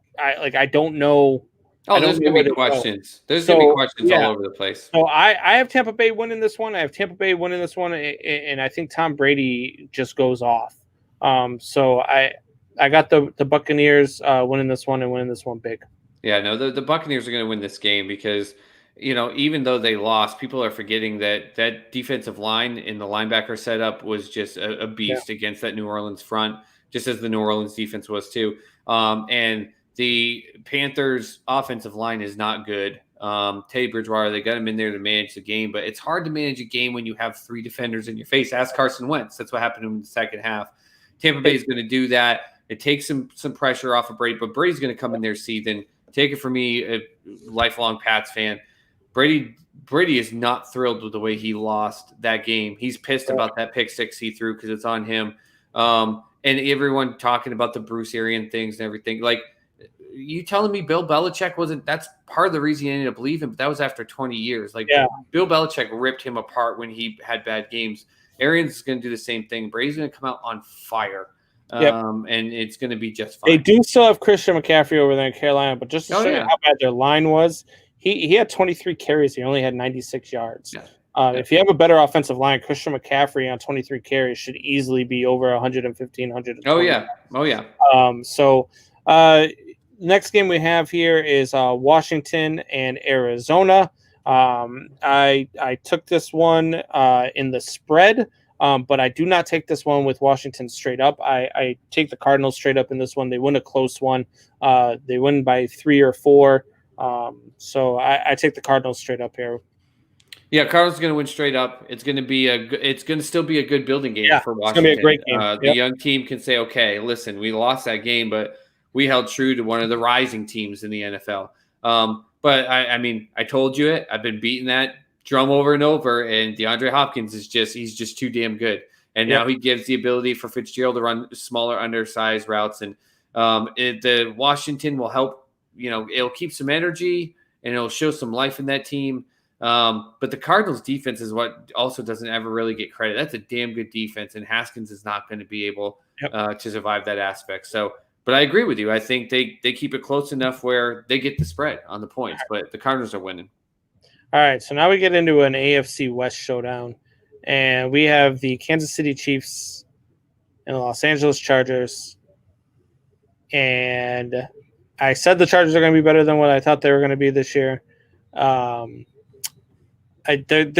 don't know. Oh, there's going to be questions. There's going to be questions all over the place. So I have Tampa Bay winning this one. And I think Tom Brady just goes off. So I got the Buccaneers winning this one and winning this one big. Yeah, no, the Buccaneers are going to win this game because, even though they lost, people are forgetting that defensive line in the linebacker setup was just a beast against that New Orleans front, just as the New Orleans defense was too. And the Panthers' offensive line is not good. Teddy Bridgewater, they got him in there to manage the game, but it's hard to manage a game when you have 3 defenders in your face. Ask Carson Wentz. That's what happened in the second half. Tampa Bay is going to do that. It takes some pressure off of Brady, but Brady's going to come in there seething. Take it from me, a lifelong Pats fan. Brady is not thrilled with the way he lost that game. He's pissed about that pick 6 he threw because it's on him. And everyone talking about the Bruce Arians things and everything. Like, you telling me Bill Belichick wasn't – that's part of the reason he ended up leaving, but that was after 20 years. Bill Belichick ripped him apart when he had bad games. Arians is going to do the same thing. Brady's going to come out on fire, and it's going to be just fine. They do still have Christian McCaffrey over there in Carolina, but just to show you how bad their line was, he had 23 carries. He only had 96 yards. Yeah. If you have a better offensive line, Christian McCaffrey on 23 carries should easily be over 115, 120. Oh, yeah. Next game we have here is Washington and Arizona. I took this one in the spread, but I do not take this one with Washington straight up. I take the Cardinals straight up in this one. They win a close one. They win by 3 or 4. So I take the Cardinals straight up here. Yeah, Cardinals are going to win straight up. It's going to still be a good building game Yeah, for it's gonna be Washington. a great game. The young team can say, okay, listen, we lost that game, but we held true to one of the rising teams in the NFL. But I mean, I told you it. I've been beating that drum over and over, and DeAndre Hopkins he's just too damn good. And now he gives the ability for Fitzgerald to run smaller, undersized routes, and the Washington will help. It'll keep some energy and it'll show some life in that team. But the Cardinals defense is what also doesn't ever really get credit. That's a damn good defense, and Haskins is not going to be able to survive that aspect. So, but I agree with you. I think they keep it close enough where they get the spread on the points, but the Cardinals are winning. All right, so now we get into an AFC West showdown, and we have the Kansas City Chiefs and the Los Angeles Chargers. And I said the Chargers are going to be better than what I thought they were going to be this year. They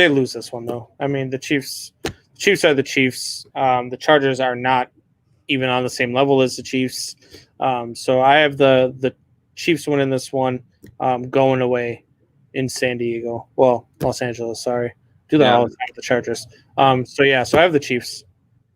lose this one though. I mean, the Chiefs are the Chiefs. The Chargers are not even on the same level as the Chiefs. So I have the Chiefs winning this one, going away in San Diego. Well, Los Angeles. Sorry, do that all the time with the Chargers. So I have the Chiefs.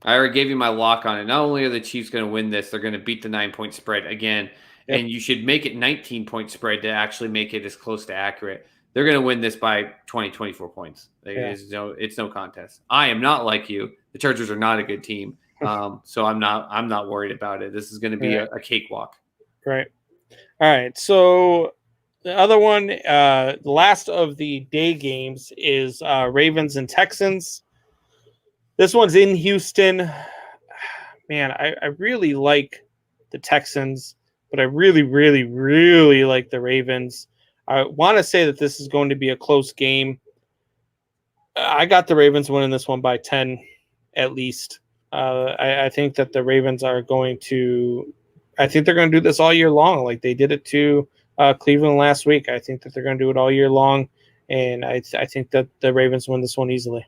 I already gave you my lock on it. Not only are the Chiefs going to win this, they're going to beat the 9-point spread again. Yep. And you should make it 19-point spread to actually make it as close to accurate. They're going to win this by 20, 24 points. It's no contest. I am not like you. The Chargers are not a good team. So I'm not worried about it. This is going to be a cakewalk. Right. All right. So the other one, the last of the day games is Ravens and Texans. This one's in Houston. Man, I really like the Texans, but I really, really, really like the Ravens. I want to say that this is going to be a close game. I got the Ravens winning this one by 10 at least. I think that the Ravens are going to – I think they're going to do this all year long like they did it to Cleveland last week. I think that they're going to do it all year long, and I think that the Ravens win this one easily.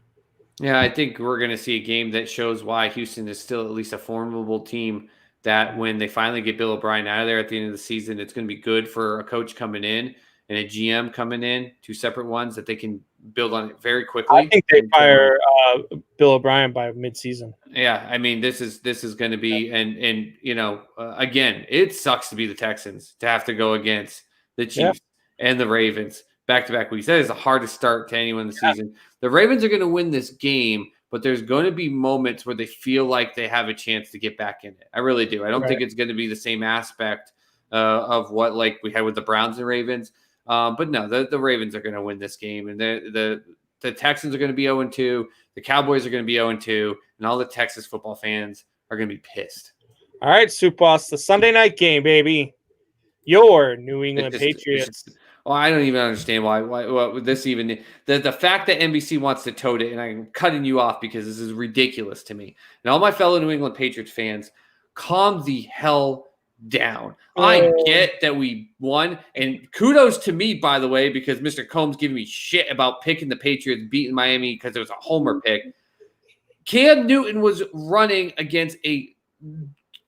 Yeah, I think we're going to see a game that shows why Houston is still at least a formidable team, that when they finally get Bill O'Brien out of there at the end of the season, it's going to be good for a coach coming in and a GM coming in, two separate ones that they can build on it very quickly. I think they fire Bill O'Brien by midseason. Yeah, I mean, this is going to be and again, it sucks to be the Texans, to have to go against the Chiefs and the Ravens back-to-back weeks. That is the hardest start to anyone in the season. The Ravens are going to win this game, but there's going to be moments where they feel like they have a chance to get back in it. I really do. I don't think it's going to be the same aspect of what like we had with the Browns and Ravens. But no, the Ravens are going to win this game, and the Texans are going to be 0-2. The Cowboys are going to be 0-2, and all the Texas football fans are going to be pissed. All right, Soup Boss, the Sunday night game, baby. Your New England Patriots. Well, I don't even understand why this even the fact that NBC wants to tote it, and I'm cutting you off because this is ridiculous to me. And all my fellow New England Patriots fans, calm the hell down. I get that we won, and kudos to me, by the way, because Mr. Combs giving me shit about picking the Patriots, beating Miami because it was a homer pick. Cam Newton was running against a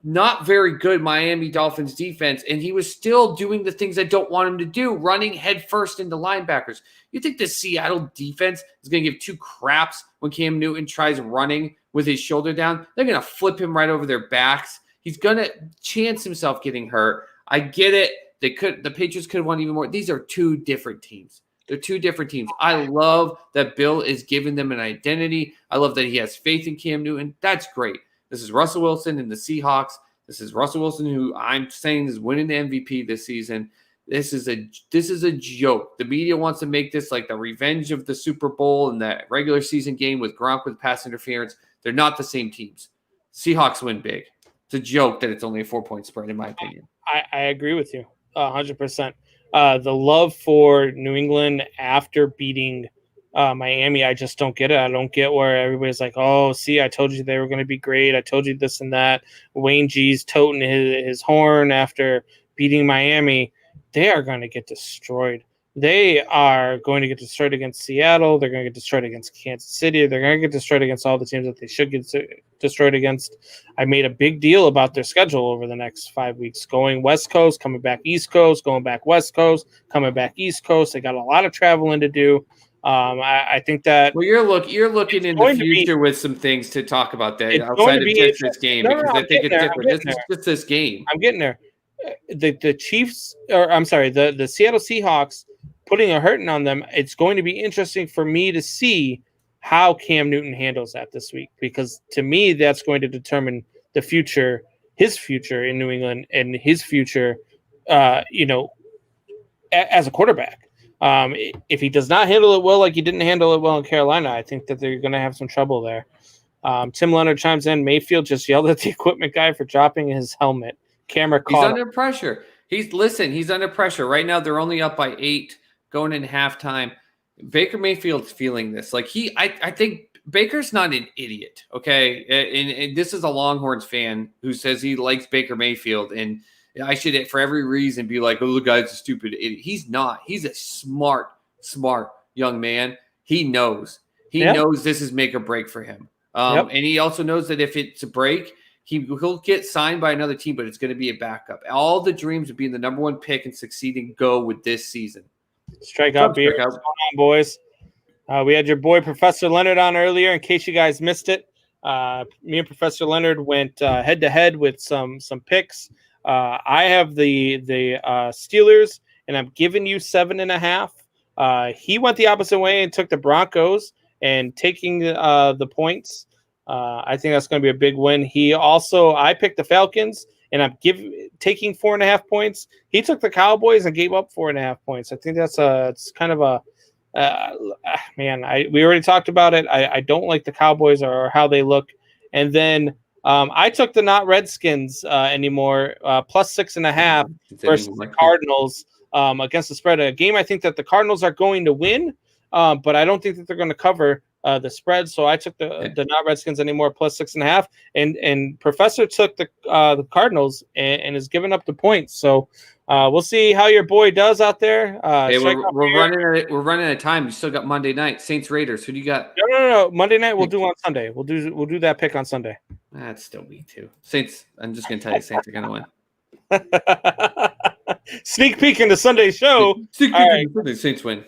not very good Miami Dolphins defense, and he was still doing the things I don't want him to do, running headfirst into linebackers. You think the Seattle defense is going to give two craps when Cam Newton tries running with his shoulder down? They're going to flip him right over their backs. He's going to chance himself getting hurt. I get it. The Patriots could have won even more. These are two different teams. They're two different teams. I love that Bill is giving them an identity. I love that he has faith in Cam Newton. That's great. This is Russell Wilson and the Seahawks. This is Russell Wilson, who I'm saying is winning the MVP this season. This is a joke. The media wants to make this like the revenge of the Super Bowl and that regular season game with Gronk with pass interference. They're not the same teams. Seahawks win big. It's a joke that it's only a 4-point spread, in my opinion. I agree with you 100%. The love for New England after beating Miami, I just don't get it. I don't get where everybody's like, oh, see, I told you they were going to be great. I told you this and that. Wayne G's toting his horn after beating Miami. They are going to get destroyed. They are going to get destroyed against Seattle. They're going to get destroyed against Kansas City. They're going to get destroyed against all the teams that they should get destroyed against. I made a big deal about their schedule over the next 5 weeks. Going West Coast, coming back East Coast, going back West Coast, coming back East Coast. They got a lot of traveling to do. I think that Well, you're looking in the going to be- future with some things to talk about there It's going outside to of be just this interesting. game, No, because I'm I think getting it's there. I'm different. This getting is just this game. I'm getting there. The Chiefs, or I'm sorry, the Seattle Seahawks putting a hurting on them. It's going to be interesting for me to see how Cam Newton handles that this week, because to me that's going to determine the future, his future in New England, and his future, as a quarterback. If he does not handle it well, like he didn't handle it well in Carolina, I think that they're going to have some trouble there. Tim Leonard chimes in. Mayfield just yelled at the equipment guy for dropping his helmet. Camera He's caught him. under pressure. He's under pressure right now. They're only up by 8 going in halftime. Baker Mayfield's feeling this. Like I think Baker's not an idiot. Okay, and this is a Longhorns fan who says he likes Baker Mayfield, and I should, for every reason, be like, oh, the guy's a stupid idiot. He's not. He's a smart young man. He knows. He knows this is make or break for him. And he also knows that if it's a break, he'll get signed by another team, but it's going to be a backup. All the dreams of being the number 1 pick and succeeding go with this season. Strikeout beer. What's going on, boys? We had your boy Professor Leonard on earlier. In case you guys missed it, me and Professor Leonard went head to head with some picks. I have the Steelers, and I'm giving you 7.5. He went the opposite way and took the Broncos and taking the points. I think that's going to be a big win. I picked the Falcons, and I'm taking 4.5 points. He took the Cowboys and gave up 4.5 points. I think it's kind of a we already talked about it. I don't like the Cowboys or how they look. And then I took the not Redskins anymore, plus 6.5 versus the Cardinals against the spread. A game I think that the Cardinals are going to win, but I don't think that they're going to cover the spread. So I took the not Redskins anymore, plus 6.5. And Professor took the Cardinals and is giving up the points. So we'll see how your boy does out there. Hey, we're running out of time. You still got Monday night, Saints Raiders. Who do you got? No. Monday night we'll do on Sunday. We'll do that pick on Sunday. That's still weak too. Saints. I'm just gonna tell you, Saints are gonna win. Sneak peek into Sunday's show. Sneak peek into Sunday. Saints win.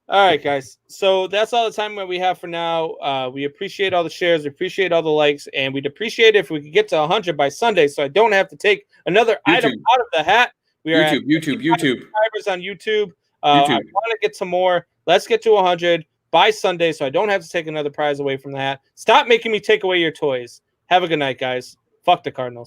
All right, guys. So that's all the time that we have for now. We appreciate all the shares. We appreciate all the likes. And we'd appreciate it if we could get to 100 by Sunday so I don't have to take another item out of the hat. We are YouTube. Subscribers on YouTube. I want to get some more. Let's get to 100 by Sunday so I don't have to take another prize away from the hat. Stop making me take away your toys. Have a good night, guys. Fuck the Cardinals.